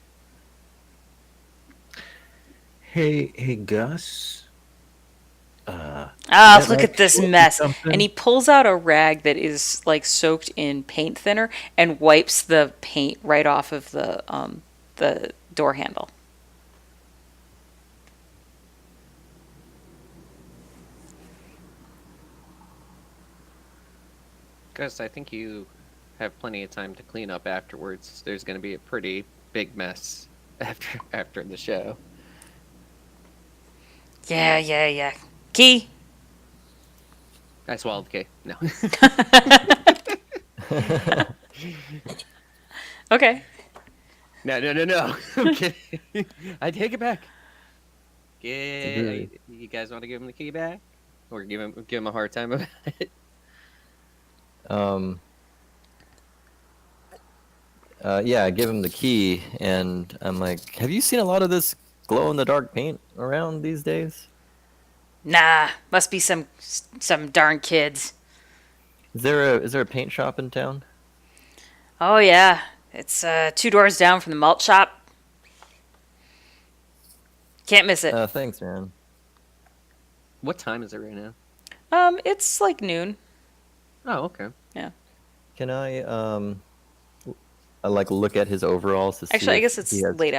Speaker 5: Hey, Gus.
Speaker 2: Ah,
Speaker 5: That
Speaker 2: look
Speaker 5: like
Speaker 2: at this
Speaker 5: short or
Speaker 2: mess.
Speaker 5: something?
Speaker 2: And he pulls out a rag that is like soaked in paint thinner and wipes the paint right off of the door handle.
Speaker 1: Gus, I think you have plenty of time to clean up afterwards. There's going to be a pretty big mess after the show.
Speaker 2: Yeah. Key?
Speaker 1: I swallowed the K. No.
Speaker 2: Okay.
Speaker 1: No. I'm kidding. I take it back. Yeah, you guys want to give him the key back, or give him a hard time about it?
Speaker 3: um, yeah, I give him the key, and I'm like, "Have you seen a lot of this glow-in-the-dark paint around these days?
Speaker 2: Nah, must be some darn kids.
Speaker 3: Is there a paint shop in town?
Speaker 2: Oh yeah, it's 2 doors down from the Malt Shop. Can't miss it.
Speaker 3: Thanks, man.
Speaker 1: What time is it right now?
Speaker 2: It's like noon.
Speaker 1: Oh, okay.
Speaker 2: Yeah.
Speaker 3: Can I like look at his overalls to see
Speaker 2: Actually, I
Speaker 3: if
Speaker 2: guess it's
Speaker 3: he has,
Speaker 2: late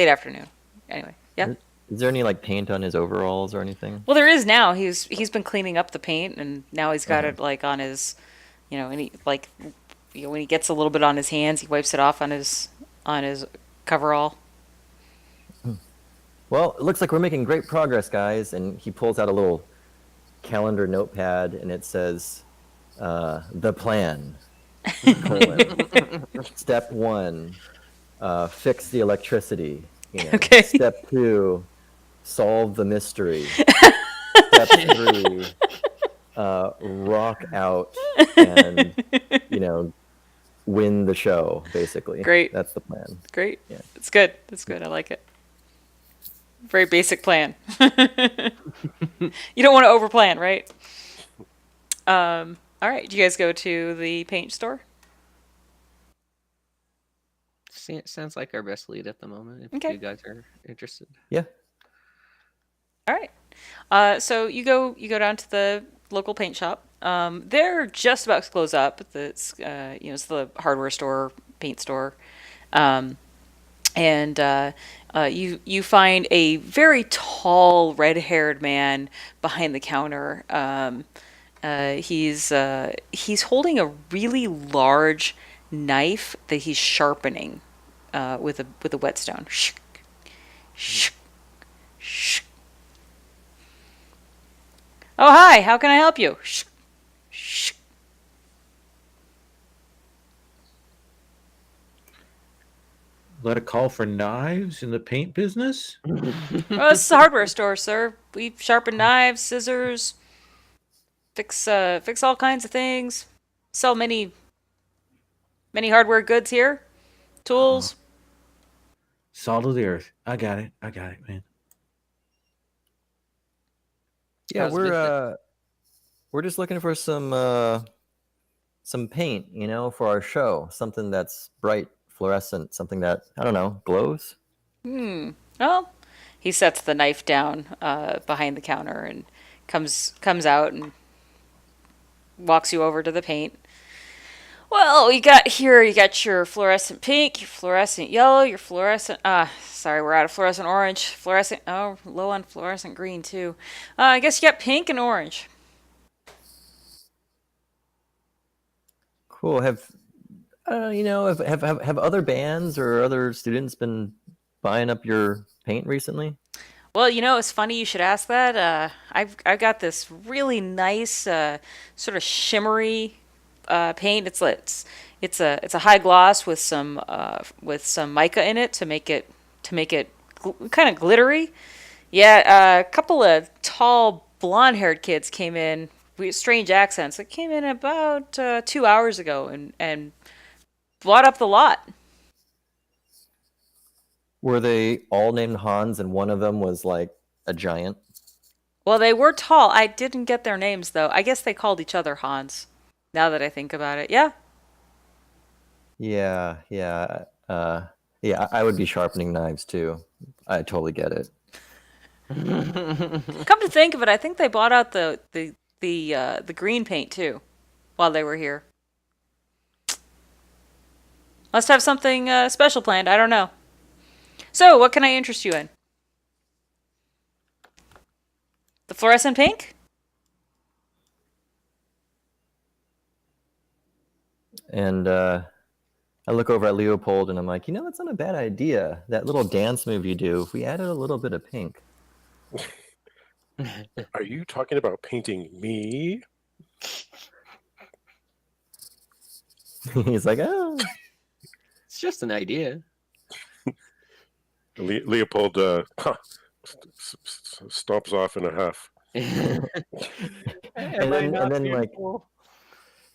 Speaker 2: afternoon. Anyway, yeah.
Speaker 3: is there any like paint on his overalls or anything?
Speaker 2: Well, there is now. He's been cleaning up the paint, and now he's got
Speaker 3: Uh-huh.
Speaker 2: it like on his, and he like, when he gets a little bit on his hands, he wipes it off on his coverall.
Speaker 3: Well, it looks like we're making great progress, guys. And he pulls out a little calendar notepad, and it says, "The plan: colon. Step 1, fix the electricity.
Speaker 2: Okay.
Speaker 3: Step 2, solve the mystery. Step 3, rock out and win the show. Basically,
Speaker 2: Great.
Speaker 3: That's the plan.
Speaker 2: Great.
Speaker 3: Yeah.
Speaker 2: It's good. It's good. I like it. Very basic plan. You don't want to overplan, right? All right. Do you guys go to the paint store?
Speaker 1: Sounds like our best lead at the moment. If
Speaker 2: Okay.
Speaker 1: you guys are interested.
Speaker 3: Yeah.
Speaker 2: All right. So you go down to the local paint shop. They're just about to close up. It's it's the hardware store, paint store, and you find a very tall, red-haired man behind the counter. He's holding a really large knife that he's sharpening with a whetstone. Oh, hi. How can I help you?
Speaker 5: Let a call for knives in the paint business?
Speaker 2: Oh, this is a hardware store, sir. We sharpen knives, scissors, fix all kinds of things. Sell many hardware goods here. Tools.
Speaker 5: Salt of the earth. I got it, man.
Speaker 3: Yeah,
Speaker 1: How's business?
Speaker 3: we're just looking for some paint, for our show. Something that's bright, fluorescent, something that, I don't know, glows.
Speaker 2: Well, he sets the knife down behind the counter and comes out and walks you over to the paint. Well, you got your fluorescent pink, your fluorescent yellow, your fluorescent, sorry, we're out of fluorescent orange. Low on fluorescent green too. I guess you got pink and orange.
Speaker 3: Cool. Have other bands or other students been buying up your paint recently?
Speaker 2: Well, it's funny you should ask that. I've got this really nice sort of shimmery paint. It's a high gloss with some mica in it to make it kind of glittery. Yeah, a couple of tall blonde-haired kids came in with strange accents. It came in about 2 hours ago and bought up the lot.
Speaker 3: Were they all named Hans and one of them was like a giant?
Speaker 2: Well, they were tall. I didn't get their names though. I guess they called each other Hans. Now that I think about it, yeah.
Speaker 3: Yeah, yeah. Yeah, I would be sharpening knives too. I totally get it.
Speaker 2: Come to think of it, I think they bought out the green paint too, while they were here. Must have something special planned. I don't know. So, what can I interest you in? The fluorescent pink?
Speaker 3: And I look over at Leopold and I'm like, that's not a bad idea. That little dance move you do, if we added a little bit of pink.
Speaker 4: Are you talking about painting me?
Speaker 3: He's like, oh.
Speaker 1: It's just an idea.
Speaker 4: Leopold stomps off in a huff.
Speaker 3: And then like,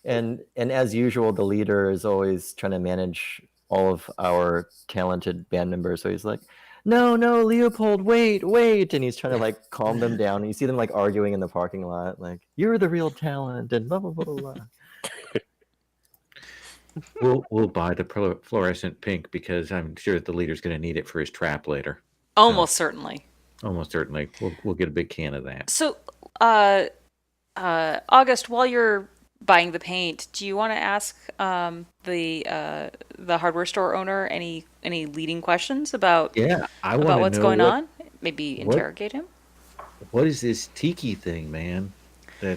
Speaker 3: and as usual, the leader is always trying to manage all of our talented band members. So he's like, no, Leopold, wait. And he's trying to like calm them down. And you see them like arguing in the parking lot, like, you're the real talent and blah, blah, blah, blah.
Speaker 5: We'll buy the fluorescent pink because I'm sure the leader's going to need it for his trap later.
Speaker 2: Almost certainly.
Speaker 5: Almost certainly. We'll get a big can of that.
Speaker 2: So, August, while you're buying the paint, do you want to ask the hardware store owner any leading questions about
Speaker 5: I want
Speaker 2: about
Speaker 5: to
Speaker 2: what's
Speaker 5: know
Speaker 2: going on? Maybe
Speaker 5: what-
Speaker 2: interrogate him.
Speaker 5: What is this tiki thing, man? The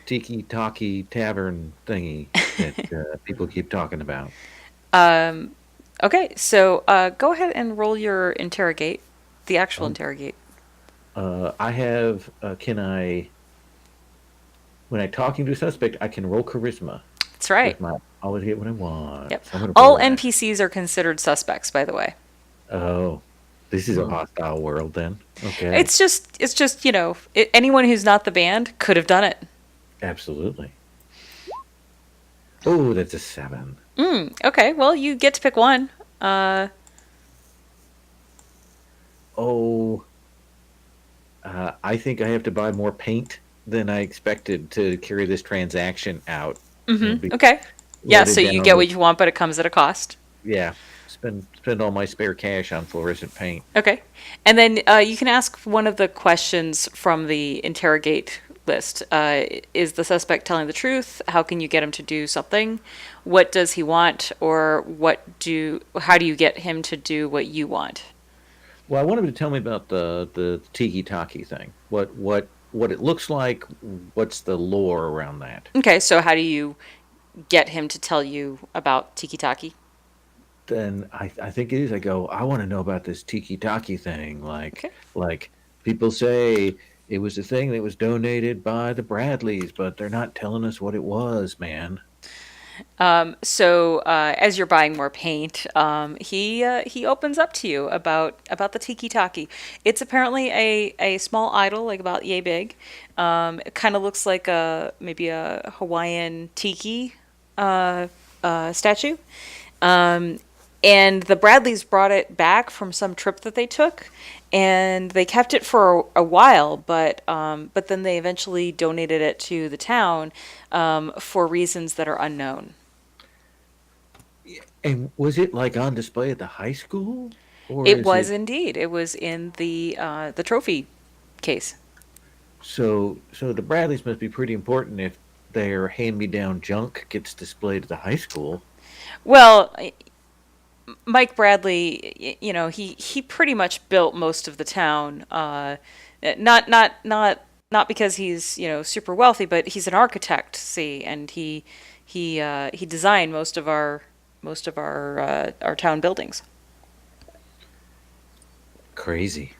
Speaker 5: tiki talkie tavern thingy that people keep talking about.
Speaker 2: Okay, so go ahead and roll your interrogate, the actual interrogate.
Speaker 5: I have. When I'm talking to a suspect, I can roll charisma.
Speaker 2: That's right.
Speaker 5: I always get what I want.
Speaker 2: Yep.
Speaker 5: So I'm gonna
Speaker 2: All
Speaker 5: roll that.
Speaker 2: NPCs are considered suspects, by the way.
Speaker 5: Oh, this is a hostile world then. Okay.
Speaker 2: It's just anyone who's not the band could have done it.
Speaker 5: Absolutely. Oh, that's a 7.
Speaker 2: Okay, well you get to pick one.
Speaker 5: I think I have to buy more paint than I expected to carry this transaction out.
Speaker 2: Okay. Yeah, so you get what you want, but it comes at a cost.
Speaker 5: Yeah. Spend all my spare cash on fluorescent paint.
Speaker 2: Okay. And then you can ask one of the questions from the interrogate list. Is the suspect telling the truth? How can you get him to do something? What does he want? Or how do you get him to do what you want?
Speaker 5: Well, I want him to tell me about the tiki taki thing. What it looks like. What's the lore around that?
Speaker 2: Okay, so how do you get him to tell you about Tiki Taki?
Speaker 5: Then I think it is. I go, I want to know about this tiki taki thing. Like people say it was a thing that was donated by the Bradleys, but they're not telling us what it was, man.
Speaker 2: So as you're buying more paint, he opens up to you about the Tiki Taki. It's apparently a small idol, like about yay big. It kind of looks like maybe a Hawaiian tiki statue. And the Bradleys brought it back from some trip that they took, and they kept it for a while, but then they eventually donated it to the town for reasons that are unknown.
Speaker 5: And was it like on display at the high school? Or
Speaker 2: It was indeed. It was in the trophy case.
Speaker 5: So the Bradleys must be pretty important if their hand-me-down junk gets displayed at the high school.
Speaker 2: Well, Mike Bradley, he pretty much built most of the town. Not because he's super wealthy, but he's an architect. See, and he designed most of our town buildings.
Speaker 5: Crazy.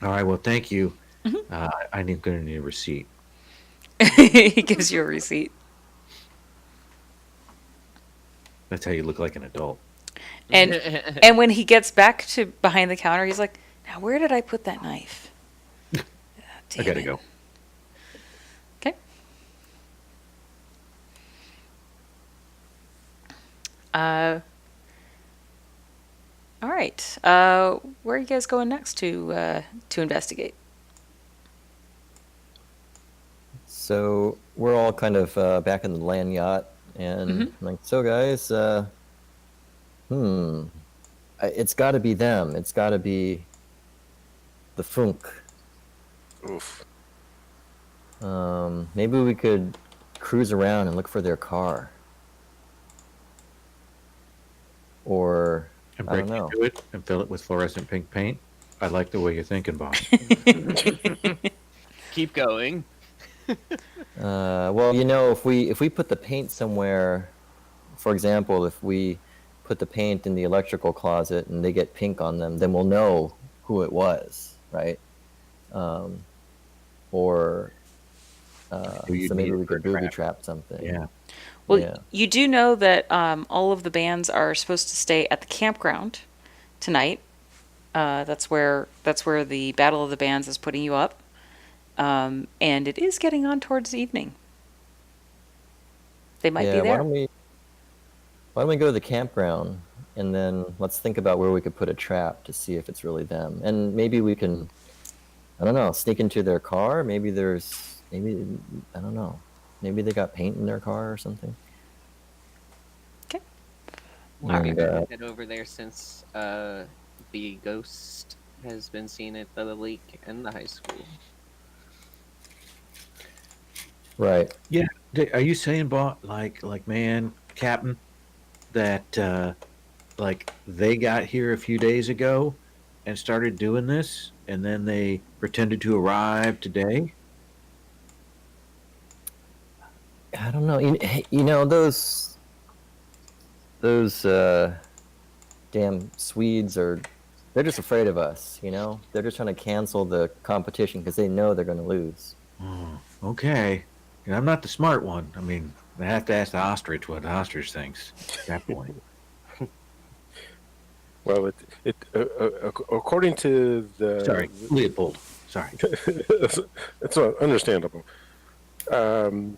Speaker 5: All right. Well, thank you. I'm going to need a receipt.
Speaker 2: He gives you a receipt.
Speaker 5: That's how you look like an adult.
Speaker 2: And when he gets back to behind the counter, he's like, "Now, where did I put that knife?"
Speaker 5: I gotta go.
Speaker 2: Okay. All right. Where are you guys going next to investigate?
Speaker 3: So we're all kind of back in the land yacht, and I'm like, so guys, it's got to be them. It's got to be the Funk.
Speaker 4: Oof.
Speaker 3: Maybe we could cruise around and look for their car, or
Speaker 5: And
Speaker 3: I don't
Speaker 5: break
Speaker 3: know.
Speaker 5: into it and fill it with fluorescent pink paint. I like the way you're thinking, boss.
Speaker 1: Keep going.
Speaker 3: Well, if we put the paint somewhere, for example, if we put the paint in the electrical closet and they get pink on them, then we'll know who it was, right? Or
Speaker 5: Who you'd
Speaker 3: so maybe
Speaker 5: need
Speaker 3: we
Speaker 5: for a
Speaker 3: could booby
Speaker 5: trap.
Speaker 3: trap something.
Speaker 5: Yeah.
Speaker 2: Well,
Speaker 3: Yeah.
Speaker 2: you do know that all of the bands are supposed to stay at the campground tonight. That's where the Battle of the Bands is putting you up, and it is getting on towards evening. They might be
Speaker 3: Yeah. Why
Speaker 2: there.
Speaker 3: don't we go to the campground and then let's think about where we could put a trap to see if it's really them, and maybe we can, I don't know, sneak into their car. Maybe I don't know. Maybe they got paint in their car or something.
Speaker 2: Okay.
Speaker 1: Might be
Speaker 3: And,
Speaker 1: better to head over there since the ghost has been seen at the lake and the high school.
Speaker 3: right.
Speaker 5: Yeah. Are you saying, boss, man, Captain, that like they got here a few days ago and started doing this, and then they pretended to arrive today?
Speaker 3: I don't know. Those damn Swedes they're just afraid of us, They're just trying to cancel the competition because they know they're going to lose.
Speaker 5: Oh, okay. And I'm not the smart one. I mean, I have to ask the ostrich what the ostrich thinks at that point.
Speaker 4: Well, according to the
Speaker 5: Sorry, Leopold. Sorry.
Speaker 4: it's understandable. According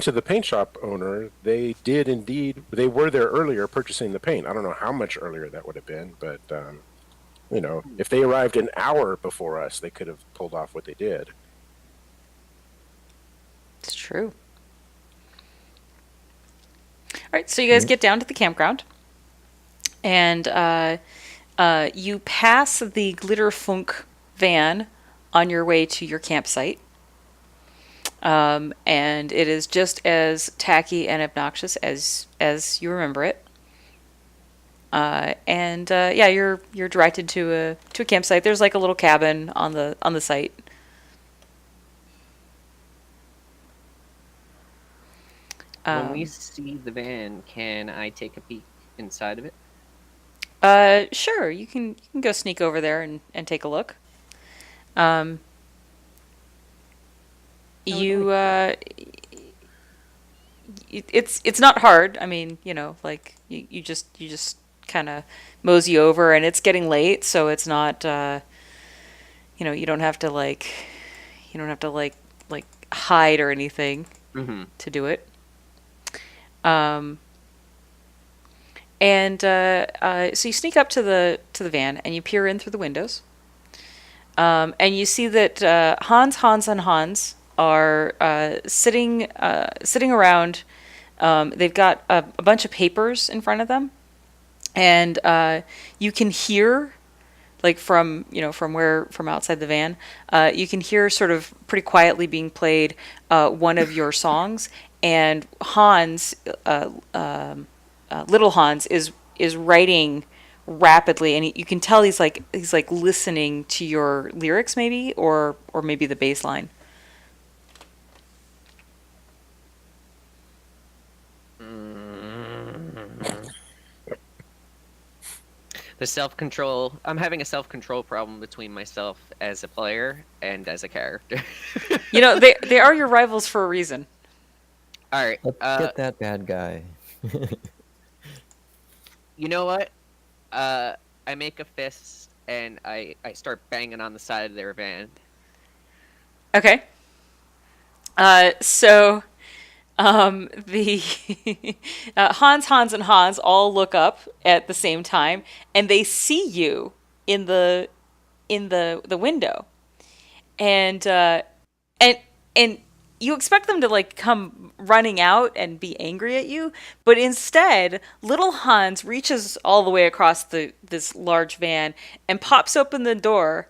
Speaker 4: to the paint shop owner, they were there earlier purchasing the paint. I don't know how much earlier that would have been, but if they arrived an hour before us, they could have pulled off what they did.
Speaker 2: It's true. All right, so you guys get down to the campground, and you pass the Glitter Funk van on your way to your campsite. And it is just as tacky and obnoxious as you remember it. You're directed to a campsite. There's like a little cabin on the site.
Speaker 1: When we see the van, can I take a peek inside of it?
Speaker 2: Sure, you can go sneak over there and take a look. It's not hard. I mean, like you just kind of mosey over, and it's getting late, so it's not you don't have to like hide or anything to do it. So you sneak up to the van and you peer in through the windows. And you see that Hans, and Hans are sitting around. They've got a bunch of papers in front of them, and you can hear, like from outside the van, you can hear sort of pretty quietly being played one of your songs, and Hans, little Hans, is writing rapidly, and you can tell he's like listening to your lyrics, maybe, or maybe the bass line.
Speaker 1: The self-control. I'm having a self-control problem between myself as a player and as a character.
Speaker 2: They are your rivals for a reason.
Speaker 1: All right.
Speaker 3: Let's get that bad guy.
Speaker 1: You know what? I make a fist and I start banging on the side of their van.
Speaker 2: Okay. So the Hans, and Hans all look up at the same time, and they see you in the window, and and and you expect them to like come running out and be angry at you, but instead, little Hans reaches all the way across the this large van and pops open the door,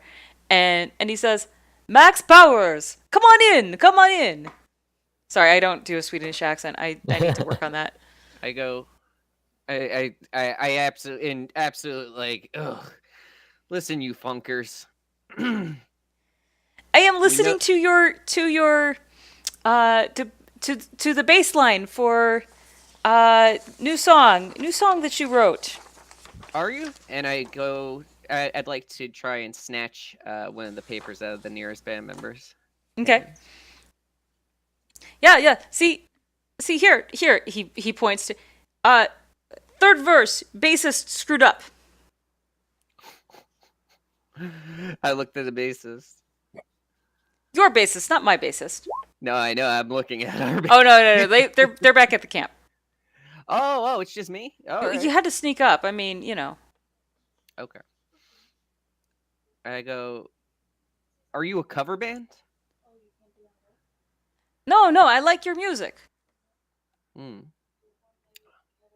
Speaker 2: and he says, "Max Powers, come on in, come on in." Sorry, I don't do a Swedish accent. I need to work on that.
Speaker 1: I go. I absolutely like. Ugh. Listen, you funkers.
Speaker 2: I am
Speaker 1: We know.
Speaker 2: listening to your uh to to the bass line for new song that you wrote.
Speaker 1: Are you? And I go. I'd like to try and snatch one of the papers out of the nearest band members.
Speaker 2: Okay.
Speaker 1: hands.
Speaker 2: Yeah. See here. He points to uh third verse, bassist screwed up.
Speaker 1: I looked at the bassist.
Speaker 2: Your bassist, not my bassist.
Speaker 1: No, I know. I'm looking at our.
Speaker 2: Oh no. They're back at the camp.
Speaker 1: Oh, it's just me. All right.
Speaker 2: You had to sneak up. I mean, you know.
Speaker 1: Okay. I go. Are you a cover band?
Speaker 2: No, I like your music.
Speaker 1: Hmm.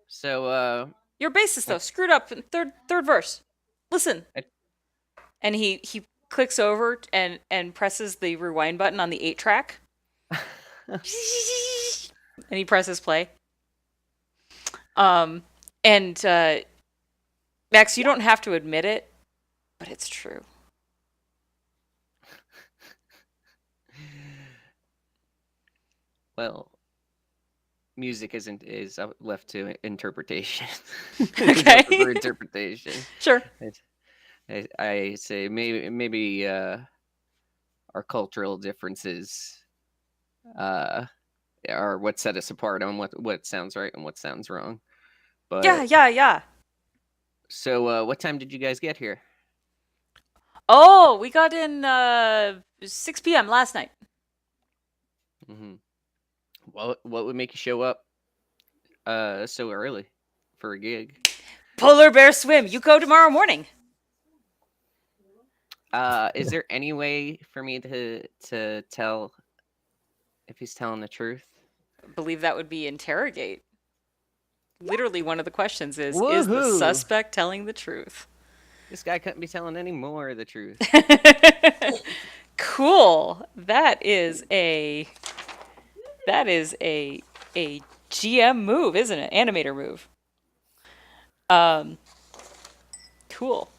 Speaker 1: So,
Speaker 2: Your bassist though screwed up in third verse. Listen.
Speaker 1: I-
Speaker 2: And he clicks over and presses the rewind button on the 8-track. And he presses play. And Max, you don't have to admit it, but it's true.
Speaker 1: well, music is left to interpretation.
Speaker 2: Okay.
Speaker 1: Left for interpretation.
Speaker 2: Sure.
Speaker 1: I say maybe our cultural differences are what set us apart on what sounds right and what sounds wrong. But
Speaker 2: Yeah.
Speaker 1: so what time did you guys get here?
Speaker 2: Oh, we got in 6 p.m. last night.
Speaker 1: Mm-hmm. Well, what would make you show up so early for a gig?
Speaker 2: Polar bear swim. You go tomorrow morning.
Speaker 1: Is there any way for me to tell if he's telling the truth?
Speaker 2: I believe that would be interrogate. Literally, one of the questions is the
Speaker 1: Woohoo!
Speaker 2: suspect telling the truth?
Speaker 1: This guy couldn't be telling any more of the truth.
Speaker 2: Cool. That is a GM move, isn't it? Animator move. Cool.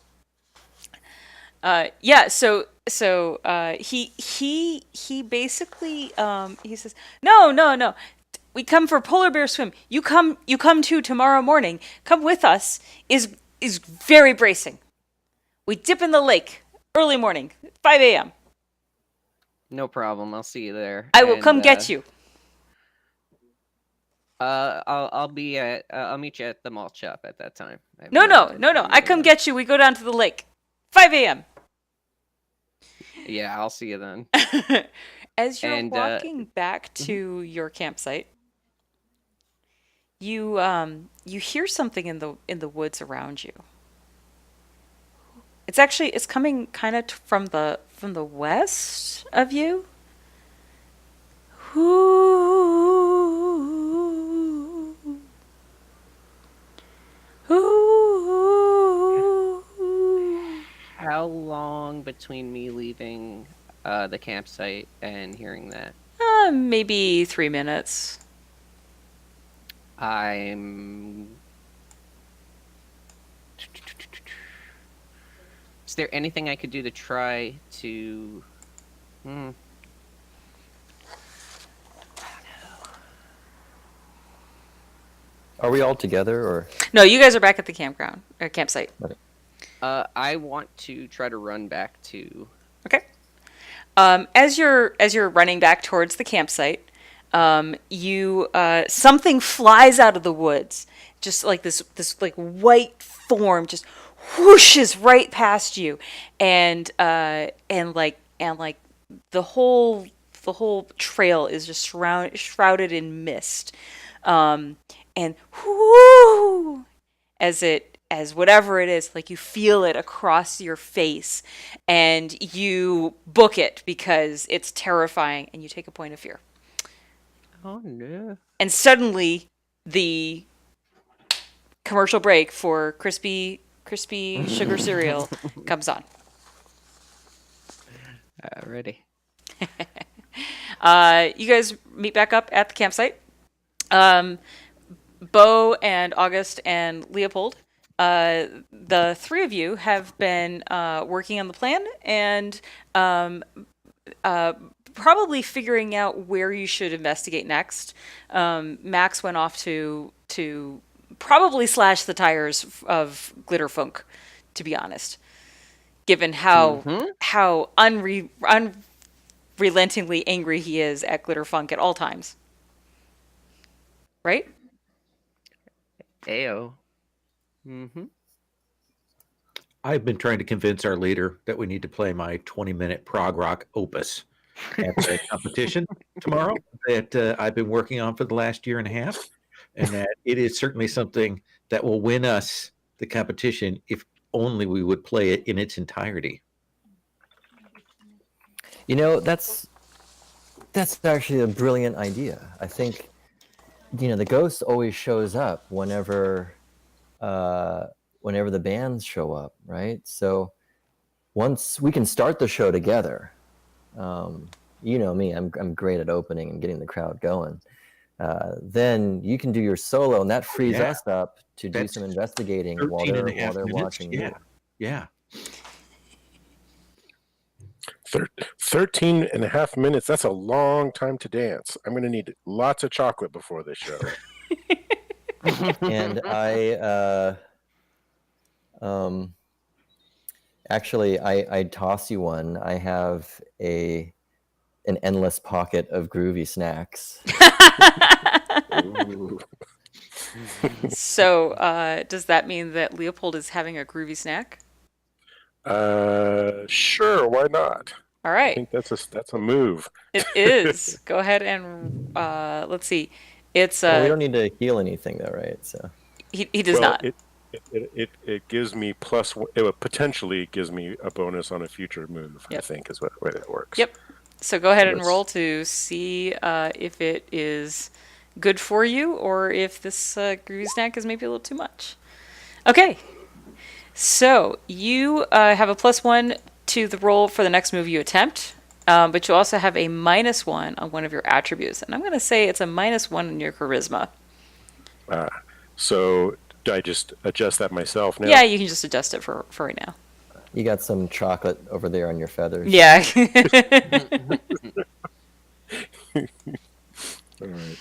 Speaker 2: Yeah. So he basically he says no. We come for polar bear swim. You come too tomorrow morning. Come with us. Is very bracing. We dip in the lake early morning, 5 a.m.
Speaker 1: No problem. I'll see you there.
Speaker 2: I will
Speaker 1: And,
Speaker 2: come get you.
Speaker 1: I'll meet you at the Malt Shop at that time.
Speaker 2: No. I come get you. We go down to the lake, 5 a.m.
Speaker 1: Yeah, I'll see you then.
Speaker 2: As you're
Speaker 1: And,
Speaker 2: walking back to your campsite, you hear something in the woods around you. It's coming kind of from the west of you. Ooh. Ooh.
Speaker 1: How long between me leaving the campsite and hearing that?
Speaker 2: Maybe 3 minutes.
Speaker 1: Is there anything I could do to try to?
Speaker 3: Are we all together or?
Speaker 2: No, you guys are back at the campground or campsite.
Speaker 1: I want to try to run back to.
Speaker 2: Okay. As you're running back towards the campsite, you something flies out of the woods, just like this like white form just whooshes right past you, and like the whole trail is just shrouded in mist, um, and whoo, as whatever it is, like you feel it across your face, and you book it because it's terrifying, and you take a point of fear.
Speaker 1: Oh no.
Speaker 2: And suddenly, the commercial break for crispy sugar cereal comes on.
Speaker 1: Ready.
Speaker 2: You guys meet back up at the campsite. Um, Bo and August and Leopold, the three of you have been working on the plan and uh, probably figuring out where you should investigate next. Max went off to probably slash the tires of Glitterfunk, to be honest, given
Speaker 1: Mm-hmm.
Speaker 2: how unrelentingly angry he is at Glitterfunk at all times. Right?
Speaker 1: Ayo. Mm-hmm.
Speaker 5: I've been trying to convince our leader that we need to play my 20-minute prog rock opus at the competition tomorrow that I've been working on for the last year and a half, and that it is certainly something that will win us the competition if only we would play it in its entirety.
Speaker 3: You know, that's actually a brilliant idea. I think, the ghost always shows up whenever whenever the bands show up, right? So once we can start the show together, you know me, I'm great at opening and getting the crowd going. Then you can do your solo, and that frees
Speaker 5: Yeah.
Speaker 3: us up to do
Speaker 5: That's
Speaker 3: some investigating
Speaker 5: 13 and a half
Speaker 3: while they're
Speaker 5: minutes.
Speaker 3: watching
Speaker 5: Yeah.
Speaker 3: you.
Speaker 5: Yeah.
Speaker 4: 13 and a half minutes. That's a long time to dance. I'm going to need lots of chocolate before this show.
Speaker 3: And actually, I toss you one. I have an endless pocket of groovy snacks.
Speaker 4: Ooh.
Speaker 2: So, does that mean that Leopold is having a groovy snack?
Speaker 4: Sure, why not?
Speaker 2: All
Speaker 4: I
Speaker 2: right,
Speaker 4: think that's a move.
Speaker 2: it is. Go ahead and let's see. It's
Speaker 3: Well, we don't need to heal anything, though, right? So
Speaker 2: he does
Speaker 4: Well,
Speaker 2: not.
Speaker 4: it gives me plus one. It potentially gives me a bonus on a future move. I
Speaker 2: Yep.
Speaker 4: think is what way that works.
Speaker 2: Yep. So go ahead and
Speaker 4: Let's-
Speaker 2: roll to see if it is good for you or if this groovy snack is maybe a little too much. Okay. So you have a +1 to the roll for the next move you attempt, but you also have a -1 on one of your attributes, and I'm going to say it's a -1 in your charisma.
Speaker 4: So do I just adjust that myself now?
Speaker 2: Yeah, you can just adjust it for right now.
Speaker 3: you got some chocolate over there on your feathers.
Speaker 2: Yeah.
Speaker 4: All right.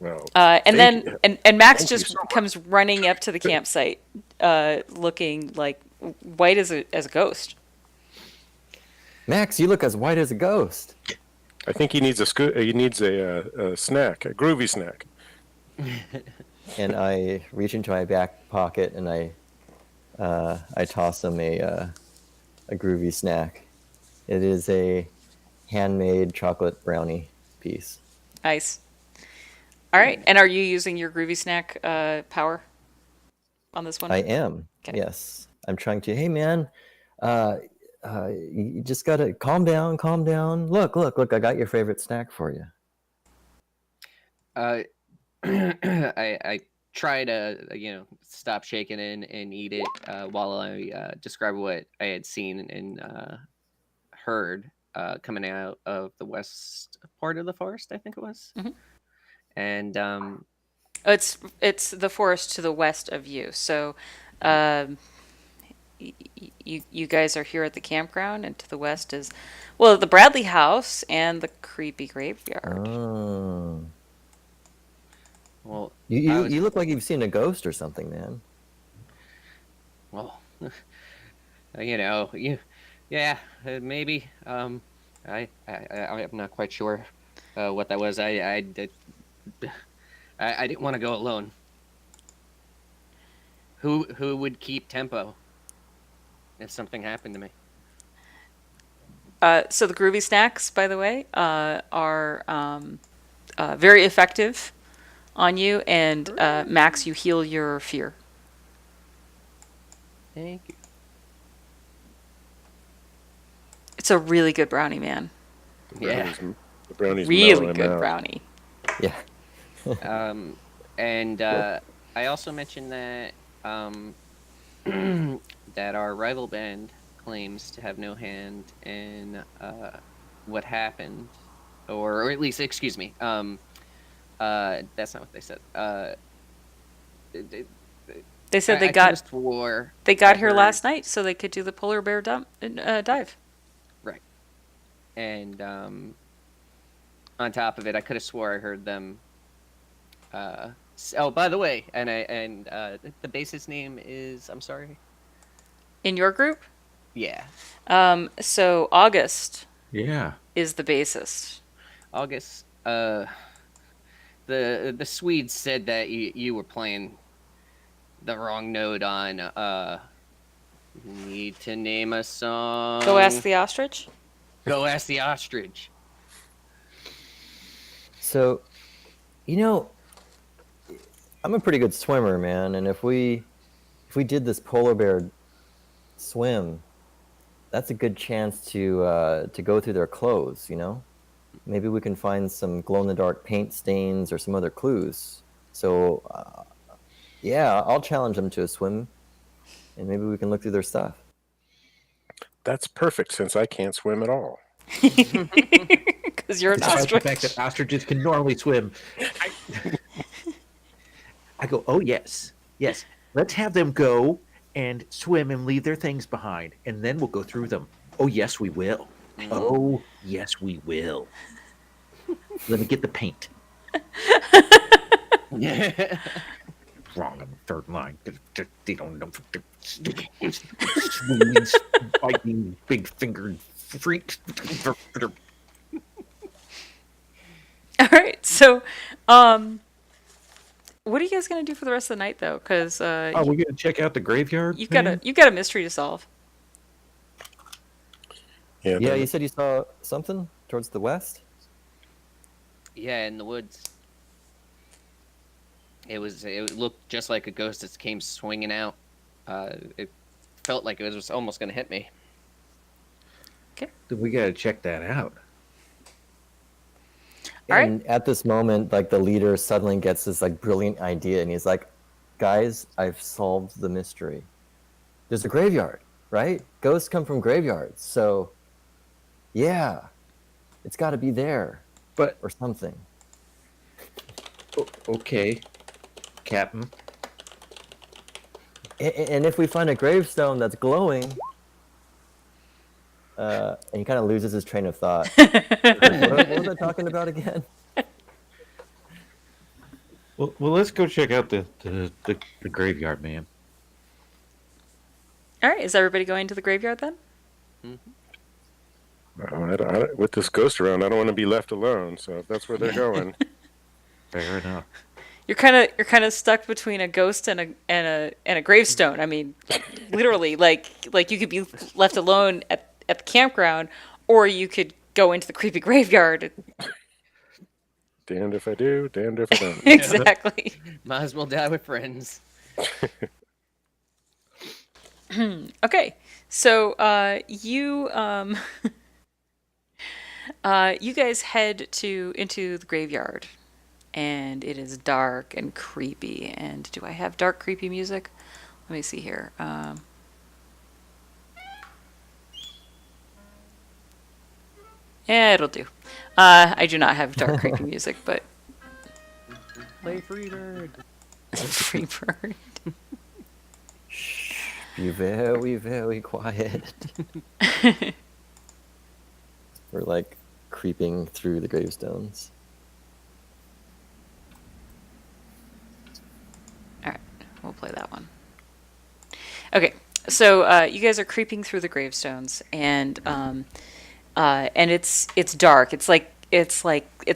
Speaker 4: Well,
Speaker 2: And
Speaker 4: thank
Speaker 2: then
Speaker 4: you.
Speaker 2: and Max
Speaker 4: Thank you
Speaker 2: just
Speaker 4: so much.
Speaker 2: comes running up to the campsite, looking like white as a ghost.
Speaker 3: Max, you look as white as a ghost.
Speaker 4: I think he needs a snack, a groovy snack.
Speaker 3: And I reach into my back pocket and I toss him a groovy snack. It is a handmade chocolate brownie piece.
Speaker 2: Nice. All right. And are you using your groovy snack power on this one?
Speaker 3: I am.
Speaker 2: Okay.
Speaker 3: Yes, I'm trying to. Hey, man, you just gotta calm down. Calm down. Look. I got your favorite snack for you.
Speaker 1: I try to stop shaking and eat it while I describe what I had seen and heard coming out of the west part of the forest. I think it was,
Speaker 2: Mhm.
Speaker 1: and
Speaker 2: It's the forest to the west of you. So, um, you guys are here at the campground, and to the west is, well, the Bradley house and the creepy graveyard.
Speaker 3: Oh,
Speaker 1: well,
Speaker 3: you look like you've seen a ghost or something, man.
Speaker 1: well, yeah, maybe. I'm not quite sure what that was. I didn't want to go alone. Who would keep tempo if something happened to me?
Speaker 2: So the groovy snacks, by the way, are very effective on you, and Max, you heal your fear.
Speaker 1: Thank you.
Speaker 2: It's a really good brownie, man.
Speaker 1: Yeah.
Speaker 4: The brownies
Speaker 2: Really
Speaker 4: mellow him
Speaker 2: good
Speaker 4: out.
Speaker 2: brownie.
Speaker 3: Yeah.
Speaker 1: And I also mentioned that um, that our rival band claims to have no hand in what happened, or at least, excuse me, that's not what they said. It-
Speaker 2: They said
Speaker 1: I could have swore
Speaker 2: they
Speaker 1: I
Speaker 2: got here
Speaker 1: heard
Speaker 2: last night so they could do the polar bear dive.
Speaker 1: right, and on top of it, I could have swore I heard them. Oh, by the way, the bassist name is, I'm sorry.
Speaker 2: In your group?
Speaker 1: Yeah,
Speaker 2: So August
Speaker 5: Yeah.
Speaker 2: is the bassist.
Speaker 1: August. The Swedes said that you were playing the wrong note on need to name a song.
Speaker 2: Go ask the ostrich.
Speaker 1: Go ask the ostrich.
Speaker 3: So, you know, I'm a pretty good swimmer, man, and if we did this polar bear swim, that's a good chance to go through their clothes, you know? Maybe we can find some glow-in-the-dark paint stains or some other clues. So, yeah, I'll challenge them to a swim, and maybe we can look through their stuff.
Speaker 4: That's perfect since I can't swim at all.
Speaker 2: Because you're an
Speaker 5: Despite the fact that
Speaker 2: ostrich.
Speaker 5: ostriches can normally swim, I go, oh yes, yes. Let's have them go and swim and leave their things behind, and then we'll go through them. Oh yes, we will. Oh yes, we will. Let me get the paint.
Speaker 1: Yeah.
Speaker 5: Wrong on the third line. They don't know. Swedes, biting, big-fingered freaks.
Speaker 2: All right. So, what are you guys gonna do for the rest of the night, though? Because
Speaker 5: Are we gonna check out the graveyard?
Speaker 2: you've
Speaker 5: man?
Speaker 2: got a mystery to solve.
Speaker 4: Yeah,
Speaker 3: Yeah, you said you saw something towards the west?
Speaker 1: Yeah, in the woods. It looked just like a ghost that came swinging out. It felt like it was almost going to hit me.
Speaker 5: Then we gotta check that out.
Speaker 2: All right.
Speaker 3: And at this moment, like the leader suddenly gets this like brilliant idea, and he's like, "Guys, I've solved the mystery. There's a graveyard, right? Ghosts come from graveyards, so yeah, it's got to be there
Speaker 5: But
Speaker 3: or something."
Speaker 5: okay, Captain.
Speaker 3: And if we find a gravestone that's glowing, and he kind of loses his train of thought. What was I talking about again?
Speaker 5: Well, let's go check out the graveyard, man.
Speaker 2: All right. Is everybody going to the graveyard then?
Speaker 4: with this ghost around, I don't want to be left alone. So if that's where they're going,
Speaker 5: Fair enough.
Speaker 2: You're kind of stuck between a ghost and a gravestone. I mean, literally, like you could be left alone at the campground, or you could go into the creepy graveyard.
Speaker 4: damned if I do, damned if I don't.
Speaker 2: Exactly.
Speaker 1: Might as well die with friends.
Speaker 2: Okay, so you you guys head into the graveyard, and it is dark and creepy. And do I have dark creepy music? Let me see here. Yeah, it'll do. I do not have dark creepy music, but
Speaker 1: Play Freebird.
Speaker 2: Freebird.
Speaker 3: Be very, very quiet. We're like creeping through the gravestones.
Speaker 2: All right, we'll play that one. Okay, so you guys are creeping through the gravestones, and it's dark. It's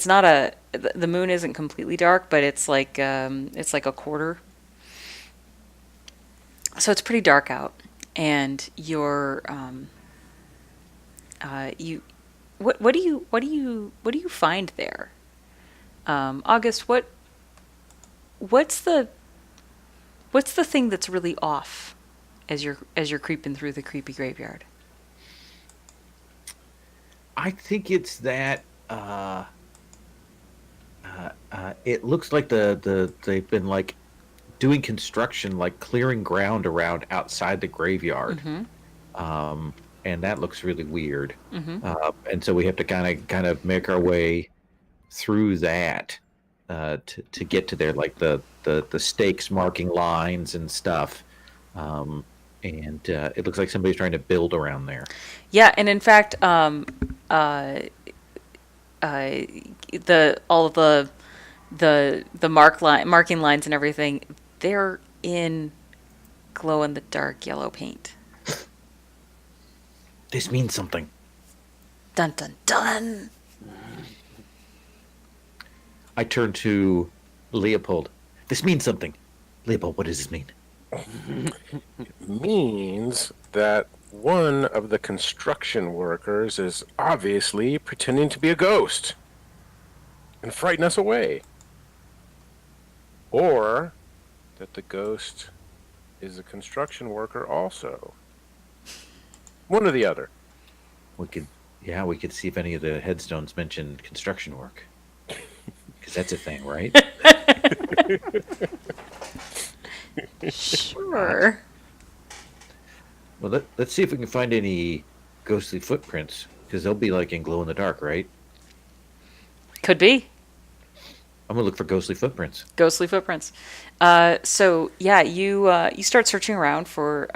Speaker 2: not the moon isn't completely dark, but it's like a quarter. So it's pretty dark out, and You, what do you find there? August, what's the thing that's really off as you're creeping through the creepy graveyard?
Speaker 5: I think it's that it looks like they've been like doing construction, like clearing ground around outside the graveyard, and that looks really weird. And so we have to kind of make our way through that to get to there, like the stakes marking lines and stuff. And it looks like somebody's trying to build around there.
Speaker 2: Yeah, and in fact, the all of the marking lines and everything, they're in glow in the dark yellow paint.
Speaker 5: This means something.
Speaker 2: Dun dun dun.
Speaker 5: I turn to Leopold. This means something. Leopold, what does this mean?
Speaker 4: Means that one of the construction workers is obviously pretending to be a ghost and frighten us away. Or that the ghost is a construction worker also. One or the other.
Speaker 5: We could see if any of the headstones mention construction work. Because that's a thing, right?
Speaker 2: Sure.
Speaker 5: Well, let's see if we can find any ghostly footprints. Because they'll be like in glow in the dark, right?
Speaker 2: Could be.
Speaker 5: I'm gonna look for ghostly footprints.
Speaker 2: Ghostly footprints. So yeah, you start searching around for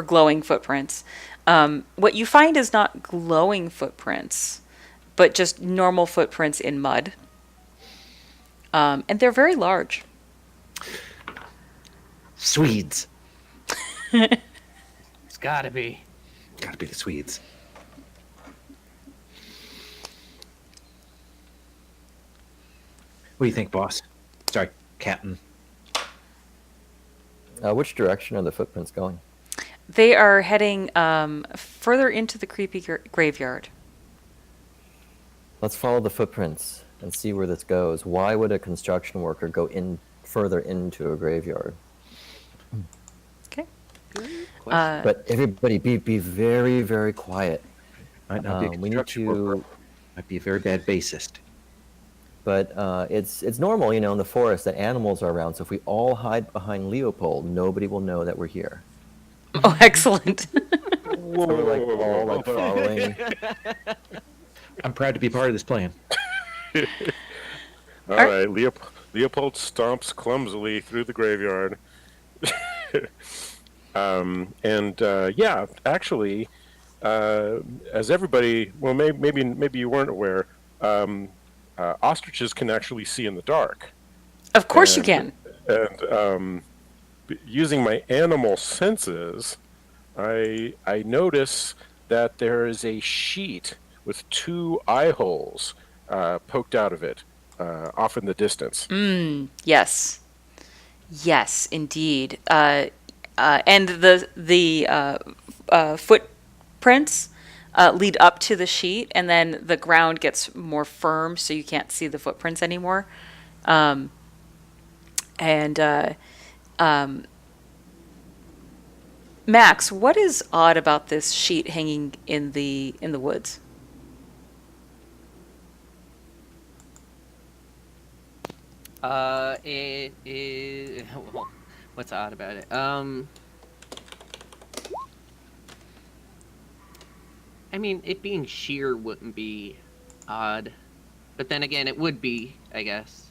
Speaker 2: glowing footprints. What you find is not glowing footprints, but just normal footprints in mud. And they're very large.
Speaker 5: Swedes.
Speaker 1: It's gotta be.
Speaker 5: Gotta be the Swedes. What do you think, boss? Sorry, Captain.
Speaker 3: Which direction are the footprints going?
Speaker 2: They are heading further into the creepy graveyard.
Speaker 3: Let's follow the footprints and see where this goes. Why would a construction worker go in further into a graveyard?
Speaker 2: Okay.
Speaker 3: But everybody, be very, very quiet.
Speaker 5: Might not be a
Speaker 3: We need
Speaker 5: construction worker.
Speaker 3: to,
Speaker 5: Might be a very bad bassist.
Speaker 3: but it's normal, in the forest that animals are around. So if we all hide behind Leopold, nobody will know that we're here.
Speaker 2: Oh, excellent.
Speaker 3: So we're like all like following.
Speaker 5: I'm proud to be part of this plan.
Speaker 4: All right, Leopold stomps clumsily through the graveyard. Yeah, actually, as everybody, well, maybe you weren't aware, ostriches can actually see in the dark.
Speaker 2: Of course you can.
Speaker 4: And using my animal senses, I notice that there is a sheet with 2 eye holes poked out of it, off in the distance.
Speaker 2: Yes. Yes, indeed. And the footprints lead up to the sheet, and then the ground gets more firm, so you can't see the footprints anymore. Max, what is odd about this sheet hanging in the woods?
Speaker 1: It is. Well, what's odd about it? I mean, it being sheer wouldn't be odd, but then again, it would be, I guess.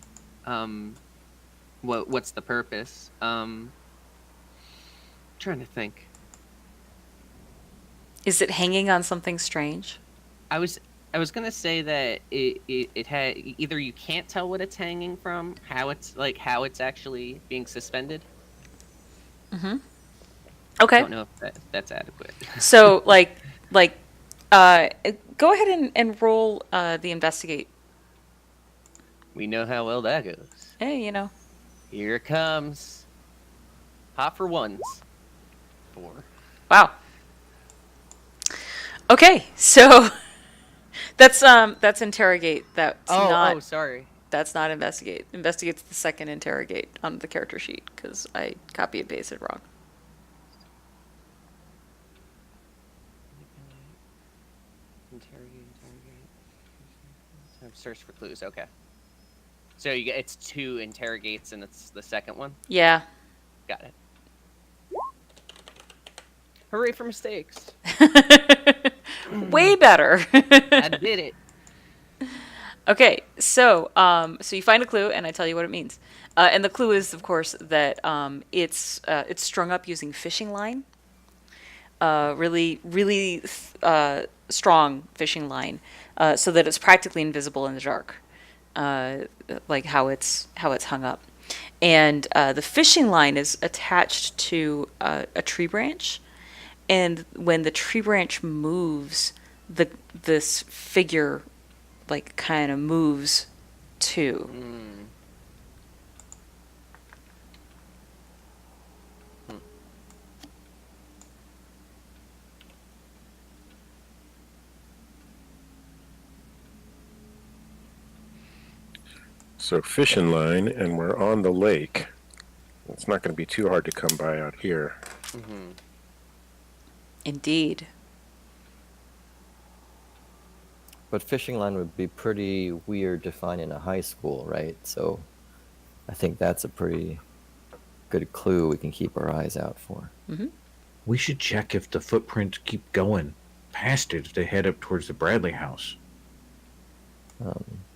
Speaker 1: What's the purpose? Trying to think.
Speaker 2: Is it hanging on something strange?
Speaker 1: I was gonna say that it had either you can't tell what it's hanging from, how it's actually being suspended. I
Speaker 2: Okay.
Speaker 1: don't know if that's adequate.
Speaker 2: So, go ahead and roll the investigate.
Speaker 1: We know how well that goes.
Speaker 2: Hey,
Speaker 1: Here it comes. Hot for ones. 4.
Speaker 2: Wow. Okay, so that's interrogate.
Speaker 1: Oh, sorry.
Speaker 2: That's not investigate. Investigate's the second interrogate on the character sheet because I copy and pasted wrong.
Speaker 1: Interrogate. Search for clues. Okay. So it's 2 interrogates, and it's the second one.
Speaker 2: Yeah.
Speaker 1: Got it. Hooray for mistakes!
Speaker 2: Way better.
Speaker 1: I did it.
Speaker 2: Okay, so you find a clue, and I tell you what it means. And the clue is, of course, that it's strung up using fishing line. Really strong fishing line, so that it's practically invisible in the dark, like how it's hung up. And the fishing line is attached to a tree branch, and when the tree branch moves, this figure like kind of moves too.
Speaker 4: So fishing line, and we're on the lake. It's not going to be too hard to come by out here.
Speaker 2: Indeed.
Speaker 3: But fishing line would be pretty weird to find in a high school, right? So I think that's a pretty good clue we can keep our eyes out for.
Speaker 5: We should check if the footprints keep going past it if they head up towards the Bradley house.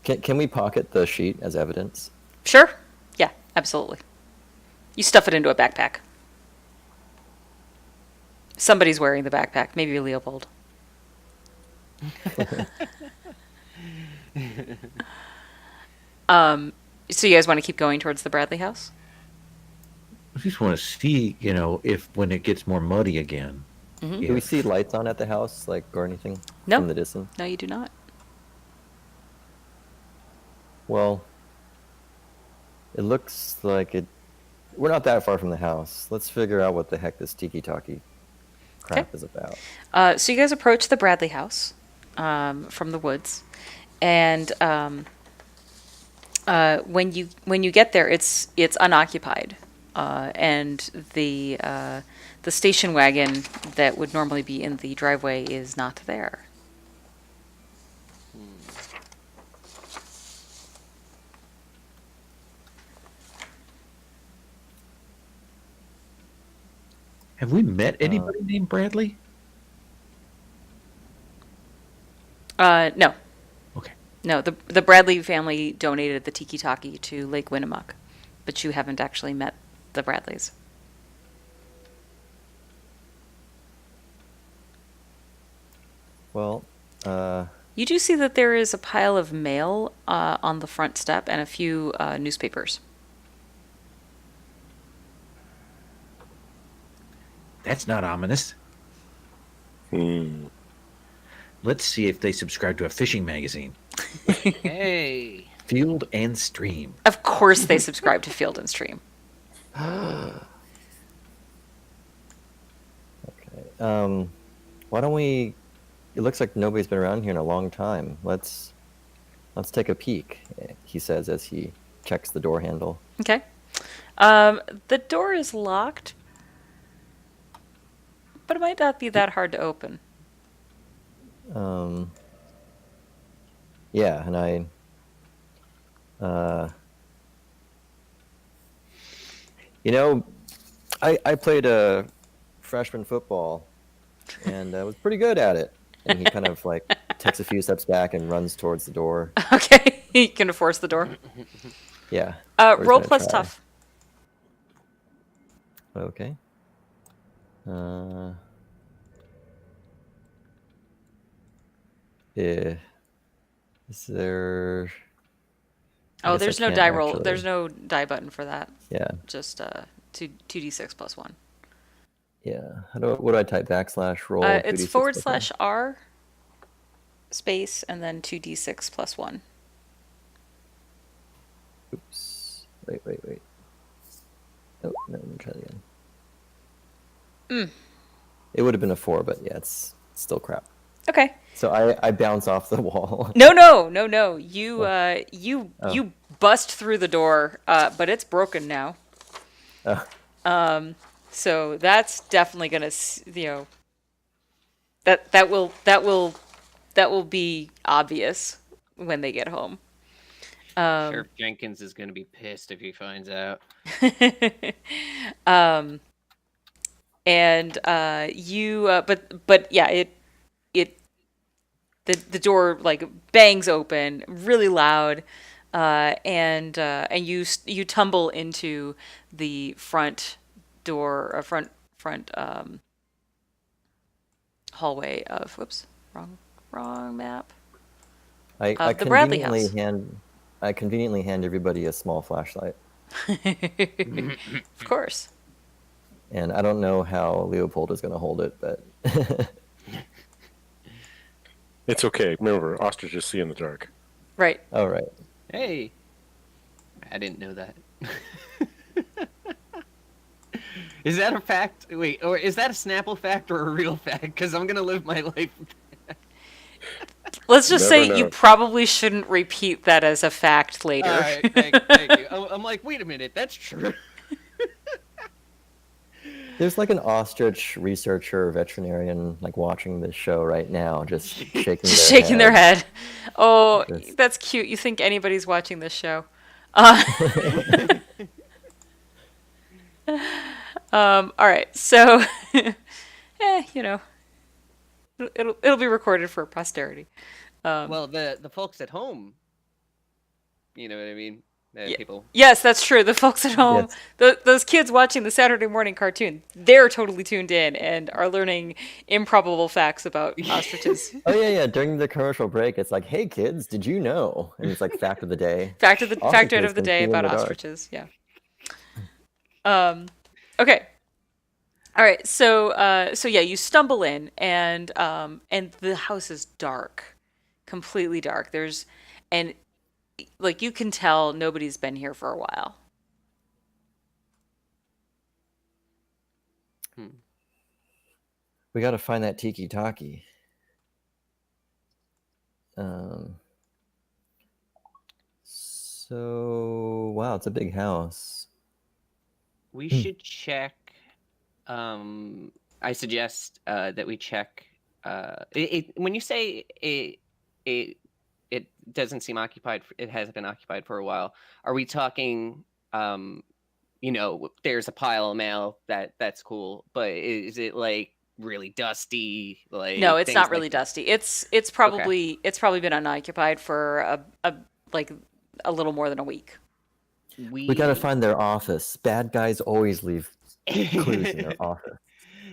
Speaker 3: Can we pocket the sheet as evidence?
Speaker 2: Sure. Yeah, absolutely. You stuff it into a backpack. Somebody's wearing the backpack. Maybe Leopold. So you guys want to keep going towards the Bradley house?
Speaker 5: I just want to see, if when it gets more muddy again.
Speaker 3: Do we see lights on at the house, like, or anything
Speaker 2: No.
Speaker 3: from the distance?
Speaker 2: No, you do not.
Speaker 3: Well, it looks like it. We're not that far from the house. Let's figure out what the heck this tiki-taki crap is about.
Speaker 2: So you guys approach the Bradley house from the woods, and when you get there, it's unoccupied, and the station wagon that would normally be in the driveway is not there.
Speaker 5: Have we met anybody named Bradley?
Speaker 2: No.
Speaker 5: Okay.
Speaker 2: No, the Bradley family donated the tiki-taki to Lake Winnemucca, but you haven't actually met the Bradleys.
Speaker 3: Well,
Speaker 2: You do see that there is a pile of mail on the front step and a few newspapers.
Speaker 5: That's not ominous. Let's see if they subscribe to a fishing magazine.
Speaker 1: Hey.
Speaker 5: Field and Stream.
Speaker 2: Of course they subscribe to Field and Stream.
Speaker 3: okay. Why don't we? It looks like nobody's been around here in a long time. Let's take a peek. He says as he checks the door handle.
Speaker 2: Okay. The door is locked, but it might not be that hard to open.
Speaker 3: Yeah, and I played freshman football, and I was pretty good at it. And he kind of like takes a few steps back and runs towards the door.
Speaker 2: Okay, you can force the door.
Speaker 3: Yeah.
Speaker 2: Roll plus tough.
Speaker 3: Okay. Yeah. Is there?
Speaker 2: Oh,
Speaker 3: guess I
Speaker 2: there's no
Speaker 3: can't
Speaker 2: die roll.
Speaker 3: actually-
Speaker 2: There's no die button for that.
Speaker 3: Yeah.
Speaker 2: Just 2d6 plus 1.
Speaker 3: Yeah. What do I type? Backslash roll.
Speaker 2: It's
Speaker 3: 2d6 plus one?
Speaker 2: /R space and then 2d6 plus 1.
Speaker 3: Oops. Wait. Oh, no, let me try that again. It would have been a 4, but yeah, it's still crap.
Speaker 2: Okay.
Speaker 3: So I bounce off the wall.
Speaker 2: No. You
Speaker 3: Oh.
Speaker 2: you bust through the door, but it's broken now. So that's definitely gonna, that will be obvious when they get home.
Speaker 1: Sheriff Jenkins is going to be pissed if he finds out.
Speaker 2: And but yeah, it the door like bangs open really loud, and you tumble into the front door, front hallway of, whoops, wrong map,
Speaker 3: I, I
Speaker 2: of the Bradley
Speaker 3: conveniently
Speaker 2: house.
Speaker 3: hand I conveniently hand everybody a small flashlight.
Speaker 2: Of course.
Speaker 3: And I don't know how Leopold is going to hold it, but
Speaker 4: It's okay. Remember, ostriches see in the dark.
Speaker 2: Right.
Speaker 3: all right.
Speaker 1: Hey, I didn't know that. Is that a fact? Wait, or is that a Snapple fact or a real fact? Because I'm gonna live my life.
Speaker 2: Let's just
Speaker 4: Never
Speaker 2: say you
Speaker 4: know.
Speaker 2: probably shouldn't repeat that as a fact later.
Speaker 1: All right, thank you. I'm like, wait a minute, that's true.
Speaker 3: There's like an ostrich researcher, veterinarian, like watching this show right now, just shaking
Speaker 2: Just
Speaker 3: their
Speaker 2: shaking their head. Oh,
Speaker 3: Yes.
Speaker 2: that's cute. You think anybody's watching this show? All right. So, you know, it'll be recorded for posterity.
Speaker 1: Well, the folks at home, you know what I mean?
Speaker 2: Yeah.
Speaker 1: People.
Speaker 2: Yes, that's true. The folks at home,
Speaker 3: Yes.
Speaker 2: those kids watching the Saturday morning cartoon, they're totally tuned in and are learning improbable facts about ostriches.
Speaker 3: Oh yeah. During the commercial break, it's like, "Hey kids, did you know?" And it's like fact of the day.
Speaker 2: Factoid
Speaker 3: Ostriches
Speaker 2: of the
Speaker 3: can
Speaker 2: day
Speaker 3: see in
Speaker 2: about
Speaker 3: the dark.
Speaker 2: ostriches. Yeah. Okay. All right. So yeah, you stumble in, and the house is dark, completely dark. And like you can tell nobody's been here for a while.
Speaker 3: We got to find that tiki taki. Um. So wow, it's a big house.
Speaker 1: We should check. I suggest that we check. When you say it doesn't seem occupied. It has been occupied for a while. Are we talking? There's a pile of mail that's cool, but is it like really dusty?
Speaker 2: No,
Speaker 1: Like
Speaker 2: it's
Speaker 1: things
Speaker 2: not
Speaker 1: like
Speaker 2: really
Speaker 1: that?
Speaker 2: dusty. It's
Speaker 1: Okay.
Speaker 2: probably been unoccupied for like a little more than a week.
Speaker 3: We got to find their office. Bad guys always leave clues in their office.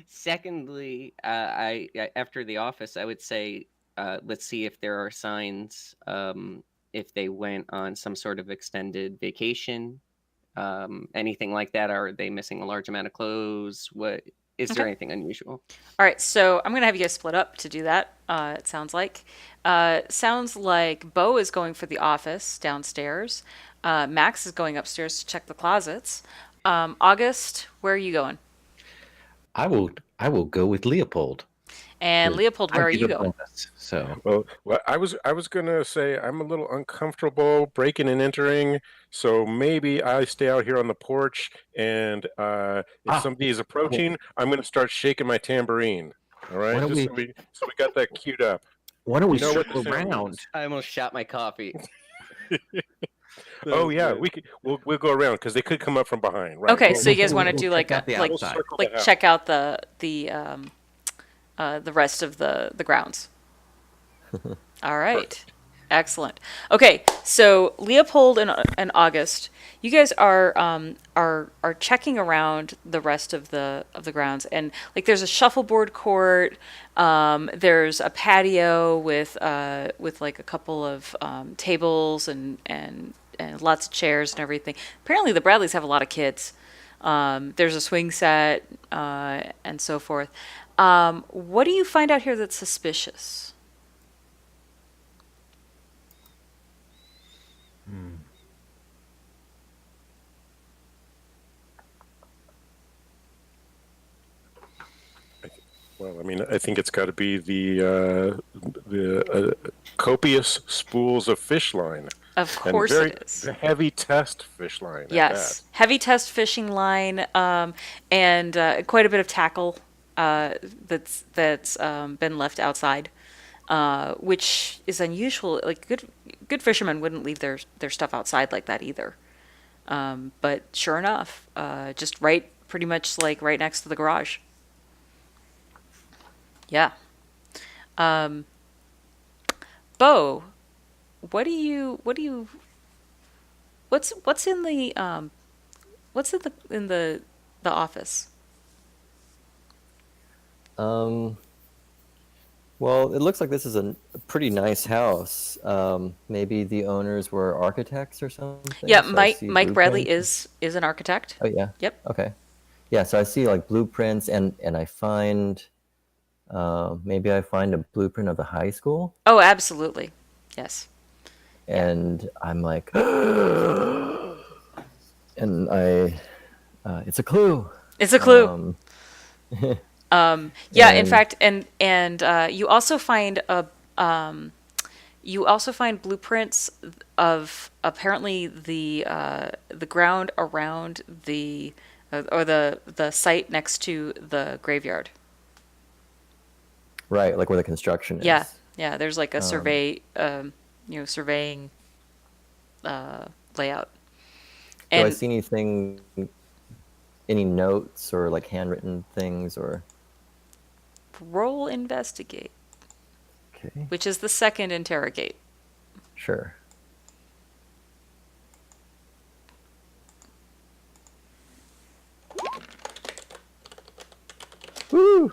Speaker 1: Secondly, after the office, I would say let's see if there are signs, if they went on some sort of extended vacation, anything like that. Are they missing a large amount of clothes? What is there
Speaker 2: Okay.
Speaker 1: anything unusual?
Speaker 2: All right, so I'm gonna have you guys split up to do that. It sounds like. Sounds like Bo is going for the office downstairs. Max is going upstairs to check the closets. August, where are you going?
Speaker 5: I will go with Leopold.
Speaker 2: And
Speaker 5: 'Cause
Speaker 2: Leopold,
Speaker 5: I
Speaker 2: where are
Speaker 5: get
Speaker 2: you
Speaker 5: a
Speaker 2: going?
Speaker 5: bonus. So
Speaker 4: Well, I was gonna say I'm a little uncomfortable breaking and entering, so maybe I stay out here on the porch, and if
Speaker 5: ah,
Speaker 4: somebody is
Speaker 5: well,
Speaker 4: approaching, I'm gonna start shaking my tambourine. All
Speaker 5: why
Speaker 4: right,
Speaker 5: don't
Speaker 4: just
Speaker 5: we
Speaker 4: so we got that queued up.
Speaker 5: why don't we
Speaker 4: You know what the
Speaker 5: circle
Speaker 4: sound
Speaker 5: around?
Speaker 4: means.
Speaker 1: I almost shot my coffee.
Speaker 4: Oh
Speaker 1: That's
Speaker 4: yeah,
Speaker 1: good.
Speaker 4: we'll go around because they could come up from behind. Right.
Speaker 2: Okay,
Speaker 4: We'll,
Speaker 2: so you guys
Speaker 4: we'll,
Speaker 2: want to
Speaker 5: We'll
Speaker 2: do like
Speaker 5: check
Speaker 2: a
Speaker 5: out the
Speaker 2: like
Speaker 4: we'll
Speaker 5: outside.
Speaker 4: circle the
Speaker 2: like
Speaker 4: house.
Speaker 2: check out the rest of the grounds. All right.
Speaker 4: Perfect.
Speaker 2: Excellent. Okay, so Leopold and August, you guys are checking around the rest of the grounds, and like there's a shuffleboard court, there's a patio with like a couple of tables and lots of chairs and everything. Apparently, the Bradleys have a lot of kids. There's a swing set and so forth. What do you find out here that's suspicious?
Speaker 4: Well, I mean, I think it's got to be the copious spools of fish line,
Speaker 2: Of
Speaker 4: and
Speaker 2: course
Speaker 4: very
Speaker 2: it is.
Speaker 4: heavy test fish line at that.
Speaker 2: Yes, heavy test fishing line, and quite a bit of tackle that's been left outside, which is unusual. Like good fishermen wouldn't leave their stuff outside like that either. But sure enough, just pretty much like right next to the garage. Yeah. Um, Bo, what's in the office?
Speaker 3: Um, well, it looks like this is a pretty nice house. Maybe the owners were architects or
Speaker 2: Yeah,
Speaker 3: something. So I
Speaker 2: Mike
Speaker 3: see
Speaker 2: Mike Bradley
Speaker 3: blueprints.
Speaker 2: is an architect.
Speaker 3: Oh yeah.
Speaker 2: Yep.
Speaker 3: Okay. Yeah. So I see like blueprints, and I find maybe I find a blueprint of the high school,
Speaker 2: Oh, absolutely. Yes. Yeah.
Speaker 3: and I'm like, and it's a clue.
Speaker 2: It's a clue.
Speaker 3: Um,
Speaker 2: Yeah, in
Speaker 3: and
Speaker 2: fact, and you also find blueprints of apparently the ground around or the site next to the graveyard.
Speaker 3: right, like where the construction
Speaker 2: Yeah,
Speaker 3: is.
Speaker 2: yeah. There's like a surveying layout.
Speaker 3: Do I
Speaker 2: And
Speaker 3: see anything, any notes or like handwritten things or?
Speaker 2: roll investigate,
Speaker 3: Okay,
Speaker 2: which is the second interrogate.
Speaker 3: sure. Woo!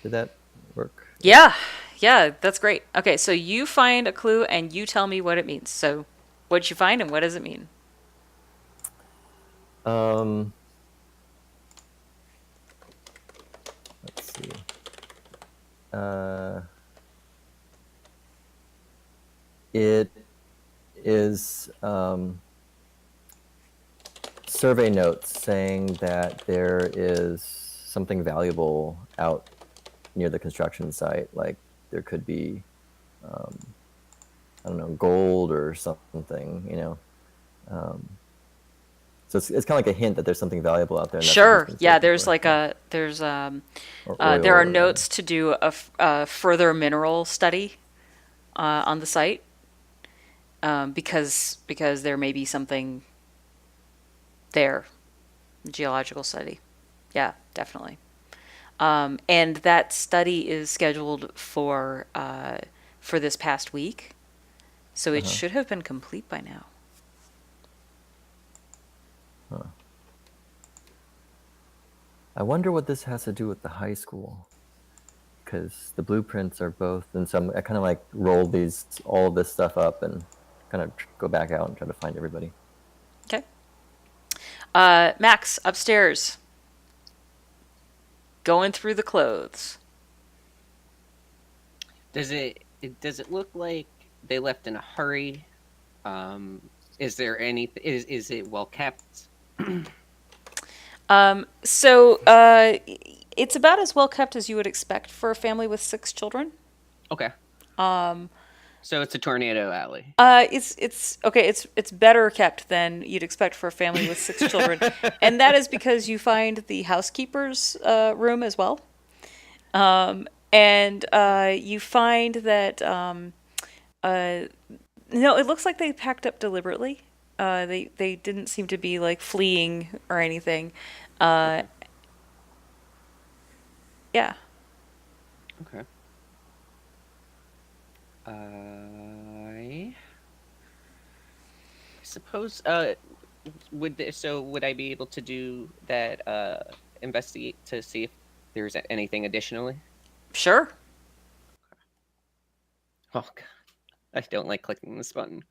Speaker 3: Did that work?
Speaker 2: Yeah, yeah, that's great. Okay, so you find a clue and you tell me what it means. So, what'd you find and what does it mean?
Speaker 3: Um, let's see. Uh, it is survey notes saying that there is something valuable out near the construction site. Like there could be, I don't know, gold or something, you know. So it's kind of like a hint that there's something valuable out there. And that's what he's
Speaker 2: Sure.
Speaker 3: been
Speaker 2: Yeah,
Speaker 3: searching
Speaker 2: there's
Speaker 3: for.
Speaker 2: like
Speaker 3: Yeah. Or oil
Speaker 2: there are
Speaker 3: or
Speaker 2: notes to do a further mineral study on the site, because there may be something there, geological study. Yeah, definitely. And that study is scheduled for this past week, so it should have been complete by now.
Speaker 3: I wonder what this has to do with the high school, because the blueprints are both, and so I kind of like roll all of this stuff up and kind of go back out and try to find everybody.
Speaker 2: Okay. Max, upstairs, going through the clothes.
Speaker 1: Does it look like they left in a hurry? Is there any? Is it well kept?
Speaker 2: So it's about as well kept as you would expect for a family with 6 children.
Speaker 1: Okay. So it's a tornado alley.
Speaker 2: It's okay. It's better kept than you'd expect for a family with 6 children, and that is because you find the housekeeper's room as well, and you find that no, it looks like they packed up deliberately. They didn't seem to be like fleeing or anything. Yeah.
Speaker 1: Okay. I suppose would I be able to do that investigate to see if there's anything additionally?
Speaker 2: Sure.
Speaker 1: Oh god. I don't like clicking this button.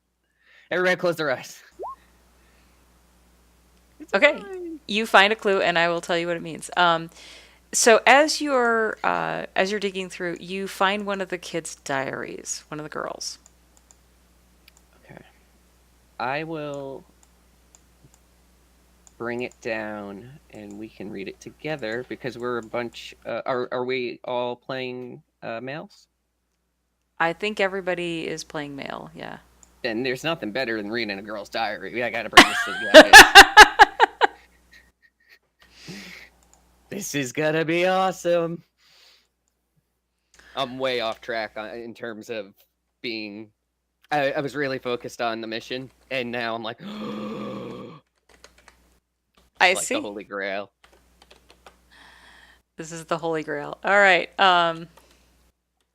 Speaker 1: Everybody close their eyes. It's
Speaker 2: Okay.
Speaker 1: fine.
Speaker 2: You find a clue, and I will tell you what it means. So as you're digging through, you find one of the kids' diaries, one of the girls.
Speaker 1: Okay. I will bring it down and we can read it together because we're a bunch. Are we all playing males?
Speaker 2: I think everybody is playing male. Yeah.
Speaker 1: And there's nothing better than reading a girl's diary. I got to bring this to the guys. This is gonna be awesome. I'm way off track in terms of being. I was really focused on the mission, and now I'm like,
Speaker 2: I
Speaker 1: like
Speaker 2: see.
Speaker 1: the Holy Grail.
Speaker 2: This is the Holy Grail. All right.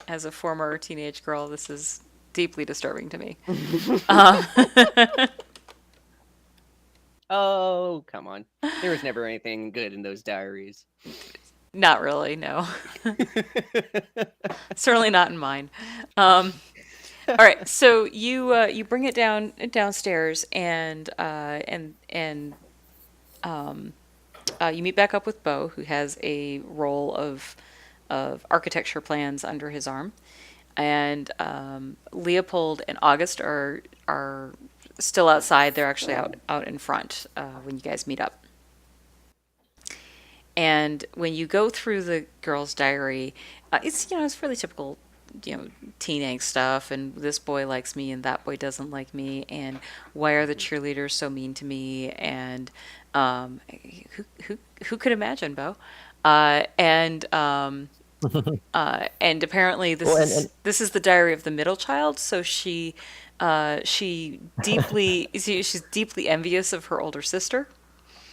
Speaker 2: As a former teenage girl, this is deeply disturbing to me.
Speaker 1: Oh, come on. There was never anything good in those diaries.
Speaker 2: Not really, no. Certainly not in mine. All right, so you bring it downstairs and you meet back up with Bo, who has a roll of architecture plans under his arm, and Leopold and August are still outside. They're actually out in front when you guys meet up. And when you go through the girl's diary, it's really typical, teen angst stuff. And this boy likes me, and that boy doesn't like me. And why are the cheerleaders so mean to me? And who could imagine, Bo? And apparently this is the diary of the middle child. So she's deeply envious of her older sister.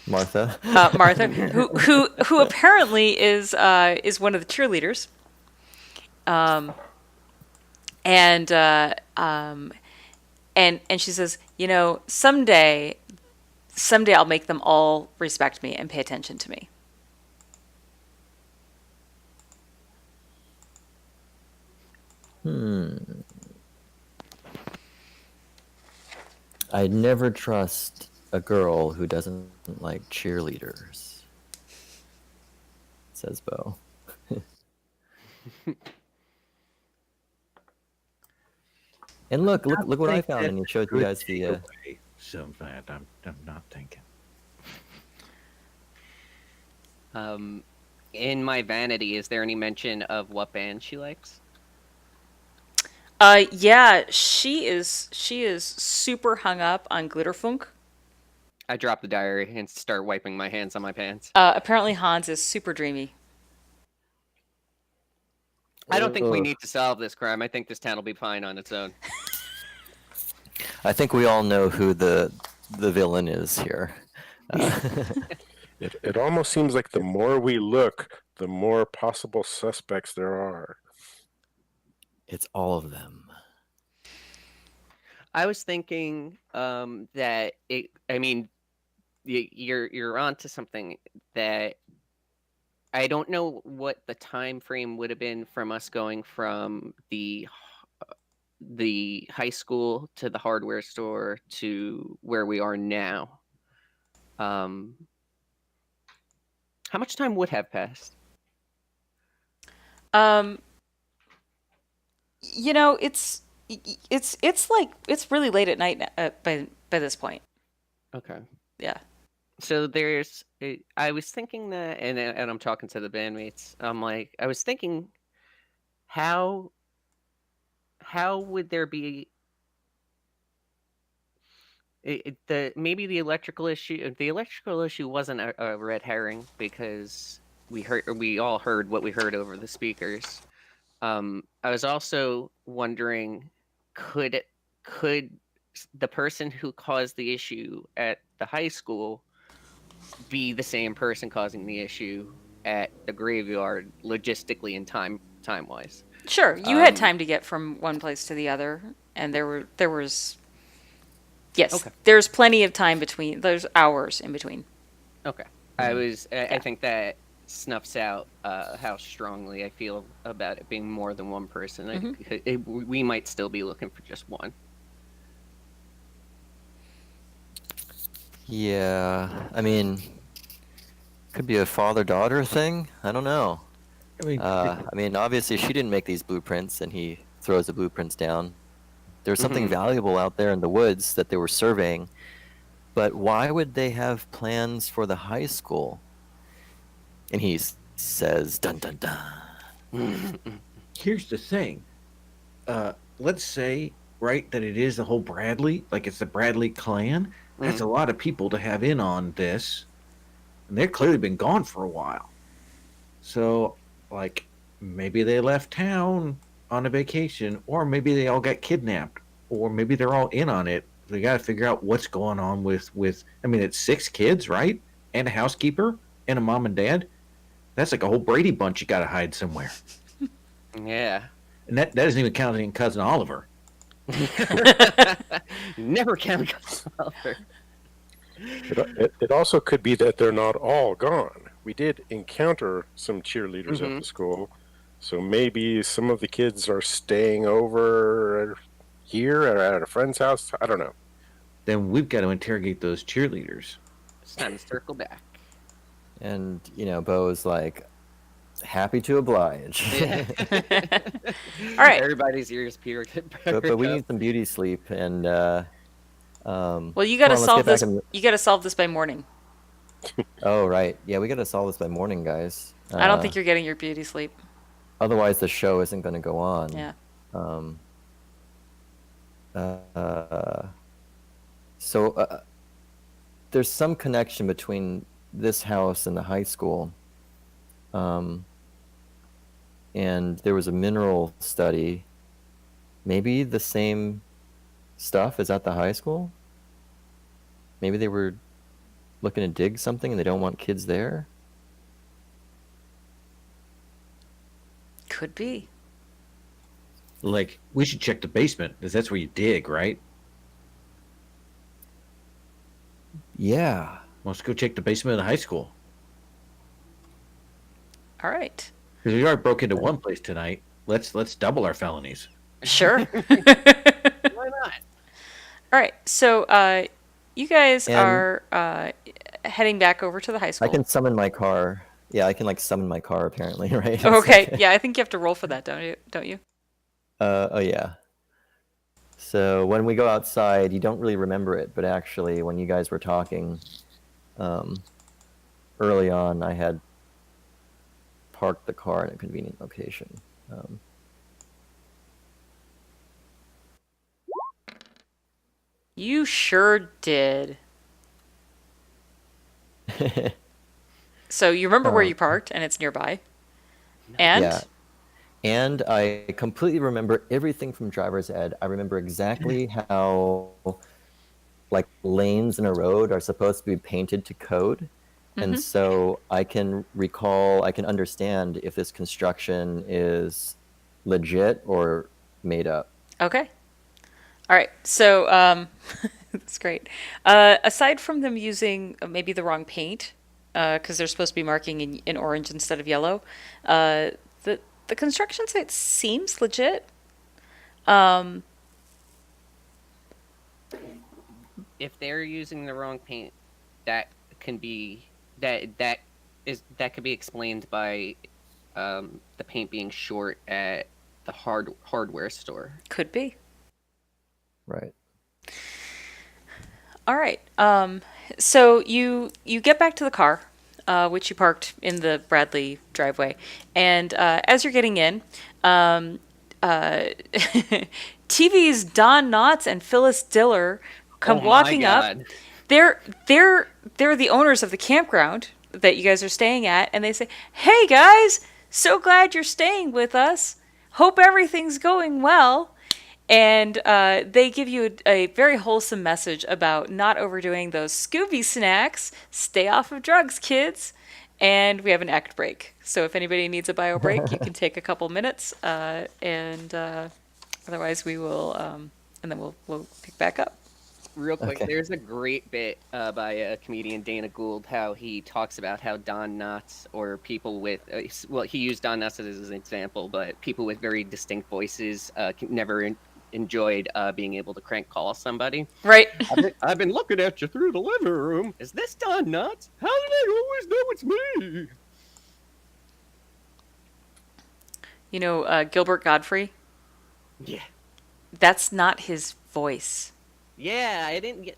Speaker 3: Martha.
Speaker 2: Martha, who apparently is one of the cheerleaders, and she says, someday I'll make them all respect me and pay attention to me.
Speaker 3: I'd never trust a girl who doesn't like cheerleaders, says Bo. And look what I found, and he showed you guys the.
Speaker 5: So bad, I'm not thinking.
Speaker 1: In my vanity, is there any mention of what band she likes?
Speaker 2: Yeah, she is super hung up on Glitterfunk.
Speaker 1: I drop the diary and start wiping my hands on my pants.
Speaker 2: Apparently Hans is super dreamy.
Speaker 1: I don't think we need to solve this crime. I think this town will be fine on its own.
Speaker 3: I think we all know who the villain is here.
Speaker 4: It almost seems like the more we look, the more possible suspects there are.
Speaker 3: It's all of them.
Speaker 1: I was thinking that you're onto something that I don't know what the time frame would have been from us going from the high school to the hardware store to where we are now. How much time would have passed?
Speaker 2: It's really late at night by this point.
Speaker 1: Okay.
Speaker 2: Yeah.
Speaker 1: So I was thinking that, and I'm talking to the bandmates. I'm like, I was thinking, how would there be maybe the electrical issue? The electrical issue wasn't a red herring because we all heard what we heard over the speakers. I was also wondering, could the person who caused the issue at the high school be the same person causing the issue at the graveyard, logistically and time wise?
Speaker 2: Sure, you had time to get from one place to the other, and there was yes,
Speaker 1: Okay.
Speaker 2: There's plenty of time between. There's hours in between.
Speaker 1: Okay. I think that snuffs out how strongly I feel about it being more than one person. We might still be looking for just one.
Speaker 3: Yeah, I mean, could be a father-daughter thing. I don't know.
Speaker 5: I mean,
Speaker 3: Obviously she didn't make these blueprints, and he throws the blueprints down. There's something valuable out there in the woods that they were surveying. But why would they have plans for the high school? And he says, dun dun dun.
Speaker 5: Here's the thing. Let's say, right, that it is the whole Bradley, like it's the Bradley clan. That's a lot of people to have in on this. And they've clearly been gone for a while. So, like, maybe they left town on a vacation, or maybe they all got kidnapped, or maybe they're all in on it. We got to figure out what's going on with. I mean, it's 6 kids, right, and a housekeeper and a mom and dad. That's like a whole Brady bunch you got to hide somewhere.
Speaker 1: Yeah.
Speaker 5: And that isn't even counting cousin Oliver.
Speaker 1: Never count Oliver.
Speaker 4: It also could be that they're not all gone. We did encounter some cheerleaders at the school, so maybe some of the kids are staying over here or at a friend's house. I don't know.
Speaker 5: Then we've got to interrogate those cheerleaders.
Speaker 1: It's time to circle back.
Speaker 3: And, Bo's like, happy to oblige.
Speaker 1: Yeah.
Speaker 2: All right.
Speaker 1: Everybody's ears pierced.
Speaker 3: but we need some beauty sleep, and
Speaker 2: Well, you got to
Speaker 3: let's
Speaker 2: solve
Speaker 3: get back
Speaker 2: this.
Speaker 3: in-
Speaker 2: You got to solve this by morning.
Speaker 3: Oh, right. Yeah, we got to solve this by morning, guys.
Speaker 2: I don't think you're getting your beauty sleep.
Speaker 3: Otherwise, the show isn't going to go on.
Speaker 2: Yeah.
Speaker 3: So there's some connection between this house and the high school. And there was a mineral study. Maybe the same stuff is at the high school? Maybe they were looking to dig something and they don't want kids there?
Speaker 2: Could be.
Speaker 5: Like, we should check the basement, because that's where you dig, right?
Speaker 3: Yeah.
Speaker 5: Let's go check the basement of the high school.
Speaker 2: All right.
Speaker 5: Because we already broke into one place tonight. Let's double our felonies.
Speaker 2: Sure.
Speaker 1: Why not?
Speaker 2: All right. So, you guys
Speaker 3: And-
Speaker 2: are heading back over to the high school.
Speaker 3: I can summon my car. Yeah, I can summon my car apparently, right?
Speaker 2: Oh, okay. Yeah, I think you have to roll for that, don't you?
Speaker 3: Oh yeah. So when we go outside, you don't really remember it, but actually, when you guys were talking early on, I had parked the car in a convenient location.
Speaker 2: You sure did. So you remember where you parked, and it's nearby. And
Speaker 3: Yeah. And I completely remember everything from driver's ed. I remember exactly how lanes in a road are supposed to be painted to code. And so I can understand if this construction is legit or made up.
Speaker 2: okay. All right. So that's great. Aside from them using maybe the wrong paint, because they're supposed to be marking in orange instead of yellow, the construction site seems legit.
Speaker 1: If they're using the wrong paint, that can be that could be explained by the paint being short at the hardware store.
Speaker 2: Could be.
Speaker 3: Right.
Speaker 2: All right. So you get back to the car, which you parked in the Bradley driveway, and as you're getting in, TV's Don Knotts and Phyllis Diller come
Speaker 1: Oh my
Speaker 2: walking up.
Speaker 1: God.
Speaker 2: They're the owners of the campground that you guys are staying at, and they say, "Hey guys, so glad you're staying with us. Hope everything's going well." And they give you a very wholesome message about not overdoing those Scooby snacks. Stay off of drugs, kids. And we have an act break. So if anybody needs a bio break, you can take a couple minutes. And otherwise, we will, and then we'll pick back up.
Speaker 1: Real quick,
Speaker 3: Okay.
Speaker 1: there's a great bit by comedian Dana Gould, how he talks about how Don Knotts, or people with, he used Don Knotts as an example, but people with very distinct voices never enjoyed being able to crank call somebody.
Speaker 2: Right.
Speaker 1: I've been looking at you through the living room. Is this Don Knotts? How do they always know it's me?
Speaker 2: You know, Gilbert Godfrey?
Speaker 1: Yeah.
Speaker 2: That's not his voice.
Speaker 1: Yeah,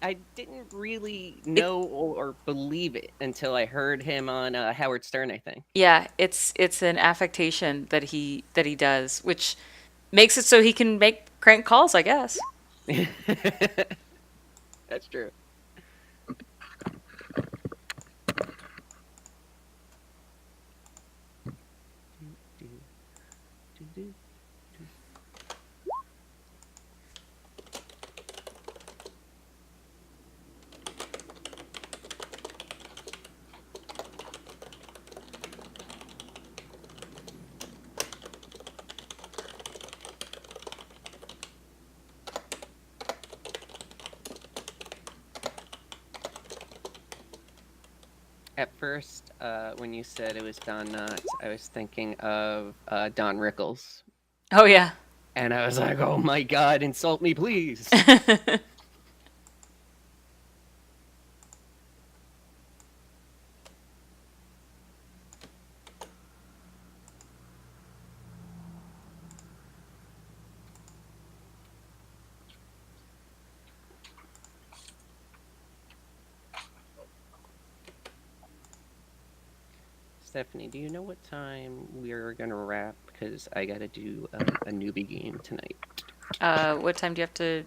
Speaker 1: I didn't really know or believe it until I heard him on Howard Stern, I think.
Speaker 2: Yeah, it's an affectation that he does, which makes it so he can make crank calls, I guess.
Speaker 1: That's true. At first, when you said it was Don Knotts, I was thinking of Don Rickles.
Speaker 2: Oh yeah.
Speaker 1: And I was like, oh my God, insult me, please. Stephanie, do you know what time we're going to wrap? Because I got to do a newbie game tonight.
Speaker 2: What time do you have to?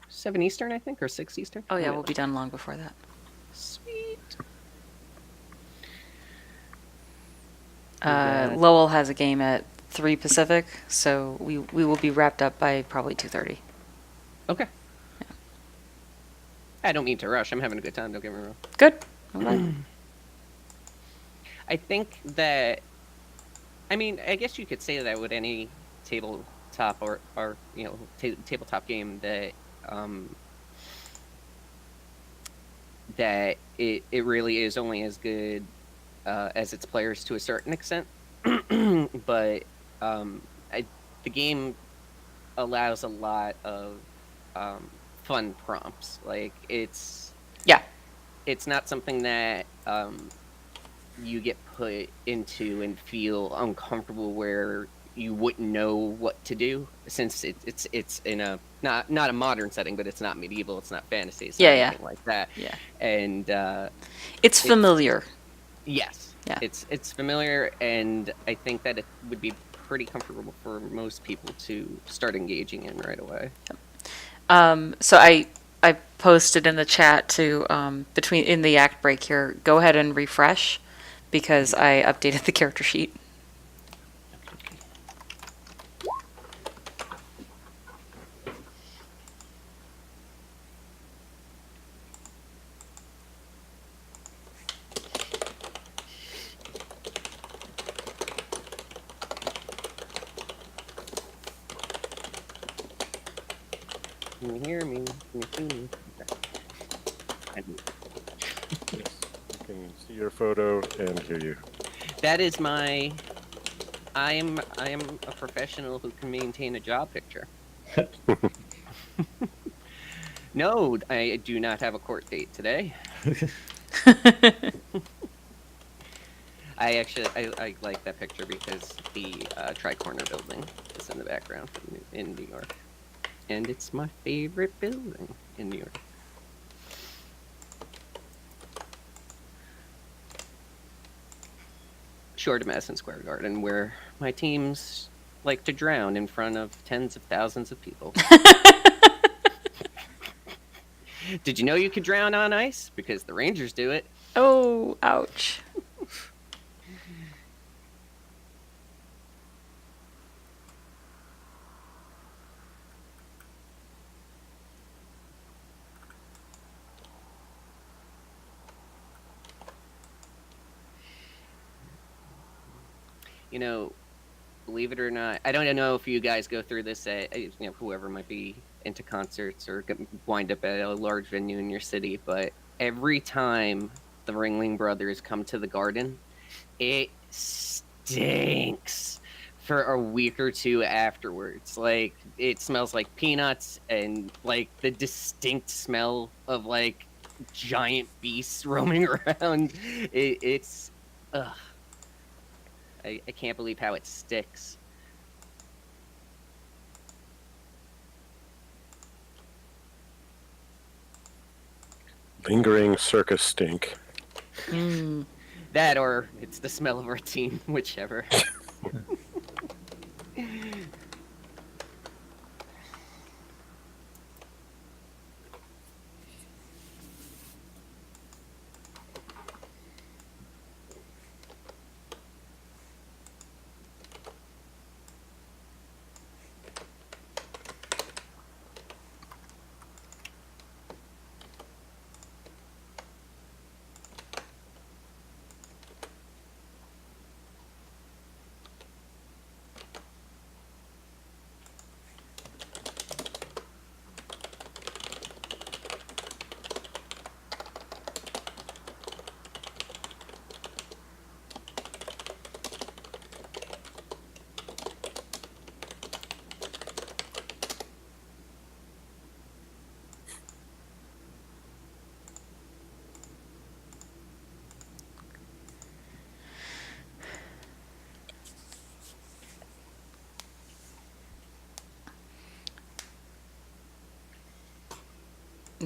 Speaker 1: 7 Eastern, I think, or 6 Eastern?
Speaker 2: Oh yeah,
Speaker 1: Let me
Speaker 2: we'll be
Speaker 1: look.
Speaker 2: done long before that.
Speaker 1: Sweet.
Speaker 2: Lowell has a game at 3 Pacific, so we will be wrapped up by probably 2:30.
Speaker 1: Okay. I don't mean to rush. I'm having a good time. Don't get me wrong.
Speaker 2: Good. I'm glad.
Speaker 1: I think that, I mean, I guess you could say that with any tabletop or tabletop game that it really is only as good as its players to a certain extent. But the game allows a lot of fun prompts. Like
Speaker 2: Yeah.
Speaker 1: it's not something that you get put into and feel uncomfortable where you wouldn't know what to do, since it's in a not a modern setting, but it's not medieval, it's not fantasy, it's not
Speaker 2: Yeah, yeah.
Speaker 1: anything like that.
Speaker 2: Yeah.
Speaker 1: And
Speaker 2: It's familiar.
Speaker 1: yes,
Speaker 2: Yeah.
Speaker 1: it's familiar, and I think that it would be pretty comfortable for most people to start engaging in right away.
Speaker 2: So I posted in the chat to between in the act break here. Go ahead and refresh because I updated the character sheet.
Speaker 1: Okay. Can you hear me? Can you see me? Okay.
Speaker 4: Yes, I can see your photo and hear you.
Speaker 1: That is I am a professional who can maintain a job picture. No, I do not have a court date today. I like that picture because the Tri-Corner building is in the background in New York, and it's my favorite building in New York. Short of Madison Square Garden, where my teams like to drown in front of tens of thousands of people. Did you know you could drown on ice? Because the Rangers do it.
Speaker 2: Oh, ouch.
Speaker 1: You know, believe it or not, I don't know if you guys go through this at, whoever might be into concerts or wind up at a large venue in your city, but every time the Ringling Brothers come to the Garden, it stinks for a week or two afterwards. Like, it smells like peanuts and like the distinct smell of like giant beasts roaming around. It's ugh. I can't believe how it sticks.
Speaker 4: Lingering circus stink.
Speaker 1: That or it's the smell of our team, whichever.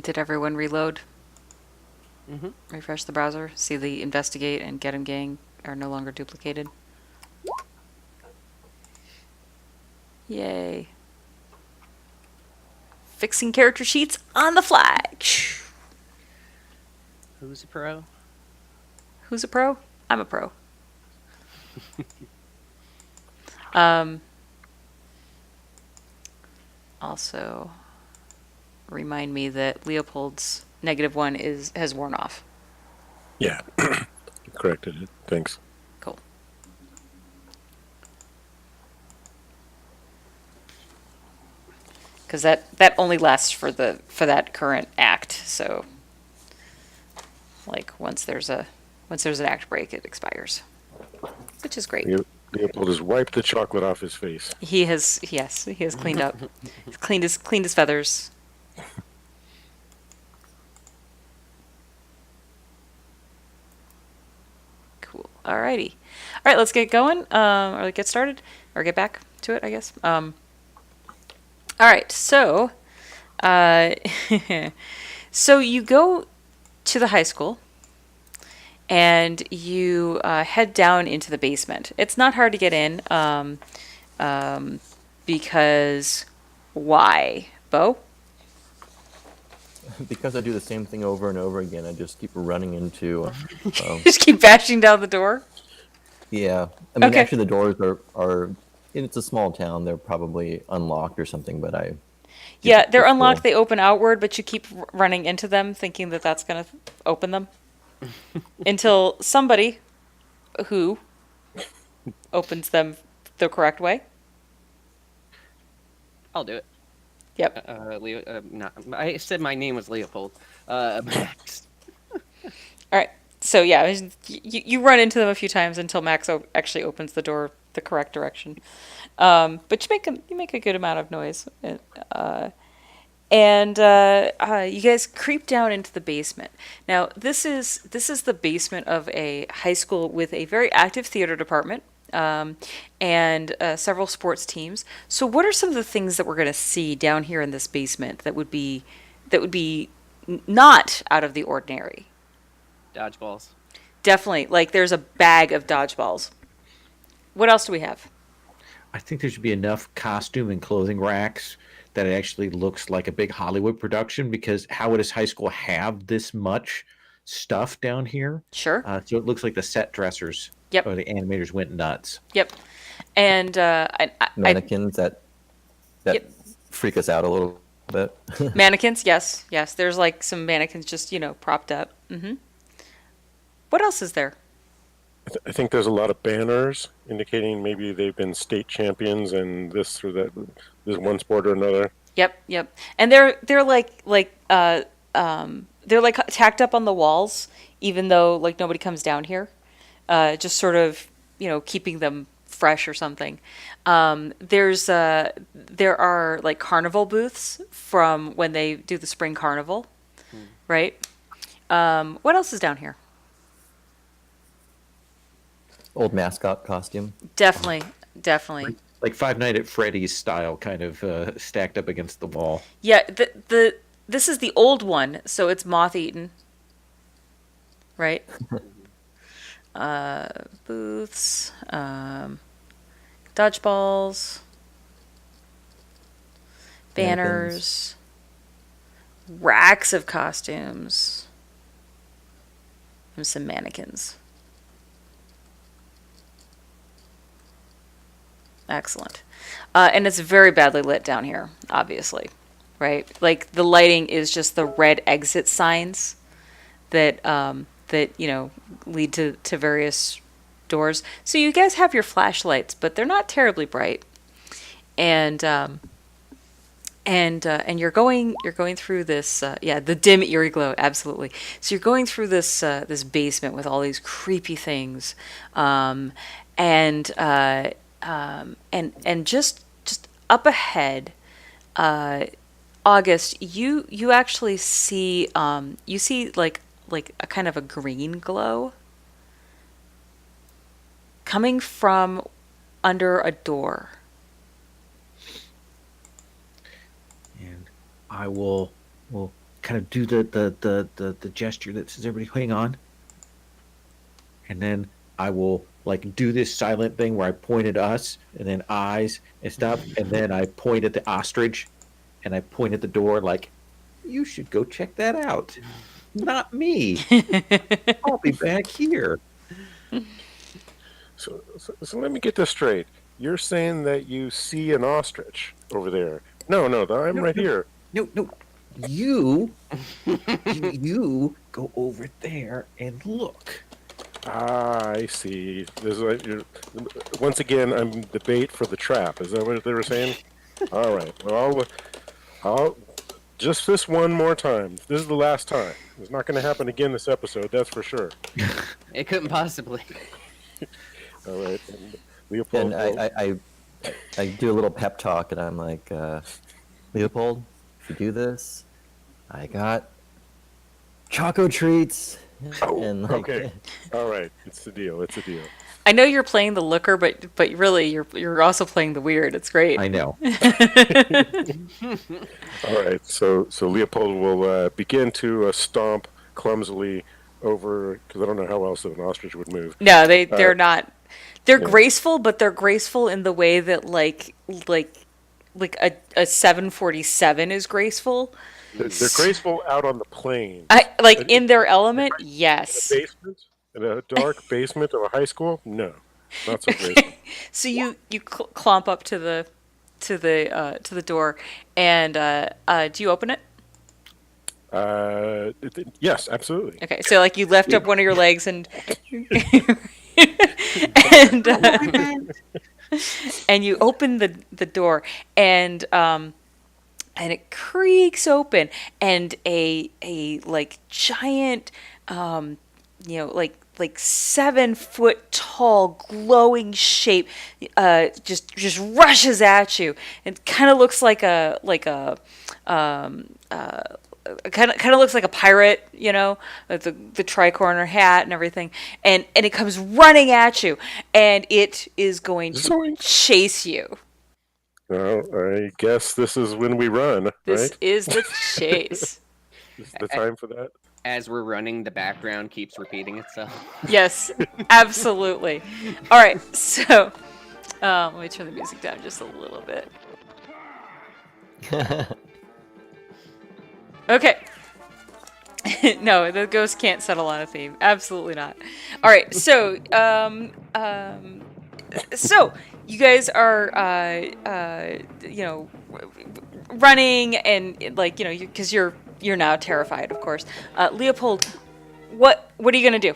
Speaker 2: Did everyone reload?
Speaker 1: Mm-hmm.
Speaker 2: Refresh the browser? See the investigate and get 'em gang are no longer duplicated? Yay. Fixing character sheets on the fly.
Speaker 1: Who's a pro?
Speaker 2: Who's a pro? I'm a pro. Um, also, remind me that Leopold's -1 has worn off.
Speaker 4: Yeah, corrected it. Thanks.
Speaker 2: Cool. Because that only lasts for that current act. So, like once there's an act break, it expires, which is great.
Speaker 4: Leopold has wiped the chocolate off his face.
Speaker 2: He has cleaned up. He's cleaned his feathers. Cool. Alrighty. All right, let's get going. Or get started, or get back to it, I guess. All right. So, so you go to the high school, and you head down into the basement. It's not hard to get in, because why, Bo?
Speaker 3: Because I do the same thing over and over again, I just keep running into.
Speaker 2: Just keep bashing down the door.
Speaker 3: Yeah, I mean,
Speaker 2: Okay.
Speaker 3: actually, the doors are. It's a small town. They're probably unlocked or something, but I.
Speaker 2: Yeah, they're
Speaker 3: it's
Speaker 2: unlocked.
Speaker 3: cool.
Speaker 2: They open outward, but you keep running into them, thinking that that's going to open them. Until somebody who opens them the correct way.
Speaker 1: I'll do it.
Speaker 2: Yep.
Speaker 1: Leo. I said my name was Leopold. Max.
Speaker 2: All right. So yeah, you run into them a few times until Max actually opens the door the correct direction. But you make a good amount of noise. And you guys creep down into the basement. Now, this is the basement of a high school with a very active theater department, and several sports teams. So, what are some of the things that we're going to see down here in this basement that would be not out of the ordinary?
Speaker 1: Dodgeballs.
Speaker 2: Definitely, like there's a bag of dodgeballs. What else do we have?
Speaker 5: I think there should be enough costume and clothing racks that it actually looks like a big Hollywood production, because how would this high school have this much stuff down here?
Speaker 2: Sure.
Speaker 5: So it looks like the set dressers
Speaker 2: Yep.
Speaker 5: or the animators went nuts.
Speaker 2: Yep. And
Speaker 3: Mannequins that
Speaker 2: Yep.
Speaker 3: freak us out a little bit.
Speaker 2: mannequins, yes. There's like some mannequins just propped up. What else is there?
Speaker 4: I think there's a lot of banners indicating maybe they've been state champions in this or that, this one sport or another.
Speaker 2: Yep. And they're they're like tacked up on the walls, even though like nobody comes down here. Just sort of keeping them fresh or something. There are like carnival booths from when they do the spring carnival, right? What else is down here?
Speaker 3: Old Mascot Costume.
Speaker 2: Definitely.
Speaker 5: Like Five Nights at Freddy's style, kind of stacked up against the wall.
Speaker 2: Yeah, this is the old one, so it's moth eaten. right? Booths, dodgeballs,
Speaker 3: Mannequins.
Speaker 2: banners, racks of costumes, and some mannequins. Excellent. And it's very badly lit down here, obviously, right? Like the lighting is just the red exit signs that lead to various doors. So you guys have your flashlights, but they're not terribly bright. And you're going through this the dim eerie glow, absolutely. So you're going through this basement with all these creepy things, and just up ahead, August, you actually see you see like a kind of a green glow coming from under a door.
Speaker 5: And I will kind of do the gesture that says everybody hang on. And then I will like do this silent thing where I point at us and then eyes and stuff, and then I point at the ostrich and I point at the door like, you should go check that out. Not me. I'll be back here.
Speaker 4: So let me get this straight. You're saying that you see an ostrich over there? No, I'm
Speaker 5: No,
Speaker 4: right
Speaker 5: no.
Speaker 4: here.
Speaker 5: No. You go over there and look.
Speaker 4: Ah, I see. This is once again, I'm the bait for the trap. Is that what they were saying? All right. Well, I'll just this one more time. This is the last time. It's not going to happen again this episode. That's for sure.
Speaker 1: It couldn't possibly.
Speaker 4: All right. And Leopold.
Speaker 3: And I do a little pep talk, and I'm like, Leopold, if you do this, I got choco treats.
Speaker 4: Oh,
Speaker 3: And
Speaker 4: okay. All right. It's a deal.
Speaker 2: I know you're playing the looker, but really you're also playing the weird. It's great.
Speaker 5: I know.
Speaker 4: All right. So Leopold will begin to stomp clumsily over, because I don't know how else an ostrich would move.
Speaker 2: No, they're not. They're
Speaker 4: yeah.
Speaker 2: graceful, but they're graceful in the way that like a 747 is graceful.
Speaker 4: They're graceful out on the plain.
Speaker 2: In their element, yes.
Speaker 4: Basement? In a dark basement of a high school? No, not so graceful.
Speaker 2: So you clomp up to the door, and do you open it?
Speaker 4: Yes, absolutely.
Speaker 2: Okay, so like you lift up one of your legs and and and you open the door, and it creaks open, and a like giant like 7 foot tall glowing shape just rushes at you. It kind of looks like a kind of looks like a pirate, with the tricorner hat and everything, and it comes running at you, and it is going to
Speaker 4: Zoink.
Speaker 2: chase you.
Speaker 4: Well, I guess this is when we run,
Speaker 2: This
Speaker 4: right?
Speaker 2: is the chase.
Speaker 4: This is the time for that.
Speaker 1: As we're running, the background keeps repeating itself.
Speaker 2: Yes, absolutely. All right, so let me turn the music down just a little bit. Okay. No, the ghost can't settle on a theme. Absolutely not. All right, so so you guys are running, and because you're now terrified, of course. Leopold, what are you gonna do?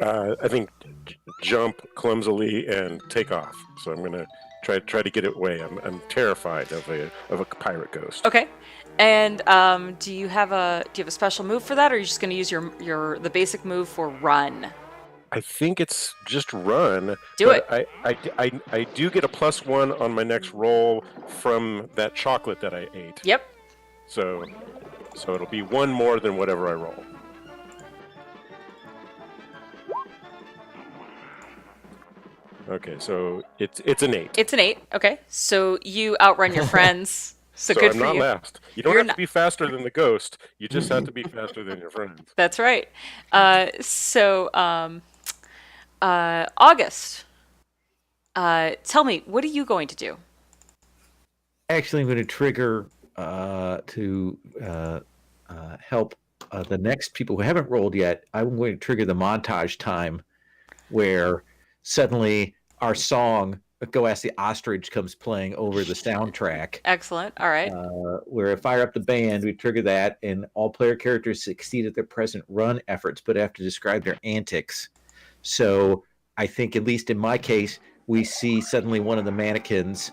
Speaker 4: I think jump clumsily and take off. So I'm gonna try to get it away. I'm terrified of a pirate ghost.
Speaker 2: Okay. And do you have a special move for that, or are you just gonna use the basic move for run?
Speaker 4: I think it's just run.
Speaker 2: Do it.
Speaker 4: I do get a +1 on my next roll from that chocolate that I ate.
Speaker 2: Yep.
Speaker 4: So it'll be one more than whatever I roll. Okay, so it's an 8.
Speaker 2: It's an 8. Okay. So you outrun your friends. So
Speaker 4: So
Speaker 2: good
Speaker 4: I'm
Speaker 2: for
Speaker 4: not
Speaker 2: you.
Speaker 4: last. You don't
Speaker 2: You're
Speaker 4: have to
Speaker 2: not.
Speaker 4: be faster than the ghost. You just have to be faster than your friends.
Speaker 2: That's right. August, tell me, what are you going to do?
Speaker 5: Actually, I'm going to trigger to help the next people who haven't rolled yet. I'm going to trigger the montage time where suddenly our song "Go Ask the Ostrich" comes playing over the soundtrack.
Speaker 2: Excellent. All right.
Speaker 5: Where I fire up the band, we trigger that, and all player characters succeed at their present run efforts, but have to describe their antics. So I think, at least in my case, we see suddenly one of the mannequins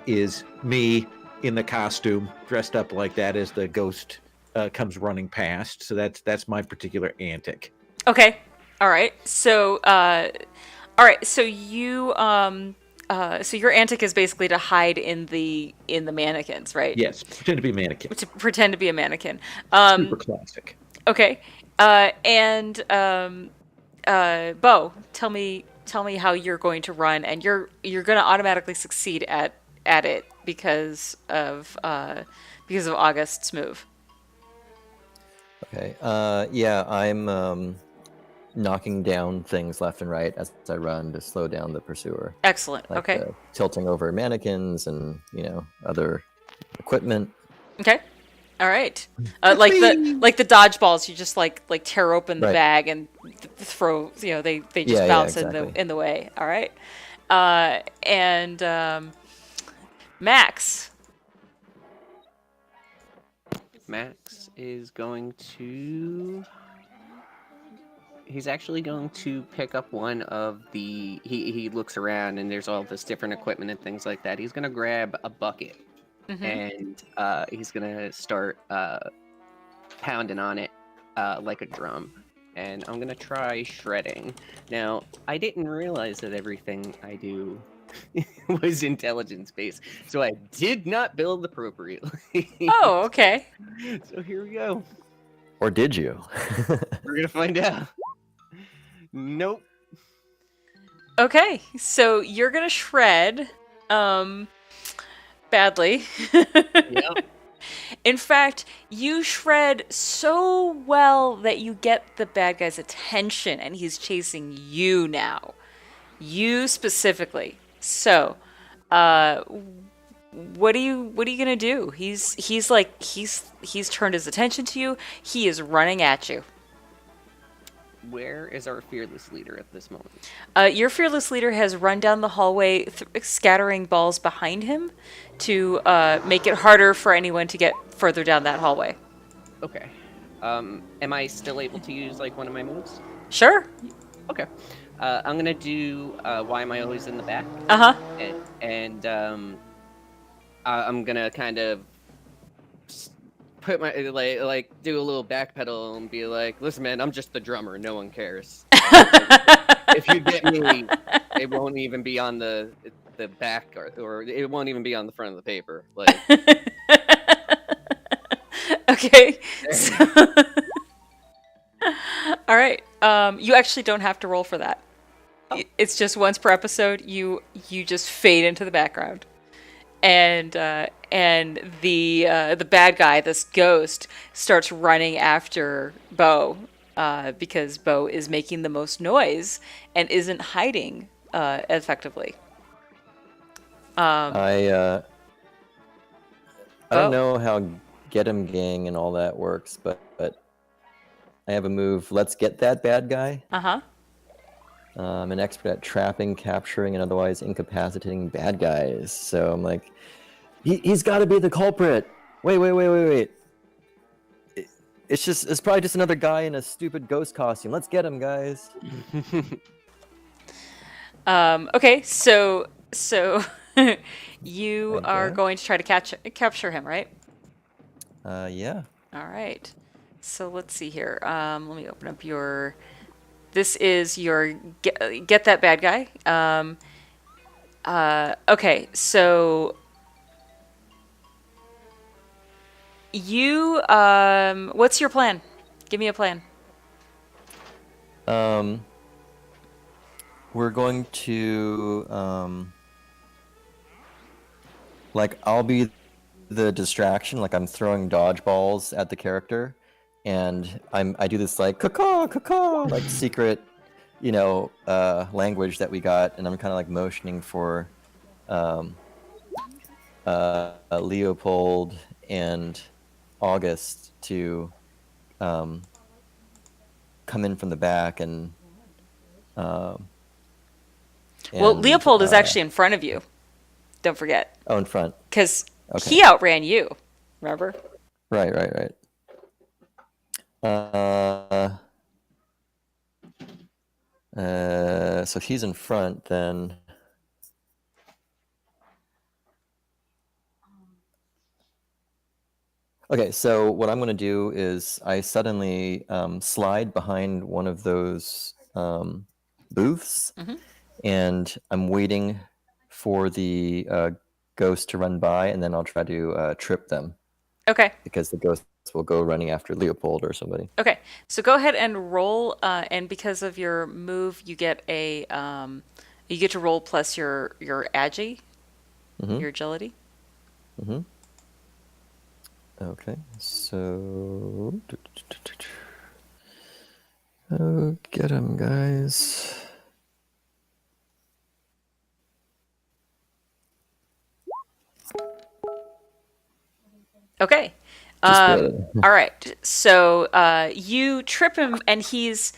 Speaker 5: is me in the costume, dressed up like that as the ghost comes running past. So that's my particular antic.
Speaker 2: Okay. All right. All right. So your antic is basically to hide in the mannequins, right?
Speaker 5: Yes, pretend to be a mannequin.
Speaker 2: To pretend to be a mannequin.
Speaker 5: Super classic.
Speaker 2: Okay. Bo, tell me how you're going to run, and you're going to automatically succeed at it because of August's move.
Speaker 3: Okay. Yeah, I'm knocking down things left and right as I run to slow down the pursuer,
Speaker 2: Excellent.
Speaker 3: like
Speaker 2: Okay.
Speaker 3: tilting over mannequins and other equipment.
Speaker 2: Okay. All right. Like the dodgeballs, you just like tear open the
Speaker 3: Right.
Speaker 2: bag and throw. They just
Speaker 3: Yeah,
Speaker 2: bounce
Speaker 3: exactly.
Speaker 2: in the way. All right. And Max.
Speaker 1: Max is going to. He's actually going to pick up one of the. He looks around and there's all this different equipment and things like that. He's going to grab a bucket and he's going to start pounding on it like a drum. And I'm going to try shredding. Now, I didn't realize that everything I do was intelligence based, so I did not build appropriately.
Speaker 2: Oh, okay.
Speaker 1: So here we go.
Speaker 3: Or did you?
Speaker 1: We're going to find out. Nope.
Speaker 2: Okay. So you're gonna shred, badly.
Speaker 1: Yep.
Speaker 2: In fact, you shred so well that you get the bad guy's attention, and he's chasing you now. You specifically. So, what are you gonna do? He's turned his attention to you. He is running at you.
Speaker 1: Where is our fearless leader at this moment?
Speaker 2: Your fearless leader has run down the hallway, scattering balls behind him to make it harder for anyone to get further down that hallway.
Speaker 1: Okay. Am I still able to use like one of my moves?
Speaker 2: Sure.
Speaker 1: Okay. I'm gonna do Why Am I Always in the Back?
Speaker 2: Uh huh.
Speaker 1: And I'm gonna kind of put my like do a little backpedal and be like, listen, man, I'm just the drummer. No one cares. If you get me, it won't even be on the back or it won't even be on the front of the paper. Like,
Speaker 2: Okay. So all right. You actually don't have to roll for that. It's just once per episode. You just fade into the background, and the bad guy, this ghost, starts running after Bo, because Bo is making the most noise and isn't hiding effectively.
Speaker 3: I
Speaker 2: Oh.
Speaker 3: don't know how Get 'em Gang and all that works, but I have a move. Let's get that bad guy.
Speaker 2: Uh-huh.
Speaker 3: I'm an expert at trapping, capturing, and otherwise incapacitating bad guys. So I'm like, he's got to be the culprit. Wait. It's probably just another guy in a stupid ghost costume. Let's get him, guys.
Speaker 2: Okay, so you
Speaker 3: I
Speaker 2: are
Speaker 3: guess.
Speaker 2: going to try to capture him, right?
Speaker 3: Yeah.
Speaker 2: All right. So let's see here. Let me open up your. This is your get that bad guy. Okay, so you what's your plan? Give me a plan.
Speaker 3: We're going to like I'll be the distraction, like I'm throwing dodgeballs at the character, and I do this like caw caw like secret, language that we got, and I'm kind of like motioning for um, Leopold and August to um, come in from the back um,
Speaker 2: Well,
Speaker 3: and
Speaker 2: Leopold is actually in front of you. Don't forget,
Speaker 3: oh, in front.
Speaker 2: because
Speaker 3: Okay.
Speaker 2: he outran you. Remember?
Speaker 3: Right. So he's in front then. Okay, so what I'm going to do is I suddenly slide behind one of those booths, and I'm waiting for the ghost to run by, and then I'll try to trip them
Speaker 2: Okay.
Speaker 3: because the ghost will go running after Leopold or somebody.
Speaker 2: Okay. So go ahead and roll, and because of your move, you get to roll plus your agi, your agility.
Speaker 3: Mm-hmm. Okay, so oh, get him, guys.
Speaker 2: Okay.
Speaker 3: Just good.
Speaker 2: All right. So you trip him, and he's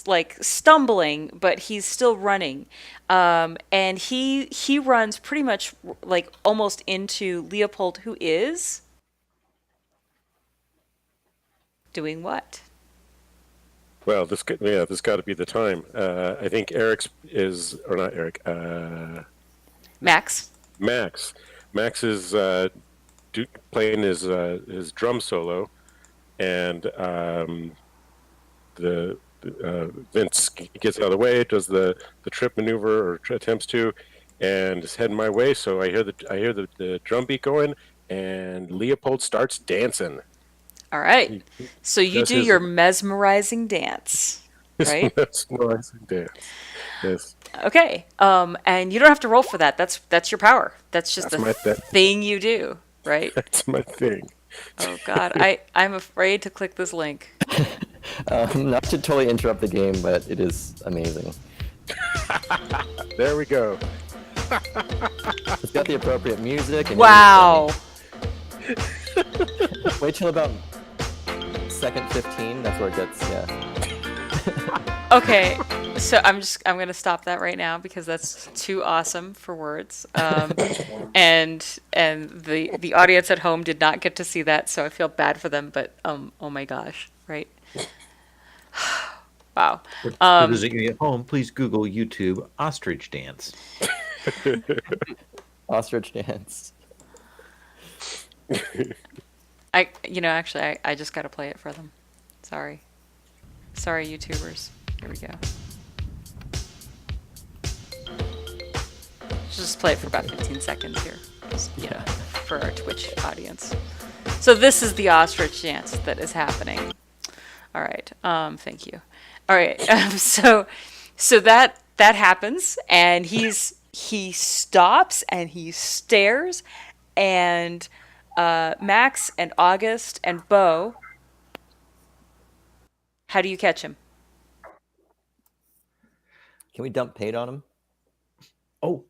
Speaker 2: like stumbling, but he's still running. And he runs pretty much like almost into Leopold, who is doing what?
Speaker 4: Well, this got to be the time. I think Eric's is, or not Eric.
Speaker 2: Max.
Speaker 4: Max. Max is playing his drum solo, and the Vince gets out of the way, does the trip maneuver or attempts to, and is heading my way. So I hear the drum beat going, and Leopold starts dancing.
Speaker 2: All right. So you
Speaker 4: Does
Speaker 2: do
Speaker 4: his-
Speaker 2: your mesmerizing dance, right?
Speaker 4: Mesmerizing dance. Yes.
Speaker 2: Okay. And you don't have to roll for that. That's your power. That's just
Speaker 4: That's
Speaker 2: the
Speaker 4: my
Speaker 2: thing you do, right?
Speaker 4: That's my thing.
Speaker 2: Oh God, I'm afraid to click this link.
Speaker 3: Not to totally interrupt the game, but it is amazing.
Speaker 4: There we go.
Speaker 3: It's got the appropriate music. And
Speaker 2: Wow.
Speaker 3: everything. Wait till about second 15. That's where it gets. Yeah.
Speaker 2: Okay. So I'm gonna stop that right now because that's too awesome for words. And the audience at home did not get to see that, so I feel bad for them. But oh my gosh, right? Wow.
Speaker 5: For those of you at home, please Google YouTube ostrich dance.
Speaker 3: Ostrich dance.
Speaker 2: Actually, I just gotta play it for them. Sorry, YouTubers. Here we go. Just play it for about 15 seconds here, just, for our Twitch audience. So this is the ostrich dance that is happening. All right. Thank you. All right. So that happens, and he stops and he stares, and Max and August and Bo, how do you catch him?
Speaker 3: Can we dump paint on him?
Speaker 5: Oh,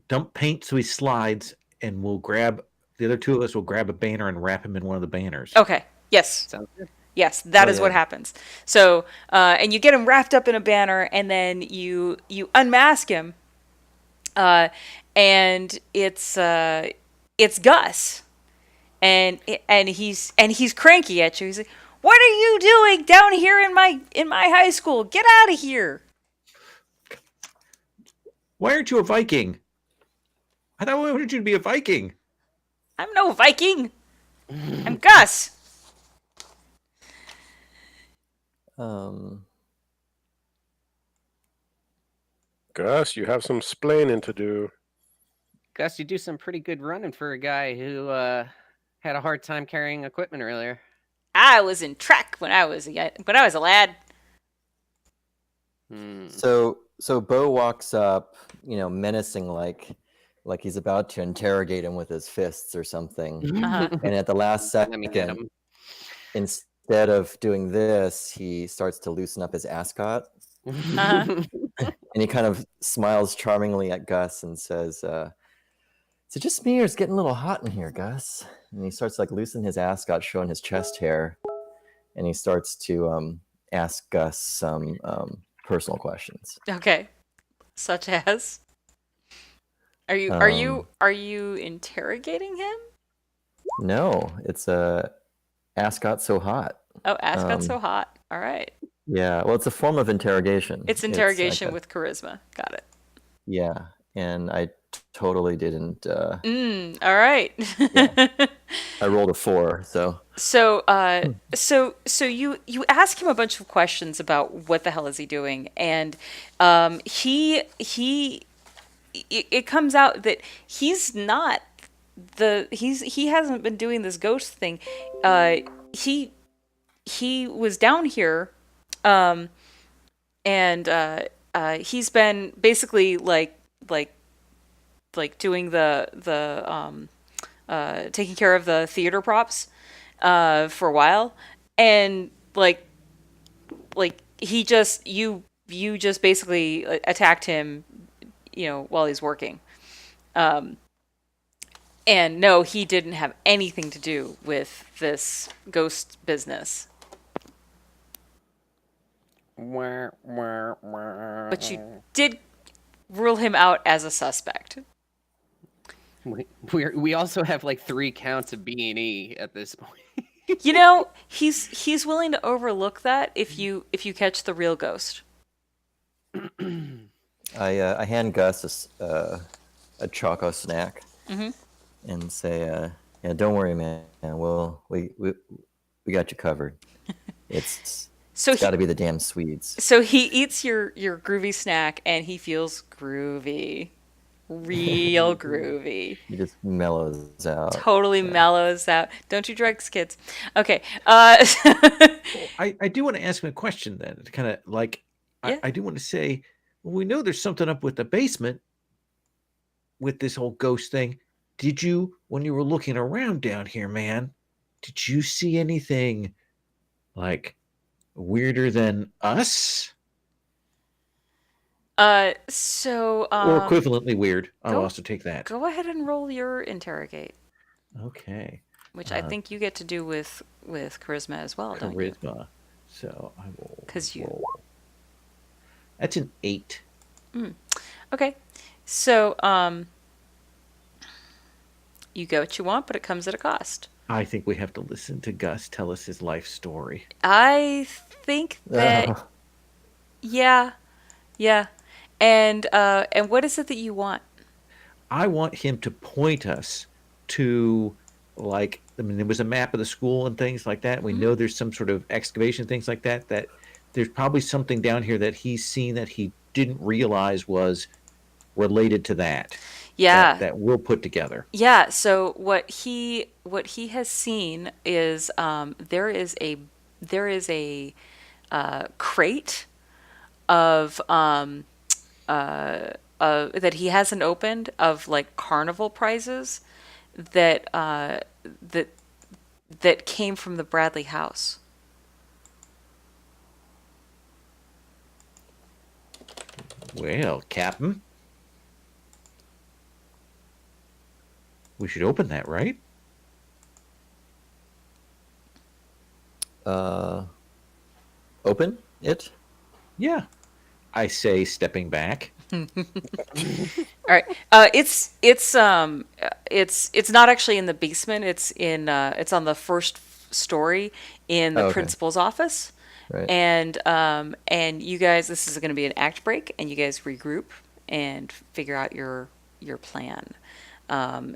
Speaker 5: dump paint so he slides, and the other two of us will grab a banner and wrap him in one of the banners.
Speaker 2: Okay. Yes.
Speaker 1: Sounds good.
Speaker 2: Yes, that
Speaker 3: Oh,
Speaker 2: is what
Speaker 3: yeah.
Speaker 2: happens. So, and you get him wrapped up in a banner, and then you unmask him, and it's Gus, and he's cranky at you. He's like, "What are you doing down here in my high school? Get out of here!"
Speaker 5: Why aren't you a Viking? I thought we wanted you to be a Viking.
Speaker 2: I'm no Viking. I'm Gus.
Speaker 4: Gus, you have some splaining to do.
Speaker 1: Gus, you do some pretty good running for a guy who had a hard time carrying equipment earlier.
Speaker 2: I was in track when I was a lad.
Speaker 1: Hmm.
Speaker 3: So Bo walks up, menacing like, like he's about to interrogate him with his fists or something.
Speaker 2: Uh-huh.
Speaker 3: And at the last
Speaker 1: Let me get
Speaker 3: second,
Speaker 1: him.
Speaker 3: instead of doing this, he starts to loosen up his ascot,
Speaker 2: Uh-huh.
Speaker 3: and he kind of smiles charmingly at Gus and says, "Is it just me, or it's getting a little hot in here, Gus?" And he starts like loosening his ascot, showing his chest hair, and he starts to ask Gus some personal questions.
Speaker 2: Okay. Such as, are you
Speaker 3: Um,
Speaker 2: interrogating him?
Speaker 3: no, it's a ascot so hot.
Speaker 2: Oh, Ascot's so
Speaker 3: Um,
Speaker 2: hot. All right.
Speaker 3: yeah, well, it's a form of interrogation.
Speaker 2: It's
Speaker 3: like
Speaker 2: interrogation with charisma. Got it.
Speaker 3: yeah, and I totally didn't.
Speaker 2: All right.
Speaker 3: I rolled a 4, so
Speaker 2: So you ask him a bunch of questions about what the hell is he doing, and it comes out that he's not he hasn't been doing this ghost thing. He was down here, and he's been basically like doing the taking care of the theater props for a while, and like he just you just basically attacked him, while he's working. And no, he didn't have anything to do with this ghost business. But you did rule him out as a suspect.
Speaker 1: We also have like 3 counts of B&E at this point.
Speaker 2: He's willing to overlook that if you catch the real ghost.
Speaker 3: I hand Gus a choco snack and say, "Yeah, don't worry, man. We got you covered. It's got to be the damn Swedes."
Speaker 2: So he eats your groovy snack and he feels groovy. Real groovy.
Speaker 3: He just mellows out.
Speaker 2: Totally mellows out. Don't do drugs, kids. Okay.
Speaker 5: I do want to ask him a question then. It's kind of like,
Speaker 2: Yeah.
Speaker 5: I do want to say, well, we know there's something up with the basement with this whole ghost thing. Did you, when you were looking around down here, man, did you see anything like weirder than us?
Speaker 2: Or
Speaker 5: Equivalently weird. I'll also take that.
Speaker 2: Go ahead and roll your interrogate,
Speaker 5: Okay.
Speaker 2: which I think you get to do with charisma as well, don't you?
Speaker 5: Charisma. So I will
Speaker 2: 'Cause you-
Speaker 5: roll. That's an 8.
Speaker 2: Okay. So you get what you want, but it comes at a cost.
Speaker 5: I think we have to listen to Gus tell us his life story.
Speaker 2: I think that yeah. And what is it that you want?
Speaker 5: I want him to point us to, like, I mean, there was a map of the school and things like that. We know there's some sort of excavation, things like that, that there's probably something down here that he's seen that he didn't realize was related to that.
Speaker 2: Yeah.
Speaker 5: That we'll put together.
Speaker 2: Yeah, so what he has seen is there is a crate of that he hasn't opened, of like carnival prizes that that came from the Bradley house.
Speaker 5: Well, Captain, we should open that, right?
Speaker 3: Open it?
Speaker 5: Yeah. I say, stepping back.
Speaker 2: All right. It's not actually in the basement. It's on the first story in the principal's office.
Speaker 3: Right.
Speaker 2: And you guys, this is going to be an act break, and you guys regroup and figure out your plan.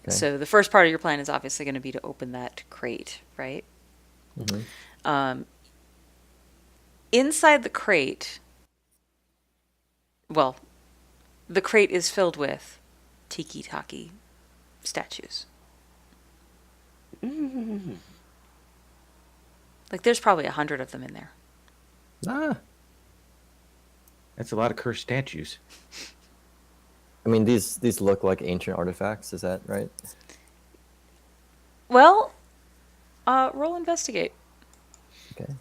Speaker 2: So the first part of your plan is obviously going to be to open that crate, right? Inside the crate, well, the crate is filled with tiki-taki statues. Like, there's probably 100 of them in there.
Speaker 5: That's a lot of cursed statues.
Speaker 3: I mean, these look like ancient artifacts. Is that right?
Speaker 2: Well, roll investigate.
Speaker 3: Okay.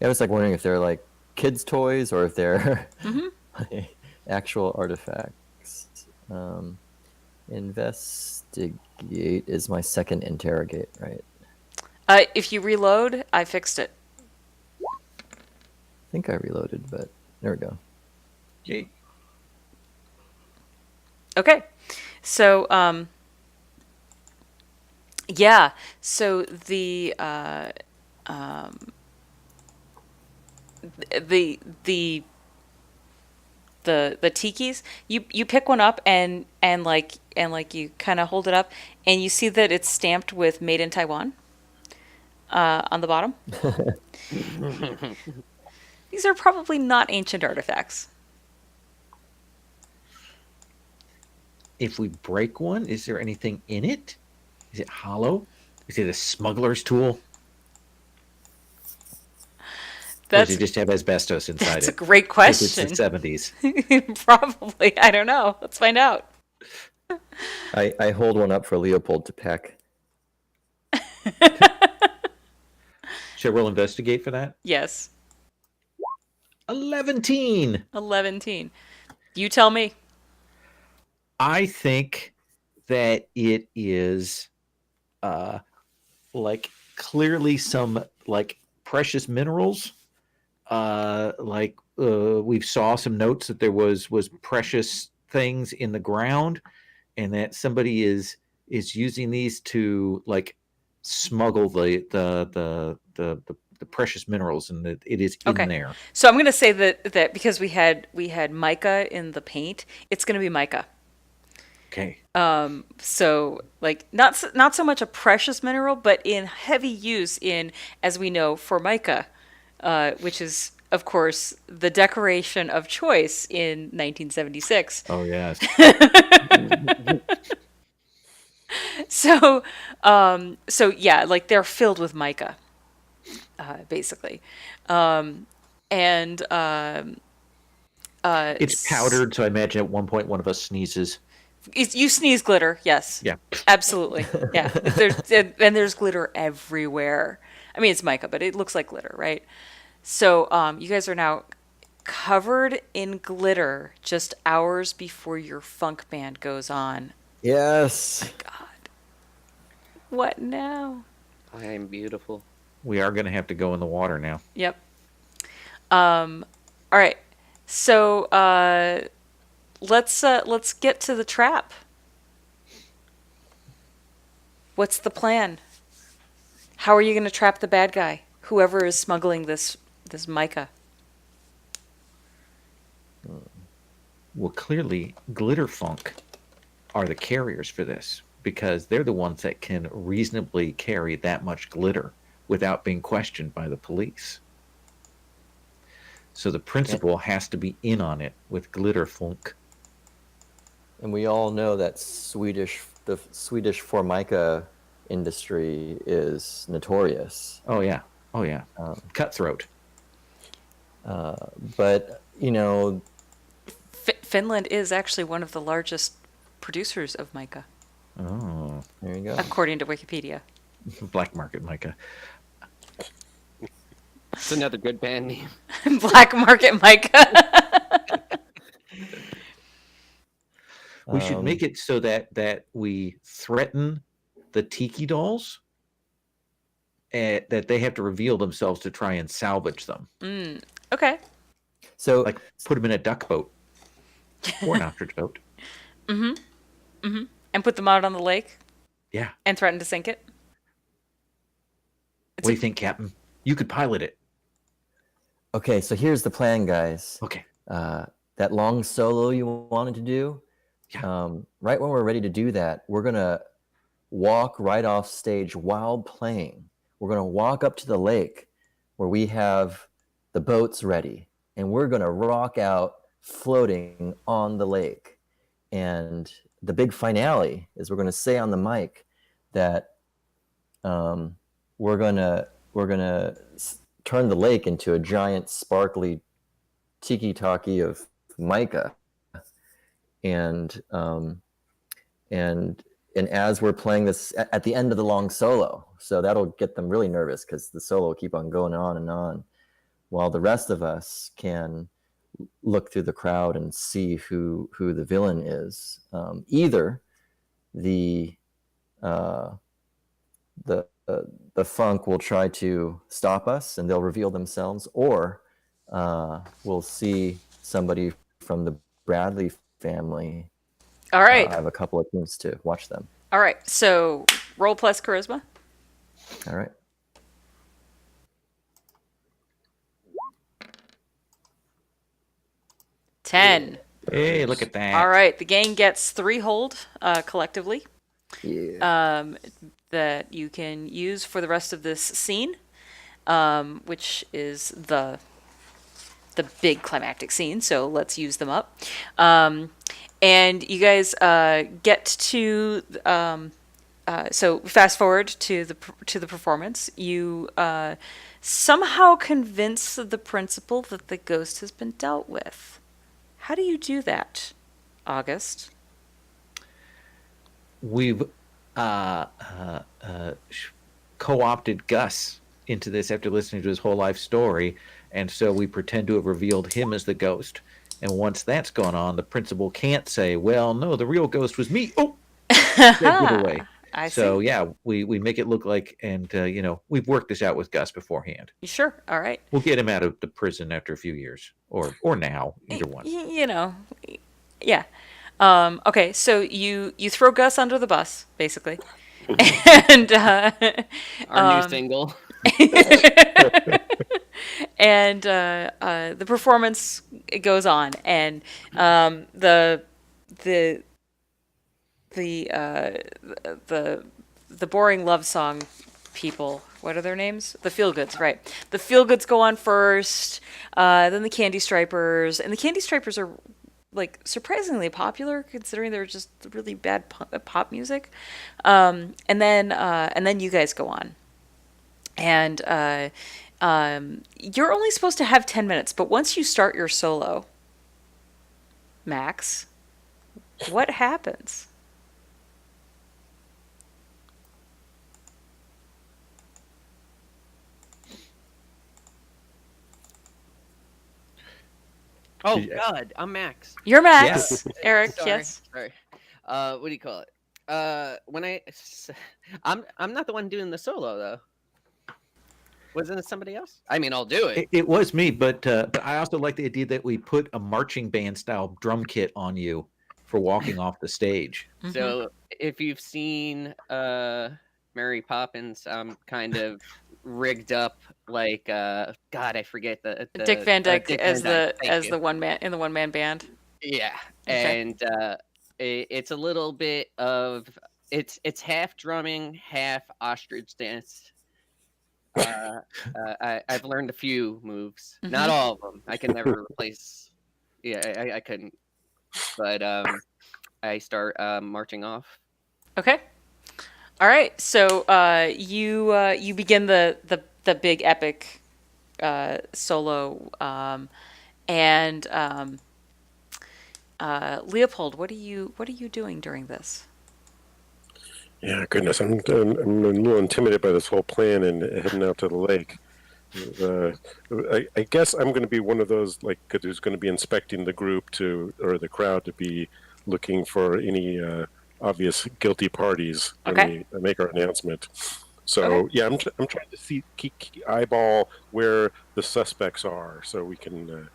Speaker 3: Yeah, I was like wondering if they're like kids' toys or if they're like, actual artifacts. Investigate is my second interrogate, right?
Speaker 2: If you reload, I fixed it.
Speaker 3: I think I reloaded, but there we go.
Speaker 5: Yay.
Speaker 2: Okay. So, yeah. So the the the tikis, you pick one up and you kind of hold it up and you see that it's stamped with "Made in Taiwan" on the bottom. These are probably not ancient artifacts.
Speaker 5: If we break one, is there anything in it? Is it hollow? Is it a smuggler's tool? Or does
Speaker 2: That's
Speaker 5: it just have asbestos inside
Speaker 2: that's
Speaker 5: it?
Speaker 2: a great
Speaker 5: Because it's
Speaker 2: question.
Speaker 5: the 70s.
Speaker 2: Probably. I don't know. Let's find out.
Speaker 3: I hold one up for Leopold to peck.
Speaker 5: Should I roll investigate for that?
Speaker 2: Yes.
Speaker 5: 11.
Speaker 2: 11. You tell me.
Speaker 5: I think that it is like clearly some like precious minerals. We saw some notes that there was precious things in the ground, and that somebody is using these to like smuggle the precious minerals, and that it is in
Speaker 2: Okay.
Speaker 5: there.
Speaker 2: So I'm going to say that because we had mica in the paint, it's going to be mica.
Speaker 5: Okay.
Speaker 2: So like not so much a precious mineral, but in heavy use in, as we know, formica, which is of course the decoration of choice in 1976.
Speaker 5: Oh yes.
Speaker 2: So so yeah, like they're filled with mica, basically, and
Speaker 5: It's powdered, so I imagine at one point one of us sneezes.
Speaker 2: You sneeze glitter, yes.
Speaker 5: Yeah.
Speaker 2: Absolutely. Yeah. There's glitter everywhere. I mean, it's mica, but it looks like glitter, right? So, you guys are now covered in glitter just hours before your funk band goes on.
Speaker 3: Yes.
Speaker 2: God. What now?
Speaker 1: I am beautiful.
Speaker 5: We are going to have to go in the water now.
Speaker 2: Yep. All right. So, let's get to the trap. What's the plan? How are you going to trap the bad guy? Whoever is smuggling this mica.
Speaker 5: Well, clearly, Glitter Funk are the carriers for this because they're the ones that can reasonably carry that much glitter without being questioned by the police. So the principal has to be in on it with Glitter Funk.
Speaker 3: And we all know that the Swedish Formica industry is notorious.
Speaker 5: Oh yeah, oh yeah, cutthroat.
Speaker 3: But you know,
Speaker 2: Finland is actually one of the largest producers of mica,
Speaker 5: Oh,
Speaker 3: there you go.
Speaker 2: according to Wikipedia.
Speaker 5: black market mica.
Speaker 1: It's another good band name.
Speaker 2: Black market mica.
Speaker 5: We should make it so that we threaten the tiki dolls, and that they have to reveal themselves to try and salvage them.
Speaker 2: Okay.
Speaker 3: So
Speaker 5: Like put them in a duck boat or an ostrich boat.
Speaker 2: And put them out on the lake
Speaker 5: Yeah.
Speaker 2: and threaten to sink it.
Speaker 5: What do you think, Captain? You could pilot it.
Speaker 3: okay, so here's the plan, guys.
Speaker 5: Okay.
Speaker 3: That long solo you wanted to do,
Speaker 5: Yeah.
Speaker 3: right when we're ready to do that, we're gonna walk right off stage while playing. We're gonna walk up to the lake where we have the boats ready, and we're gonna rock out floating on the lake. And the big finale is we're gonna say on the mic that we're gonna turn the lake into a giant sparkly tiki-taki of mica, and and as we're playing this at the end of the long solo, so that'll get them really nervous because the solo will keep on going on and on, while the rest of us can look through the crowd and see who the villain is. Either the the funk will try to stop us and they'll reveal themselves, or we'll see somebody from the Bradley family.
Speaker 2: All right.
Speaker 3: I have a couple of teams to watch them.
Speaker 2: All right. So roll plus charisma.
Speaker 3: All right.
Speaker 2: Ten.
Speaker 5: Hey, look at that.
Speaker 2: All right. The gang gets 3 hold collectively
Speaker 3: Yeah.
Speaker 2: that you can use for the rest of this scene, which is the big climactic scene. So let's use them up. And you guys get to so fast forward to the performance. You somehow convince the principal that the ghost has been dealt with. How do you do that, August?
Speaker 5: We've co-opted Gus into this after listening to his whole life story, and so we pretend to have revealed him as the ghost. And once that's gone on, the principal can't say, "Well, no, the real ghost was me." Oh, dead giveaway.
Speaker 2: I
Speaker 5: So
Speaker 2: see.
Speaker 5: yeah, we make it look like, and we've worked this out with Gus beforehand.
Speaker 2: Sure. All right.
Speaker 5: We'll get him out of the prison after a few years, or now, either one.
Speaker 2: Yeah. Okay, so you throw Gus under the bus, basically, and
Speaker 1: Our new single.
Speaker 2: and the performance goes on, and the boring love song people. What are their names? The Feel Goods, right? The Feel Goods go on first, then the Candy Stripers, and the Candy Stripers are like surprisingly popular considering they're just really bad pop music. And then you guys go on, and you're only supposed to have 10 minutes, but once you start your solo, Max, what happens?
Speaker 1: Oh God, I'm Max.
Speaker 2: You're Max, Eric.
Speaker 1: Sorry,
Speaker 2: Yes.
Speaker 1: Sorry. What do you call it? I'm not the one doing the solo though. Wasn't it somebody else? I mean, I'll do it.
Speaker 5: It was me, but I also like the idea that we put a marching band style drum kit on you for walking off the stage.
Speaker 1: So if you've seen Mary Poppins, I'm kind of rigged up like God, I forget the
Speaker 2: Dick Van Dyke
Speaker 1: Dick
Speaker 2: as
Speaker 1: Van Dyke, thank you.
Speaker 2: the one man in the one man band.
Speaker 1: Yeah,
Speaker 2: Okay.
Speaker 1: and it's a little bit of it's half drumming, half ostrich dance. I've learned a few moves, not all of them. I can never replace. Yeah, I couldn't. But I start marching off.
Speaker 2: Okay. All right. So you begin the big epic solo, and Leopold, what are you doing during this?
Speaker 4: Yeah, goodness, I'm a little intimidated by this whole plan and heading out to the lake. I guess I'm going to be one of those who's going to be inspecting the group or the crowd to be looking for any obvious guilty parties when we make our announcement. So yeah, I'm trying to see eyeball where the suspects are, so we can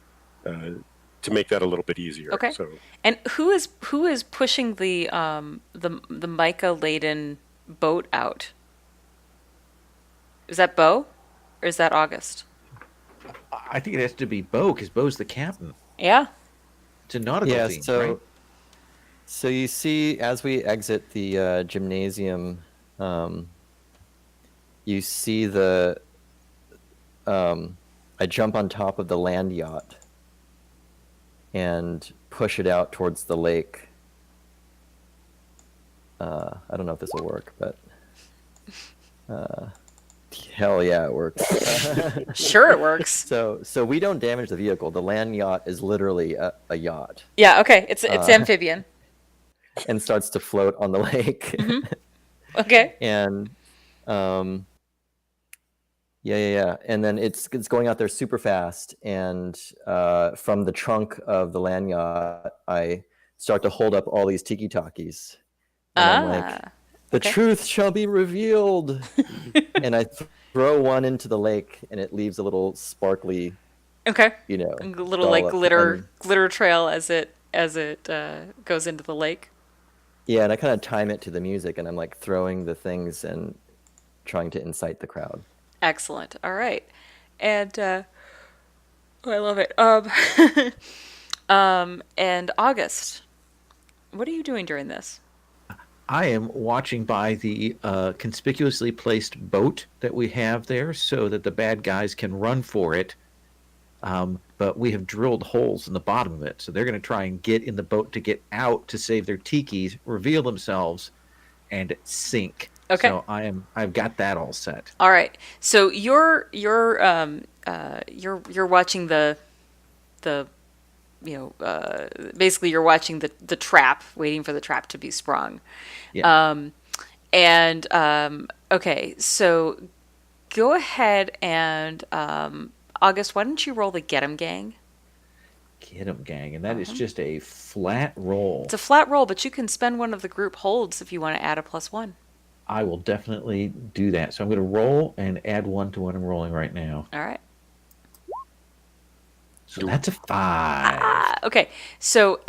Speaker 4: to make that a little bit easier.
Speaker 2: Okay.
Speaker 4: So.
Speaker 2: And who is pushing the mica laden boat out? Is that Bo, or is that August?
Speaker 5: I think it has to be Bo, because Bo's the captain.
Speaker 2: Yeah.
Speaker 5: It's a nautical theme, right?
Speaker 3: So you see, as we exit the gymnasium, you see I jump on top of the land yacht and push it out towards the lake. I don't know if this will work, but Hell yeah, it works.
Speaker 2: Sure, it works.
Speaker 3: So we don't damage the vehicle. The land yacht is literally a yacht
Speaker 2: Yeah, okay. It's amphibian.
Speaker 3: and starts to float on the lake.
Speaker 2: Okay.
Speaker 3: And yeah. And then it's going out there super fast. And from the trunk of the land yacht, I start to hold up all these tiki talkies. And I'm like, the
Speaker 2: okay.
Speaker 3: truth shall be revealed. And I throw one into the lake, and it leaves a little sparkly,
Speaker 2: Okay.
Speaker 3: you know,
Speaker 2: A little like
Speaker 3: dollop.
Speaker 2: glitter trail as it goes into the lake.
Speaker 3: Yeah, and I kind of time it to the music, and I'm like throwing the things and trying to incite the crowd.
Speaker 2: Excellent. All right. And I love it. And August, what are you doing during this?
Speaker 5: I am watching by the conspicuously placed boat that we have there so that the bad guys can run for it. But we have drilled holes in the bottom of it. So they're going to try and get in the boat to get out to save their tikis, reveal themselves, and sink.
Speaker 2: Okay.
Speaker 5: So I've got that all set.
Speaker 2: All right. So you're watching the basically you're watching the trap, waiting for the trap to be sprung.
Speaker 5: Yeah.
Speaker 2: Okay, so go ahead and August, why don't you roll the Get 'em Gang?
Speaker 5: Get 'em, gang. And that is just a flat roll.
Speaker 2: It's a flat roll, but you can spend one of the group holds if you want to add a +1.
Speaker 5: I will definitely do that. So I'm going to roll and add 1 to what I'm rolling right now.
Speaker 2: All right.
Speaker 5: So that's a 5.
Speaker 2: Okay, so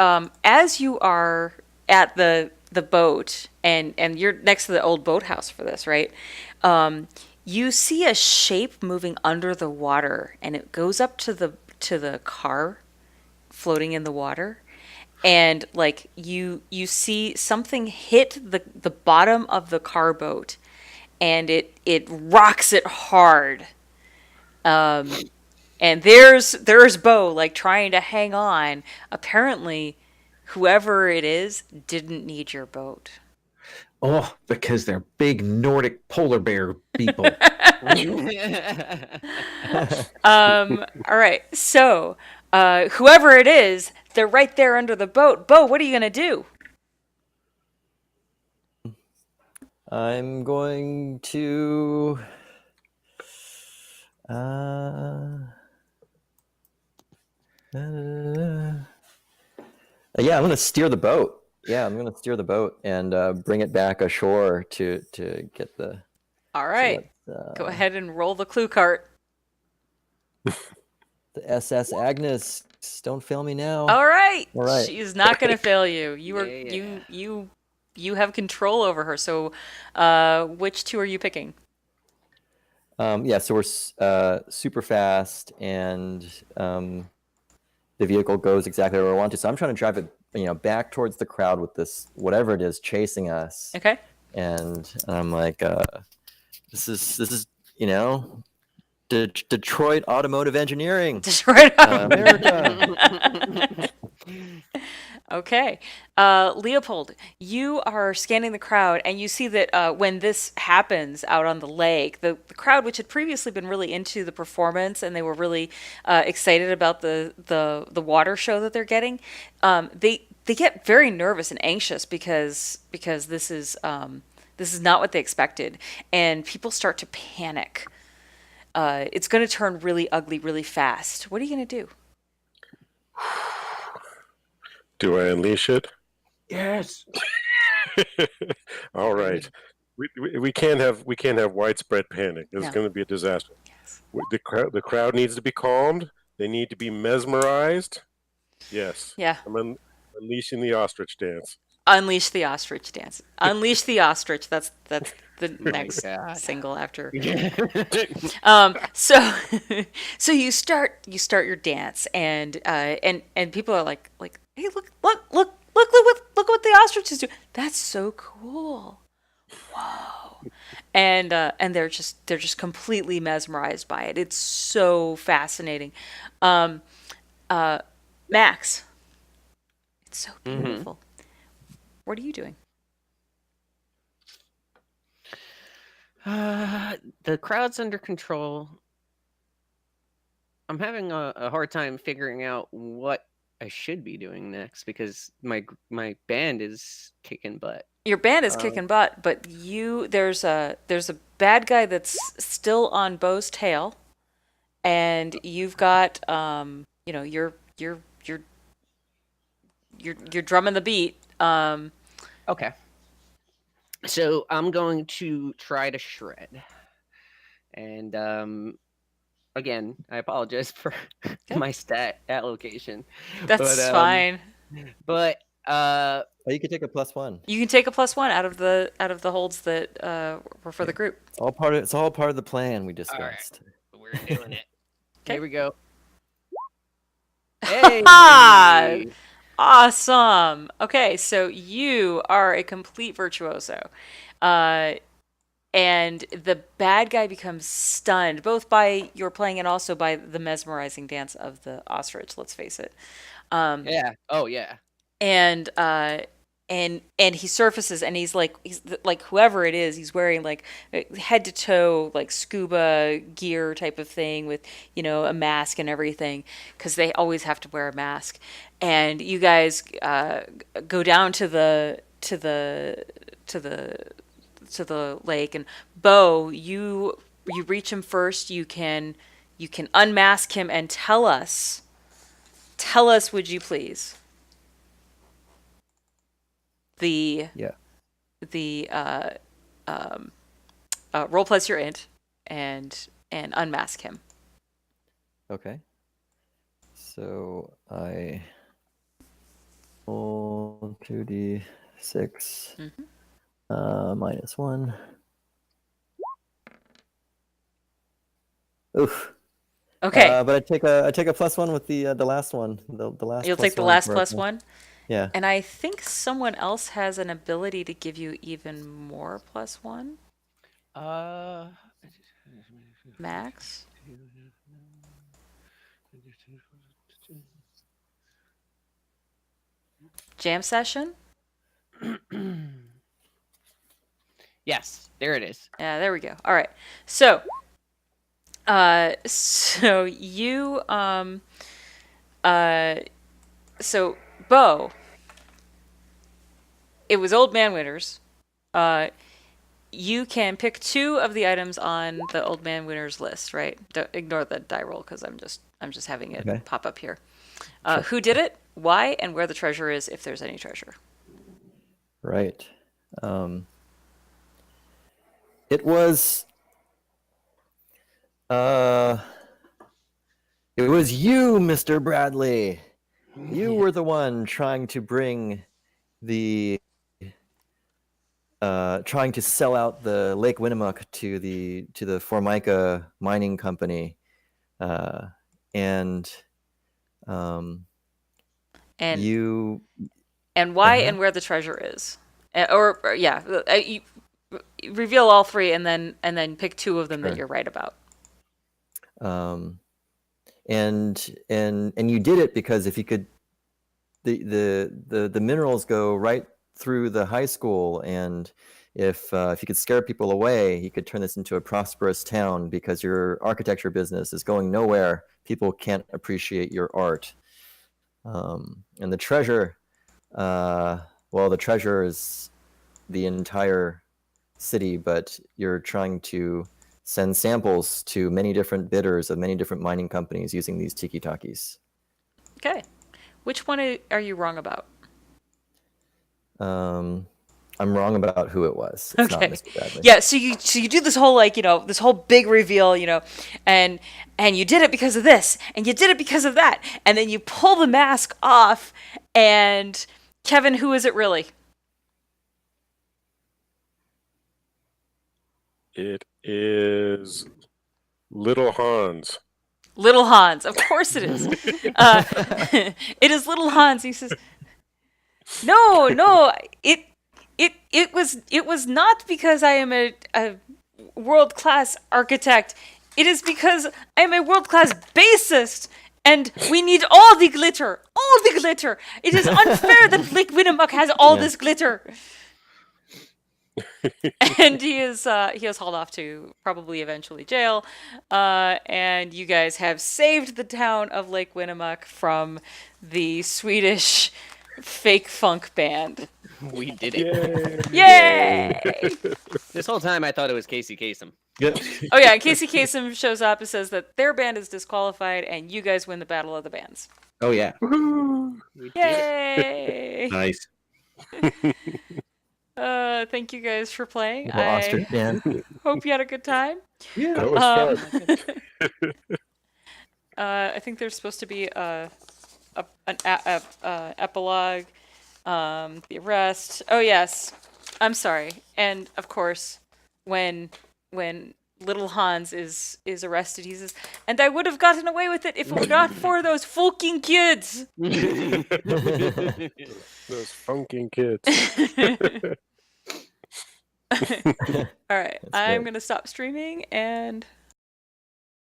Speaker 2: as you are at the boat, and you're next to the old boathouse for this, right? You see a shape moving under the water, and it goes up to the car floating in the water, and like you see something hit the bottom of the car boat, and it rocks it hard. And there's Bo like trying to hang on. Apparently, whoever it is didn't need your boat.
Speaker 5: Oh, because they're big Nordic polar bear people.
Speaker 2: All right, so whoever it is, they're right there under the boat. Bo, what are you gonna do?
Speaker 3: I'm going to. Yeah, I'm going to steer the boat. Yeah, I'm going to steer the boat and bring it back ashore to get the.
Speaker 2: All right, go ahead and roll the clue cart.
Speaker 3: The SS Agnes. Don't fail me now.
Speaker 2: All right,
Speaker 3: All right.
Speaker 2: she is not gonna fail you. You are
Speaker 1: Yeah.
Speaker 2: you have control over her. So, which two are you picking?
Speaker 3: Yeah, so we're super fast, and the vehicle goes exactly where I want to. So I'm trying to drive it, back towards the crowd with this whatever it is chasing us.
Speaker 2: Okay.
Speaker 3: And I'm like, this is Detroit automotive engineering.
Speaker 2: Detroit.
Speaker 3: America.
Speaker 2: Okay. Leopold, you are scanning the crowd, and you see that when this happens out on the lake, the crowd, which had previously been really into the performance and they were really excited about the water show that they're getting, they get very nervous and anxious because this is not what they expected, and people start to panic. It's going to turn really ugly really fast. What are you going to do?
Speaker 4: Do I unleash it?
Speaker 5: Yes.
Speaker 4: All right. We can't have widespread panic. It's
Speaker 2: No.
Speaker 4: going to be a disaster.
Speaker 2: Yes.
Speaker 4: The crowd needs to be calmed. They need to be mesmerized. Yes.
Speaker 2: Yeah.
Speaker 4: I'm unleashing the ostrich dance.
Speaker 2: Unleash the ostrich dance. Unleash the ostrich. That's the next
Speaker 1: God.
Speaker 2: single after. So so you start your dance, and people are like, hey, look what the ostrich is doing. That's so cool. Whoa. And they're just completely mesmerized by it. It's so fascinating. Max, it's so beautiful. What are you doing?
Speaker 1: The crowd's under control. I'm having a hard time figuring out what I should be doing next because my band is kicking butt.
Speaker 2: Your band is
Speaker 1: Um,
Speaker 2: kicking butt, but there's a bad guy that's still on Bo's tail, and you've got you're drumming the beat.
Speaker 1: Okay. So I'm going to try to shred. And again, I apologize for my stat allocation.
Speaker 2: That's fine.
Speaker 1: But
Speaker 3: Oh, you could take a +1.
Speaker 2: You can take a +1 out of the holds that were for the group.
Speaker 3: It's all part of the plan we discussed.
Speaker 1: we're doing it.
Speaker 2: Okay.
Speaker 1: Here we go. Hey!
Speaker 2: Awesome. Okay, so you are a complete virtuoso. And the bad guy becomes stunned, both by your playing and also by the mesmerizing dance of the ostrich, let's face it.
Speaker 1: Yeah. Oh yeah.
Speaker 2: And he surfaces and he's like whoever it is, he's wearing like head to toe like scuba gear type of thing with a mask and everything because they always have to wear a mask. And you guys go down to the lake, and Bo, you reach him first. You can unmask him and tell us, would you please, the roll plus your int and unmask him.
Speaker 3: Okay. So I roll 2d6 -1. Oof.
Speaker 2: Okay,
Speaker 3: But I take a +1 with the last one. The last.
Speaker 2: you'll take the
Speaker 3: +1
Speaker 2: last
Speaker 3: for-
Speaker 2: +1.
Speaker 3: Yeah.
Speaker 2: And I think someone else has an ability to give you even more +1. Max? Jam session?
Speaker 1: Yes, there it is.
Speaker 2: Yeah, there we go. All right. So, so you, so Bo, it was Old Man Winners. You can pick 2 of the items on the Old Man Winners list, right? Don't ignore the die roll because I'm just having it
Speaker 3: Okay.
Speaker 2: pop up here. Who did it? Why? And where the treasure is, if there's any treasure.
Speaker 3: Right. It was. It was you, Mr. Bradley. You were the one trying to bring trying to sell out the Lake Winnemucca to the Formica Mining Company, and
Speaker 2: And
Speaker 3: you.
Speaker 2: and why
Speaker 3: Uh-huh.
Speaker 2: and where the treasure is. You reveal all 3 and then pick 2 of them that
Speaker 3: Sure.
Speaker 2: you're right about.
Speaker 3: And you did it because if you could, the minerals go right through the high school, and if you could scare people away, you could turn this into a prosperous town because your architecture business is going nowhere. People can't appreciate your art. And the treasure, the treasure is the entire city, but you're trying to send samples to many different bidders of many different mining companies using these tiki-takis.
Speaker 2: Okay. Which one are you wrong about?
Speaker 3: I'm wrong about who it was. It's not
Speaker 2: Okay.
Speaker 3: Mr. Bradley.
Speaker 2: Yeah, so you do this whole this whole big reveal, and you did it because of this, and you did it because of that, and then you pull the mask off, and Kevin, who is it really?
Speaker 4: It is Little Hans.
Speaker 2: Little Hans, of course it is. It is Little Hans. He says, "No, it was not because I am a world-class architect. It is because I am a world-class bassist, and we need all the glitter, all the glitter. It is unfair that Lake Winnemucca has all this glitter." and he is hauled off to probably eventually jail. And you guys have saved the town of Lake Winnemuck from the Swedish fake funk band.
Speaker 1: We did it.
Speaker 2: Yay!
Speaker 1: This whole time I thought it was Casey Kasem.
Speaker 5: Yep.
Speaker 2: Oh yeah, Casey Kasem shows up and says that their band is disqualified and you guys win the battle of the bands.
Speaker 5: Oh yeah.
Speaker 1: We did it.
Speaker 2: Yay!
Speaker 5: Nice.
Speaker 2: Thank you guys for playing.
Speaker 3: Well, ostrich band.
Speaker 2: Hope you had a good time.
Speaker 5: Yeah.
Speaker 4: That was fun.
Speaker 2: I think there's supposed to be an epilogue, the arrest. Oh yes, I'm sorry. And of course, when little Hans is arrested, he says, "And I would have gotten away with it if it were not for those fucking kids."
Speaker 4: Those funking kids.
Speaker 2: All right,
Speaker 3: That's
Speaker 2: I'm
Speaker 3: great.
Speaker 2: gonna stop streaming and